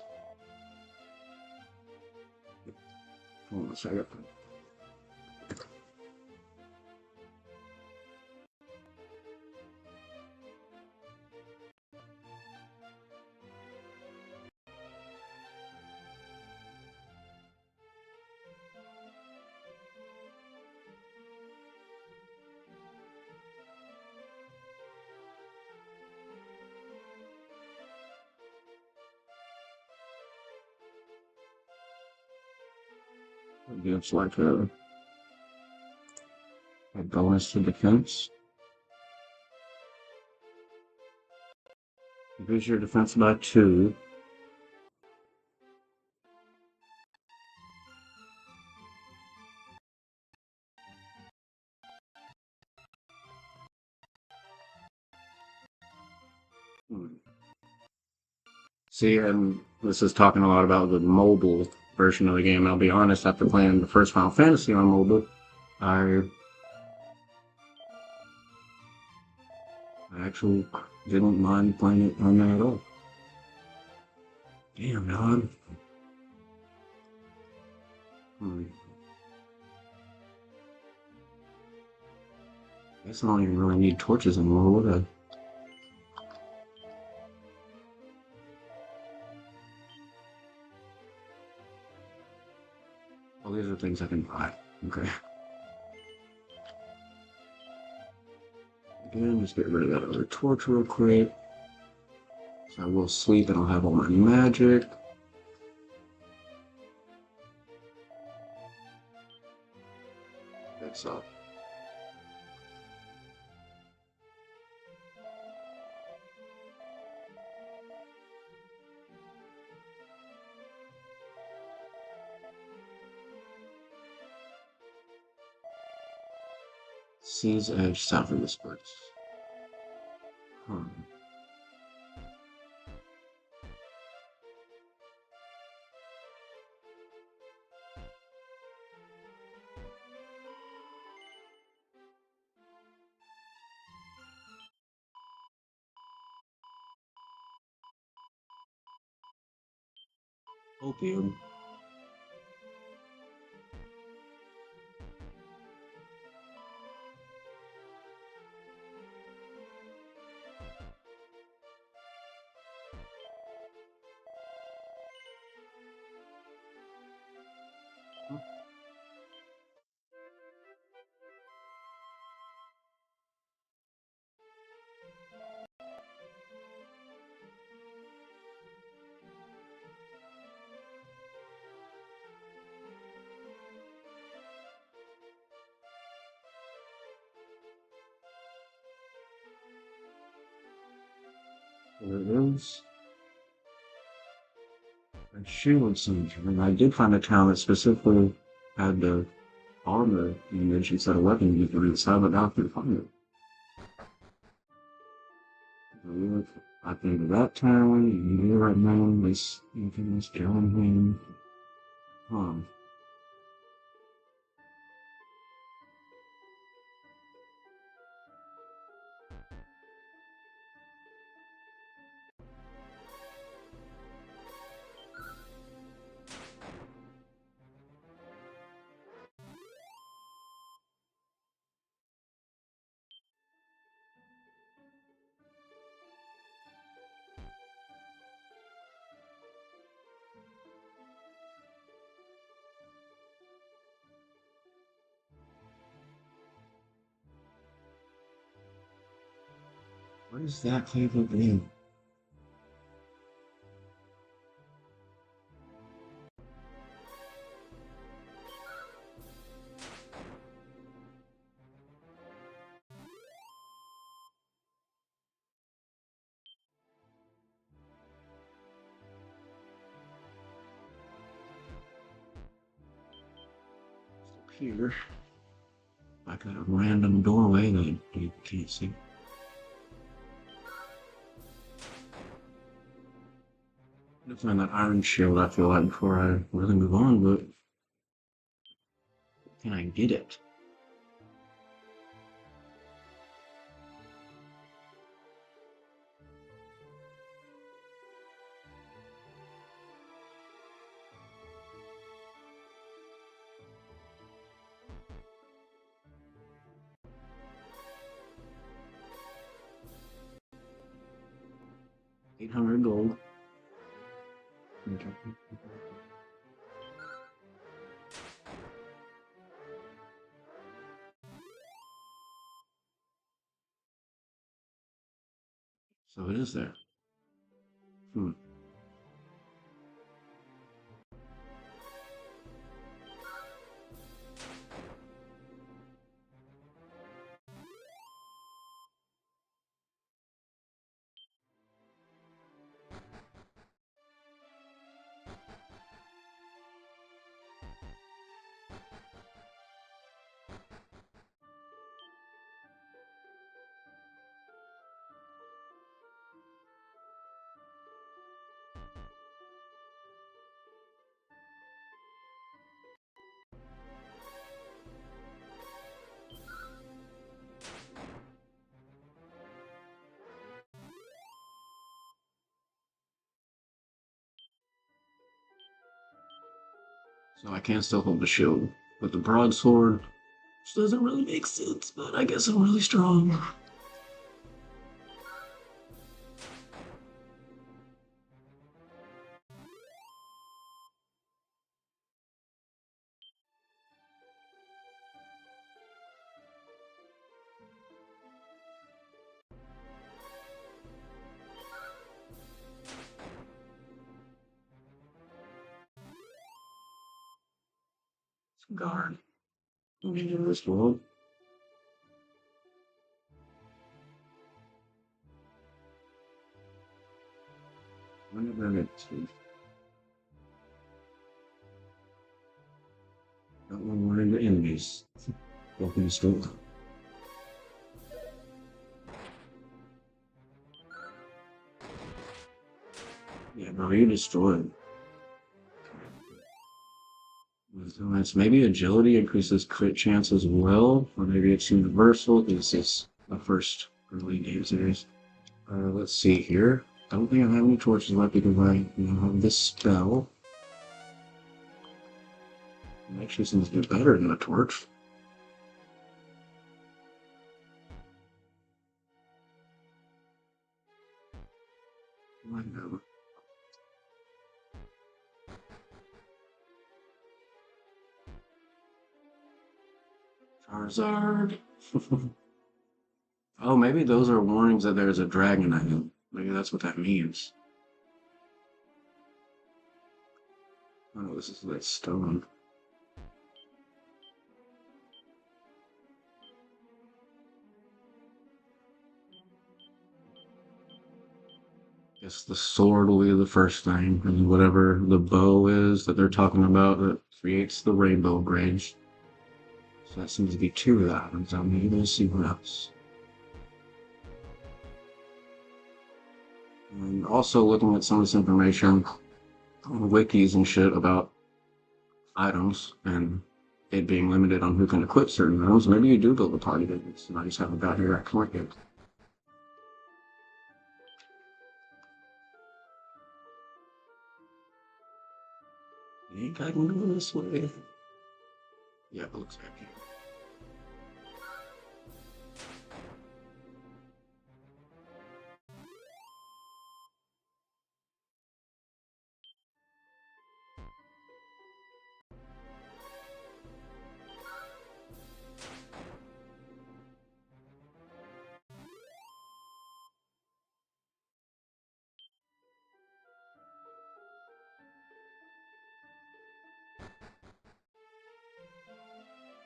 Hold on a second. It gives like a bonus to defense. Increase your defense by 2. See, and this is talking a lot about the mobile version of the game. I'll be honest, after playing the first Final Fantasy on mobile, I actually didn't mind playing it on there at all. Damn, dog. I guess I don't even really need torches anymore, would I? Oh, these are things I can buy. Okay. Again, just get rid of that other torch real quick. So I will sleep and I'll have all my magic. That's up. Sea's Edge south of this place. Hmm. Opium. There it is. And Shield Center. And I did find a town that specifically had the armor image instead of weapon you can inside, but now I can find it. I think that town, here right now, this infamous Johnham. Huh. What is that type of name? Here. Like a random doorway that you can't see. I'm gonna find that iron shield I feel like before I really move on, but can I get it? $800 gold. Okay. So it is there. Hmm. So I can still hold the shield with the broadsword, which doesn't really make sense, but I guess I'm really strong. Guard. In this world. When did I get to? Got one more into enemies. Welcome to school. Yeah, bro, you destroyed. So it's maybe agility increases crit chance as well, or maybe it's universal. This is the first early game series. Let's see here. I don't think I have any torches left because I have this spell. It actually seems to be better than a torch. Whatever. Charizard. Oh, maybe those are warnings that there's a dragon item. Maybe that's what that means. Oh, this is that stone. Guess the sword will be the first thing, and whatever the bow is that they're talking about that creates the rainbow bridge. So that seems to be two of the items. I'm able to see what else. And also looking at some of this information on wikis and shit about items and it being limited on who can equip certain items, maybe you do build a party that I just haven't got here at point yet. I think I can go this way. Yeah, it looks like it.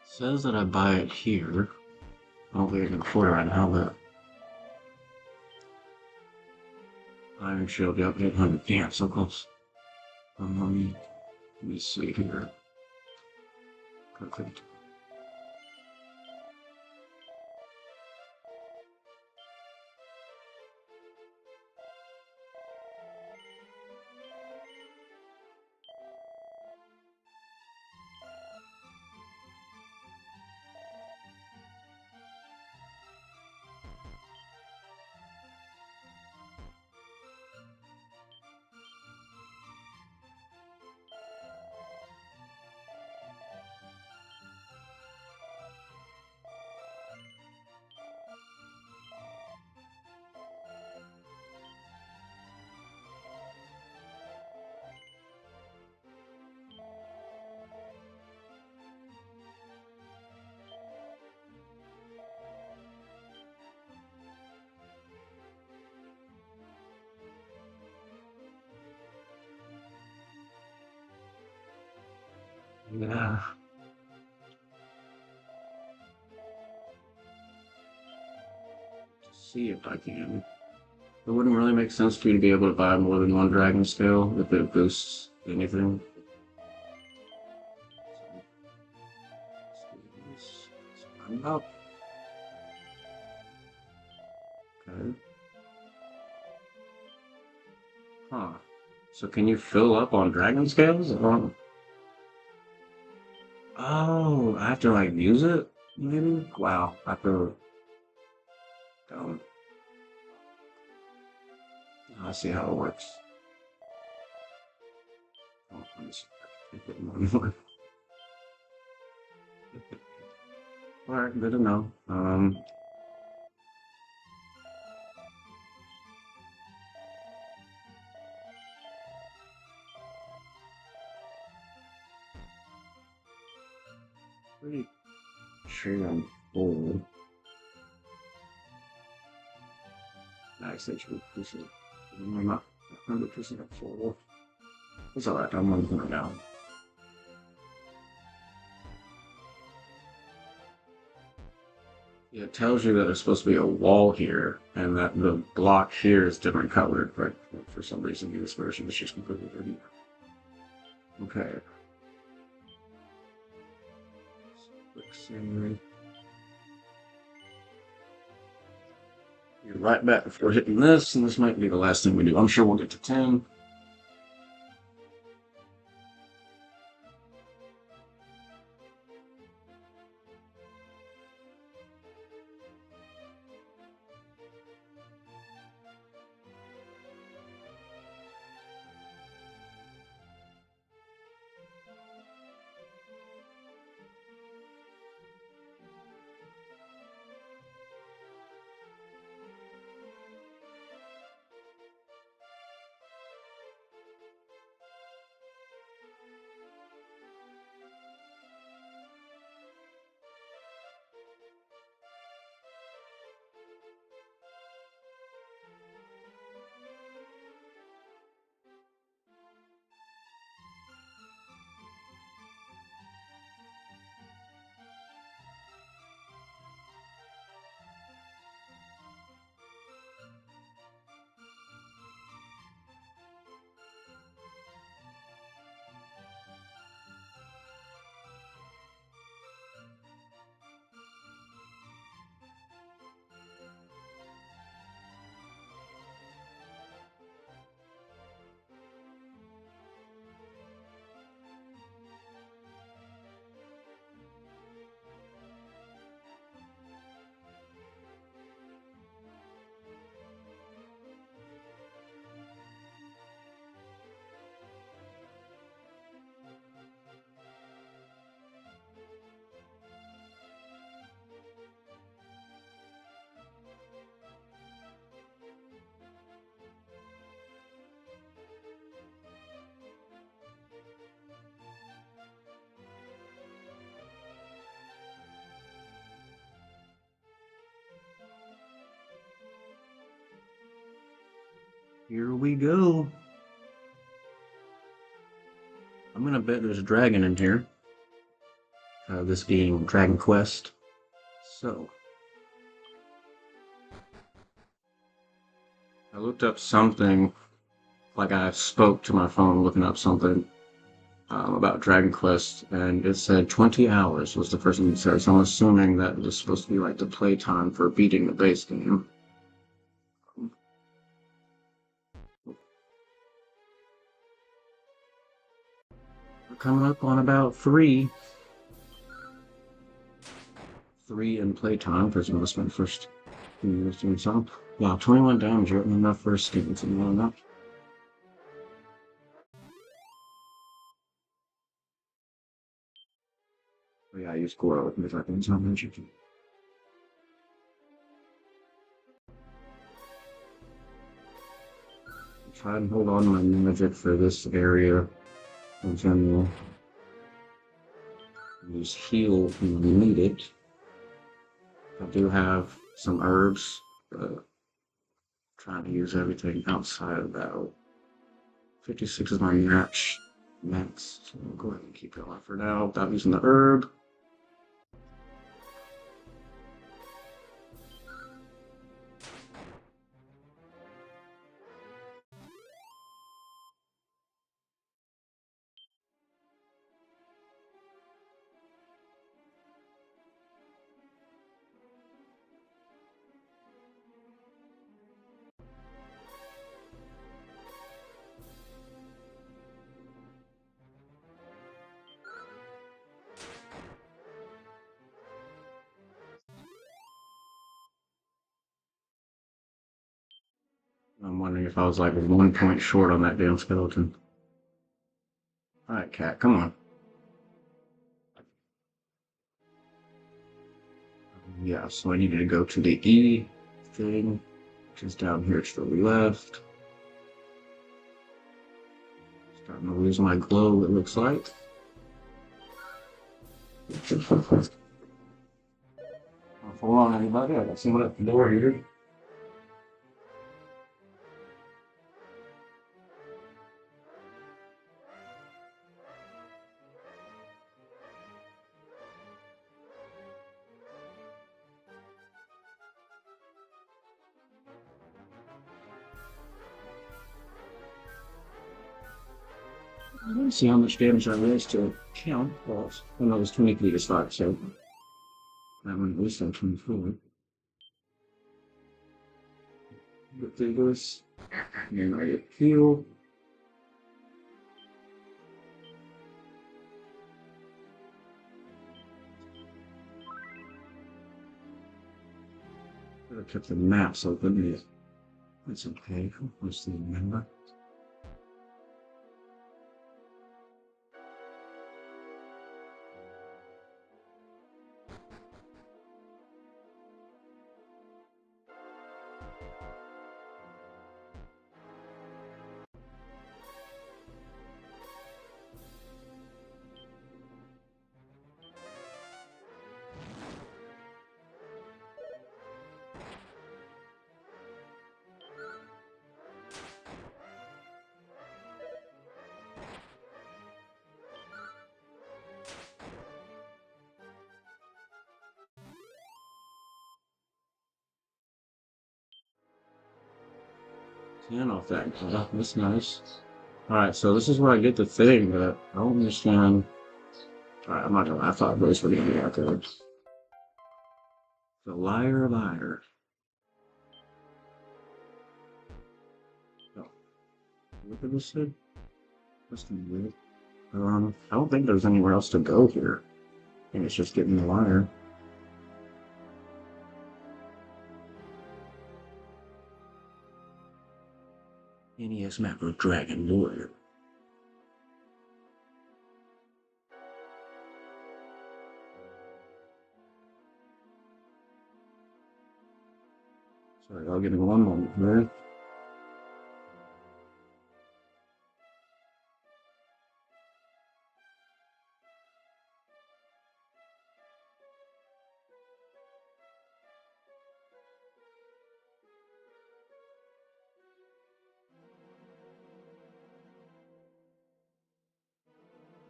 Says that I buy it here. I don't think I can afford it right now, but Iron Shield, yep, 800. Damn, so close. Let me see here. Perfect. Yeah. See if I can. It wouldn't really make sense for you to be able to buy more than one dragon scale if it boosts anything. I'm up. Okay. Huh. So can you fill up on dragon scales? Oh, I have to like use it? Maybe? Wow. I feel dumb. I see how it works. Oh, let me see if I can get more. Alright, good to know. Pretty sure I'm full. Actually, appreciate. I'm not 100% full. It's alright, I'm on point now. It tells you that there's supposed to be a wall here, and that the block here is different colored, but for some reason this version is just completely different. Okay. Quick scenery. You're right back before hitting this, and this might be the last thing we do. I'm sure we'll get to 10. Here we go. I'm gonna bet there's a dragon in here. This being Dragon Quest. So, I looked up something, like I spoke to my phone looking up something about Dragon Quest, and it said 20 hours was the first thing it said, so I'm assuming that it was supposed to be like the playtime for beating the base game. We're coming up on about 3. 3 in playtime, because I'm gonna spend first few minutes doing something. Wow, 21 damage, you're enough for a skin, it's not enough. Oh yeah, I use Goro with weapons on magic. Try and hold on to my magic for this area in general. Use heal when we need it. I do have some herbs, but trying to use everything outside of that. 56 is my max, so I'll go ahead and keep it on for now without using the herb. I'm wondering if I was like 1 point short on that damn skeleton. Alright, cat, come on. Yeah, so I needed to go to the E thing, which is down here to the left. Starting to lose my glow, it looks like. Hold on, anybody? I got someone at the door here. Let's see how much damage I raised to count. Well, I know it was 23 to start, so that one at least on 24. Get through this, and I get heal. I kept the maps open. That's okay. Mostly remember. Ten off that. Oh, that's nice. Alright, so this is where I get the thing that I don't understand. Alright, I'm not gonna lie, I thought those were gonna be out there. The liar, liar. Oh, look at this thing. That's kind of weird. I don't think there's anywhere else to go here. I think it's just getting the liar. NES map of Dragon Warrior. Sorry, I'll give me one moment here.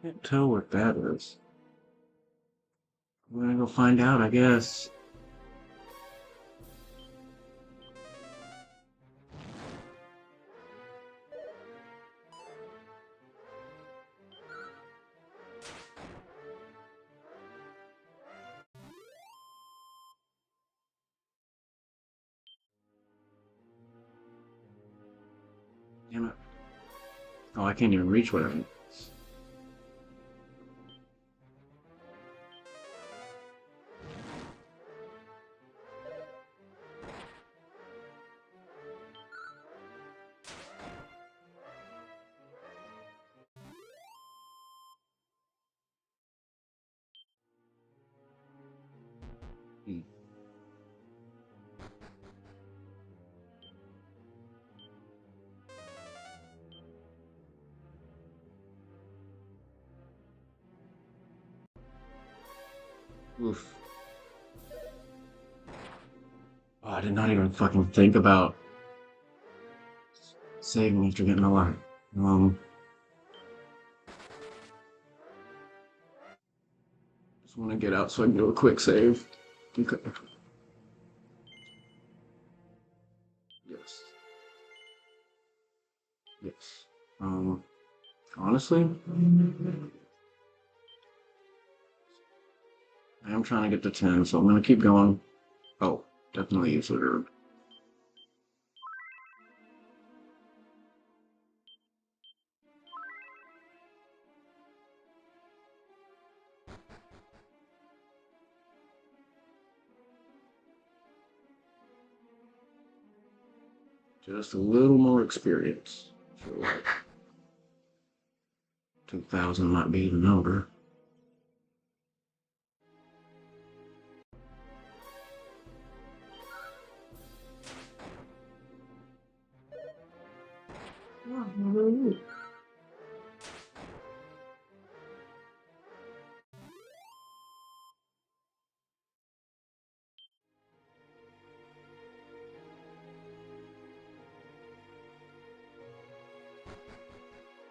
Can't tell what that is. We're gonna go find out, I guess. Damn it. Oh, I can't even reach whatever. Hmm. Oof. Oh, I did not even fucking think about saving after getting a lot. Just want to get out so I can do a quick save. Okay. Yes. Yes. Honestly, I am trying to get to 10, so I'm gonna keep going. Oh, definitely use the herb. Just a little more experience. So like 2,000 might be the number.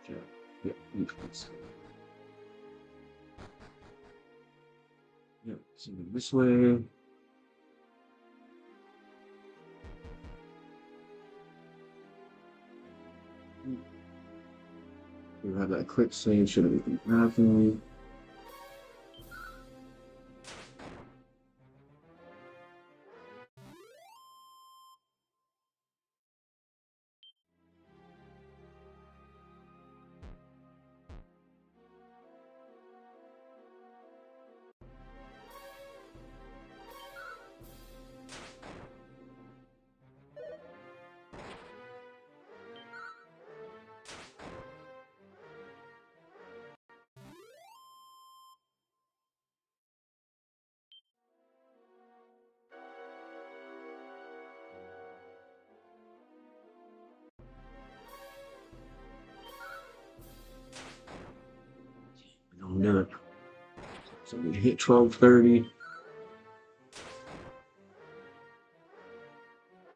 Yeah, yeah, influence. Yeah, so this way. You have that quick save, should have been happening. Don't do it. So we hit 12:30.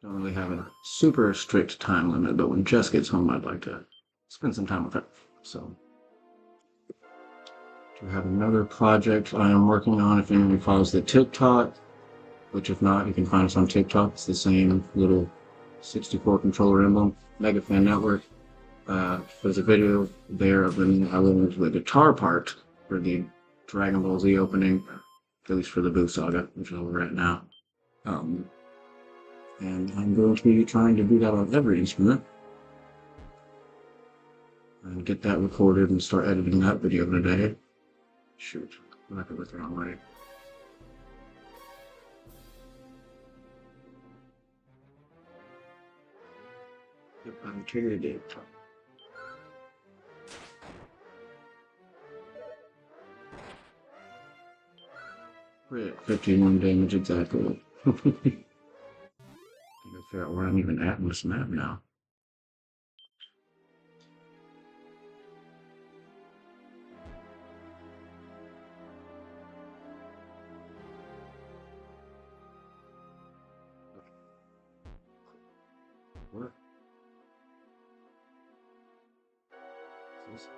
Don't really have a super strict time limit, but when Jess gets home, I'd like to spend some time with her. So, to have another project I am working on. If anyone follows the TikTok, which if not, you can find us on TikTok. It's the same little 64 controller emblem, MegaFanNetwork. There's a video there of when I went into the guitar part for the Dragon Ball Z opening, at least for the Boo Saga, which is where we're at now. And I'm going to be trying to do that on every instrument and get that recorded and start editing that video today. Shoot, I got it the wrong way. Yep, I'm triggered it. Crit, 51 damage exactly. I gotta figure out where I'm even at in this map now. What? Is this?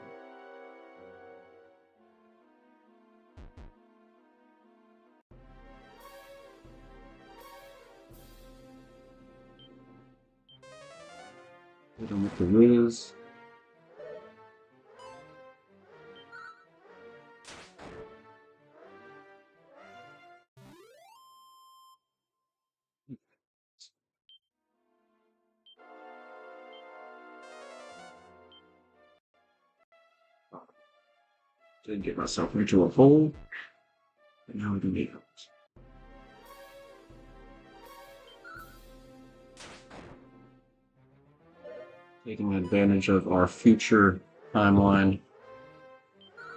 Hit him with the whiz. Did get myself into a hole, and now we can get out. Taking advantage of our future timeline,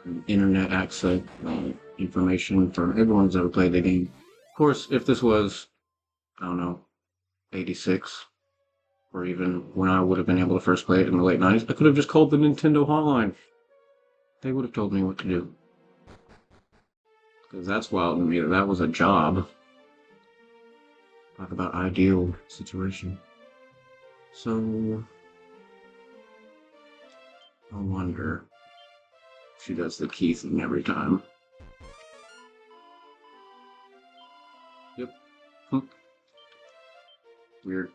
and internet access information from everyone who's ever played the game. Of course, if this was, I don't know, 86, or even when I would have been able to first play it in the late 90s, I could have just called the Nintendo hotline. They would have told me what to do. Because that's wild to me that that was a job. Talk about ideal situation. So, I wonder if she does the key thing every time. Yep. Weird.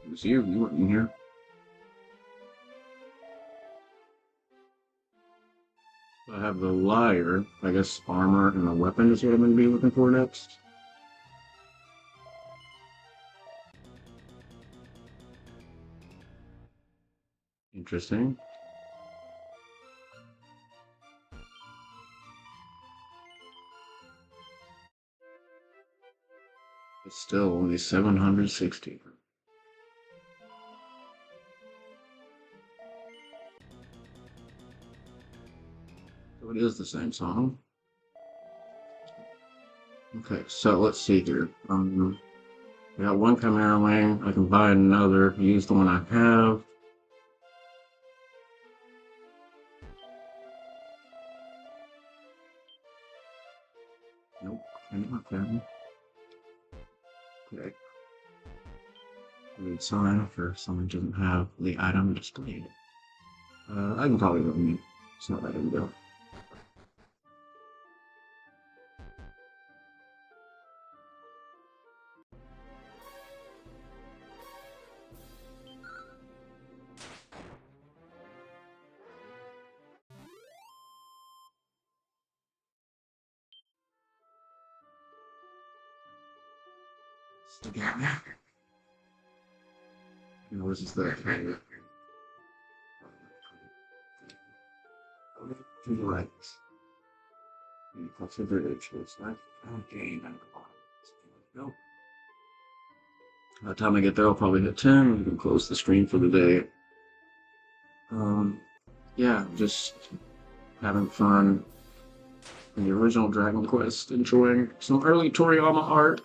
It was you. You weren't in here. I have the liar. I guess armor and a weapon is what I'm going to be looking for next. Interesting. But still only 760. So it is the same song. Okay, so let's see here. I got one Chimera Wing. I can buy another. Use the one I have. Nope, not that. Okay. Read sign for someone who doesn't have the item displayed. I can probably go meet. It's not that big a deal. This is the right. Consideration. It's like okay. Nope. By the time I get there, I'll probably hit 10. We can close the stream for the day. Yeah, just having fun in the original Dragon Quest, enjoying some early Toriyama art.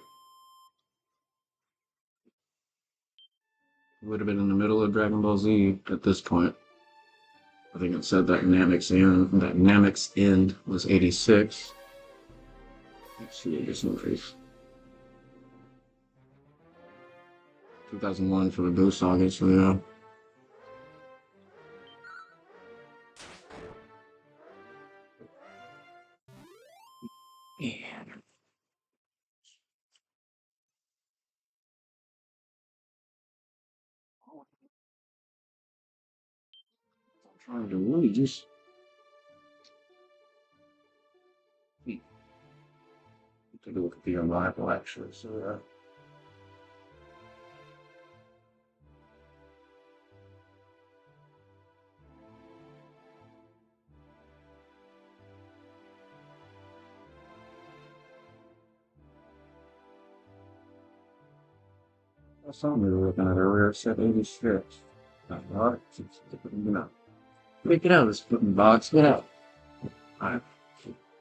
Would have been in the middle of Dragon Ball Z at this point. I think it said that Namek's End was 86. Let's see this increase. 2001 for the Boo Saga, so yeah. Yeah. I'm trying to really just take a look at the arrival actually, so yeah. That's something we were looking at earlier. It said 86. Alright, you know. Get out of this flipping box. Get out. I've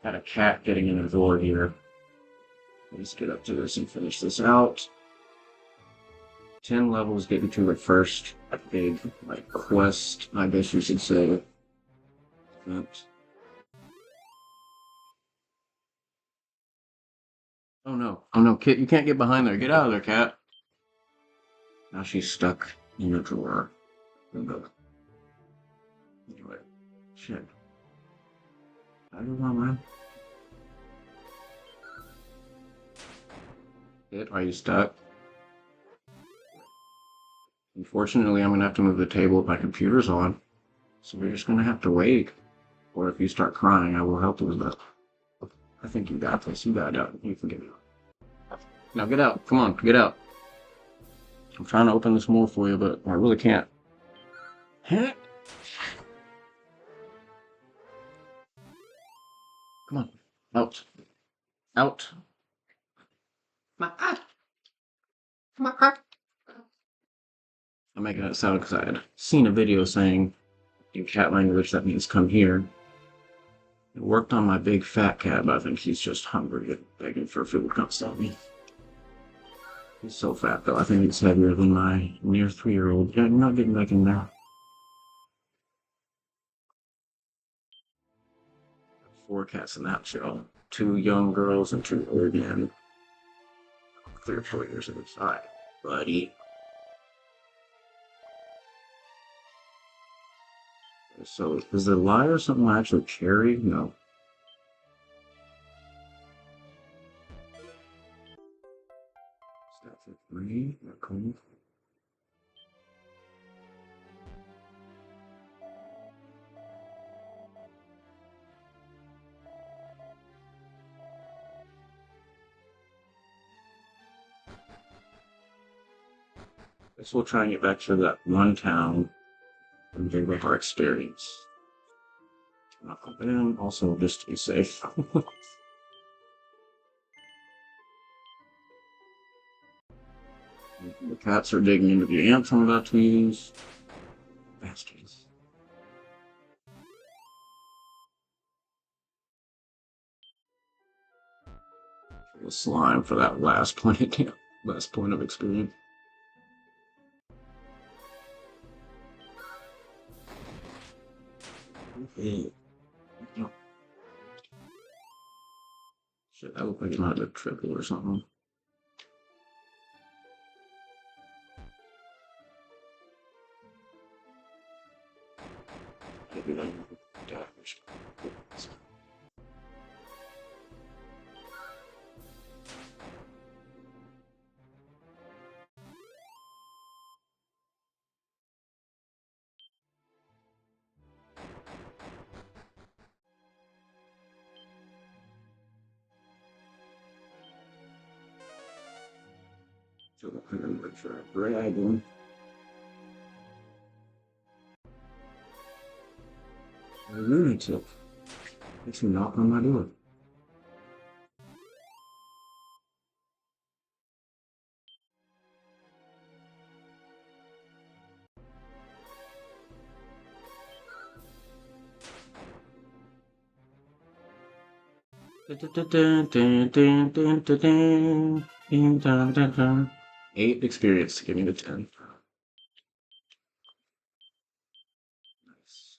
got a cat getting in the door here. Let's get up to this and finish this out. 10 levels getting to it first. Big, like, quest, I guess you should say. Oops. Oh no. Oh no, Kit, you can't get behind there. Get out of there, cat. Now she's stuck in your drawer. Anyway. Shit. I don't know, man. Kit, are you stuck? Unfortunately, I'm gonna have to move the table if my computer's on. So we're just gonna have to wait. Or if you start crying, I will help you with that. I think you got this. You got it. You can get it. Now get out. Come on, get out. I'm trying to open this more for you, but I really can't. Come on. Out. Out. I'm making it sound because I had seen a video saying in cat language that means come here. It worked on my big fat cat, but I think he's just hungry and begging for food constantly. He's so fat though, I think he's heavier than my near 3-year-old. Yeah, you're not getting back in there. 4 cats in that show. 2 young girls and 2 old men. 3 or 4 years at a side, buddy. So, is the liar something I actually carry? No. Stats at 3. Cool. Guess we'll try and get back to that one town and give up our experience. And also just to be safe. The cats are digging into the ants I'm about to use. Bastards. The slime for that last point of experience. Okay. Oh. Shit, that looked like it might have been triple or something. Maybe that damage. to the picture. Dragon. A lunatic. Makes me knock on my door. Eight experience to give me the 10. Nice.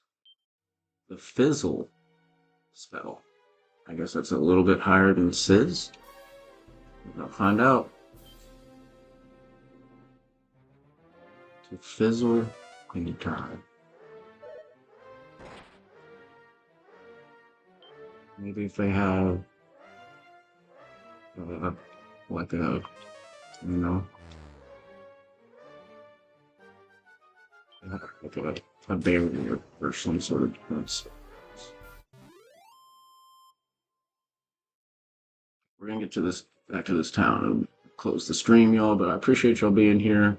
The fizzle spell. I guess that's a little bit higher than Sizz. I'll find out. To fizzle anytime. Maybe if they have like a, you know, like a barrier or some sort of defense. We're gonna get to this back to this town and close the stream, y'all. But I appreciate y'all being here.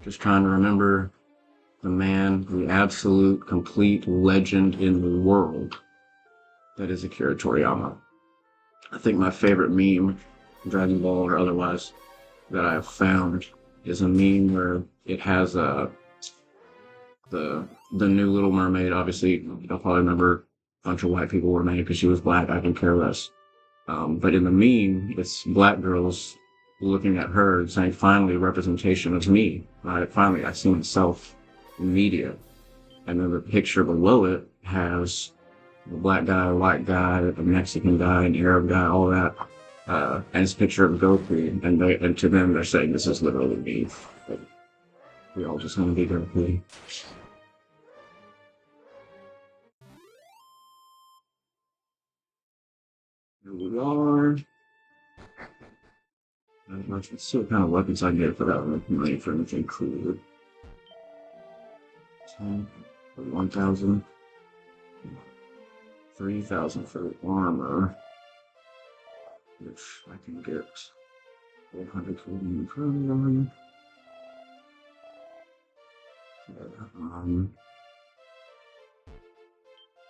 Just trying to remember the man, the absolute complete legend in the world that is Akira Toriyama. I think my favorite meme, Dragon Ball or otherwise, that I've found is a meme where it has the new Little Mermaid. Obviously, you'll probably remember a bunch of white people were mad because she was black. I can care less. But in the meme, it's black girls looking at her and saying, "Finally, representation of me. Finally, I see myself in media." And then the picture below it has a black guy, a white guy, a Mexican guy, an Arab guy, all that. And it's a picture of Goku, and to them they're saying this is literally me. But we all just want to be Goku. Here we are. Let's see what kind of weapons I can get for that money for anything cool. 10 for 1,000. 3,000 for the armor, which I can get 400 for the program.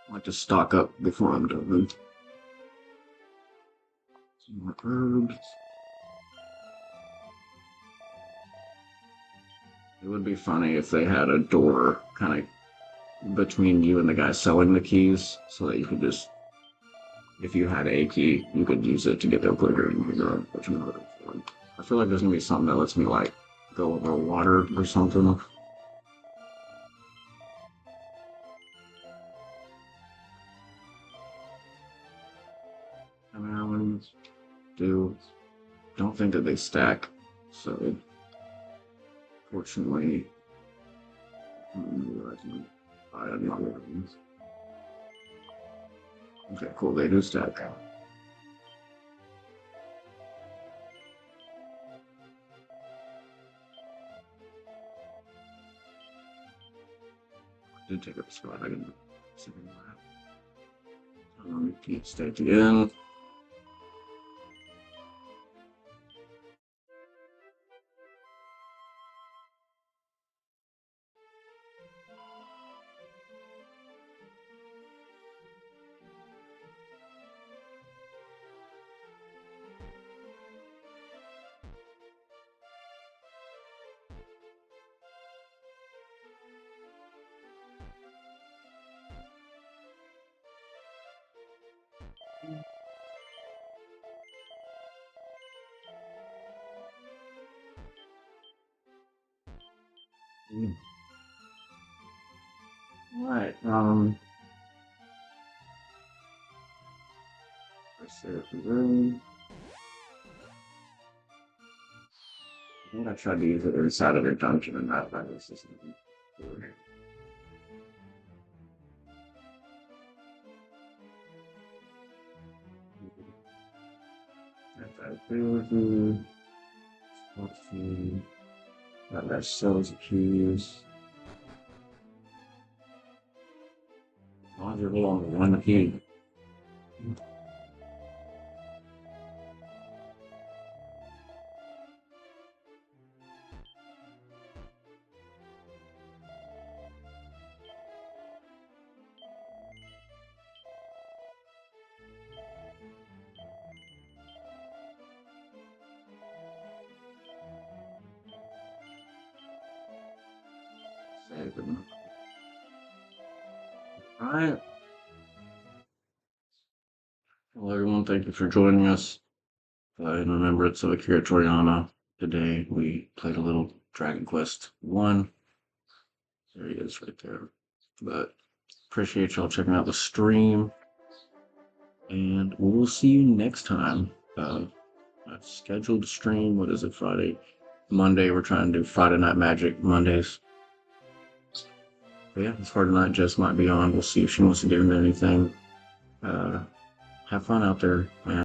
I like to stock up before I'm done. Some more herbs. It would be funny if they had a door kind of between you and the guy selling the keys, so that you could just, if you had a key, you could use it to get their quicker and your own. I feel like there's gonna be something that lets me like go over water or something. Maryland don't think that they stack, so fortunately I have not. Okay, cool, they do stack. Did take up a spot, I can see that. Repeat stage again. Alright, let's see if the room. I think I tried to use it inside of their dungeon and that was just ability. Let's see. That sells keys. As long as you're willing to one key. Alright. Well, everyone, thank you for joining us in remembrance of Akira Toriyama. Today we played a little Dragon Quest 1. There he is right there. But appreciate y'all checking out the stream. And we'll see you next time. A scheduled stream. What is it? Friday, Monday. We're trying to do Friday Night Magic Mondays. But yeah, this Friday night Jess might be on. We'll see if she wants to get into anything. Have fun out there, man.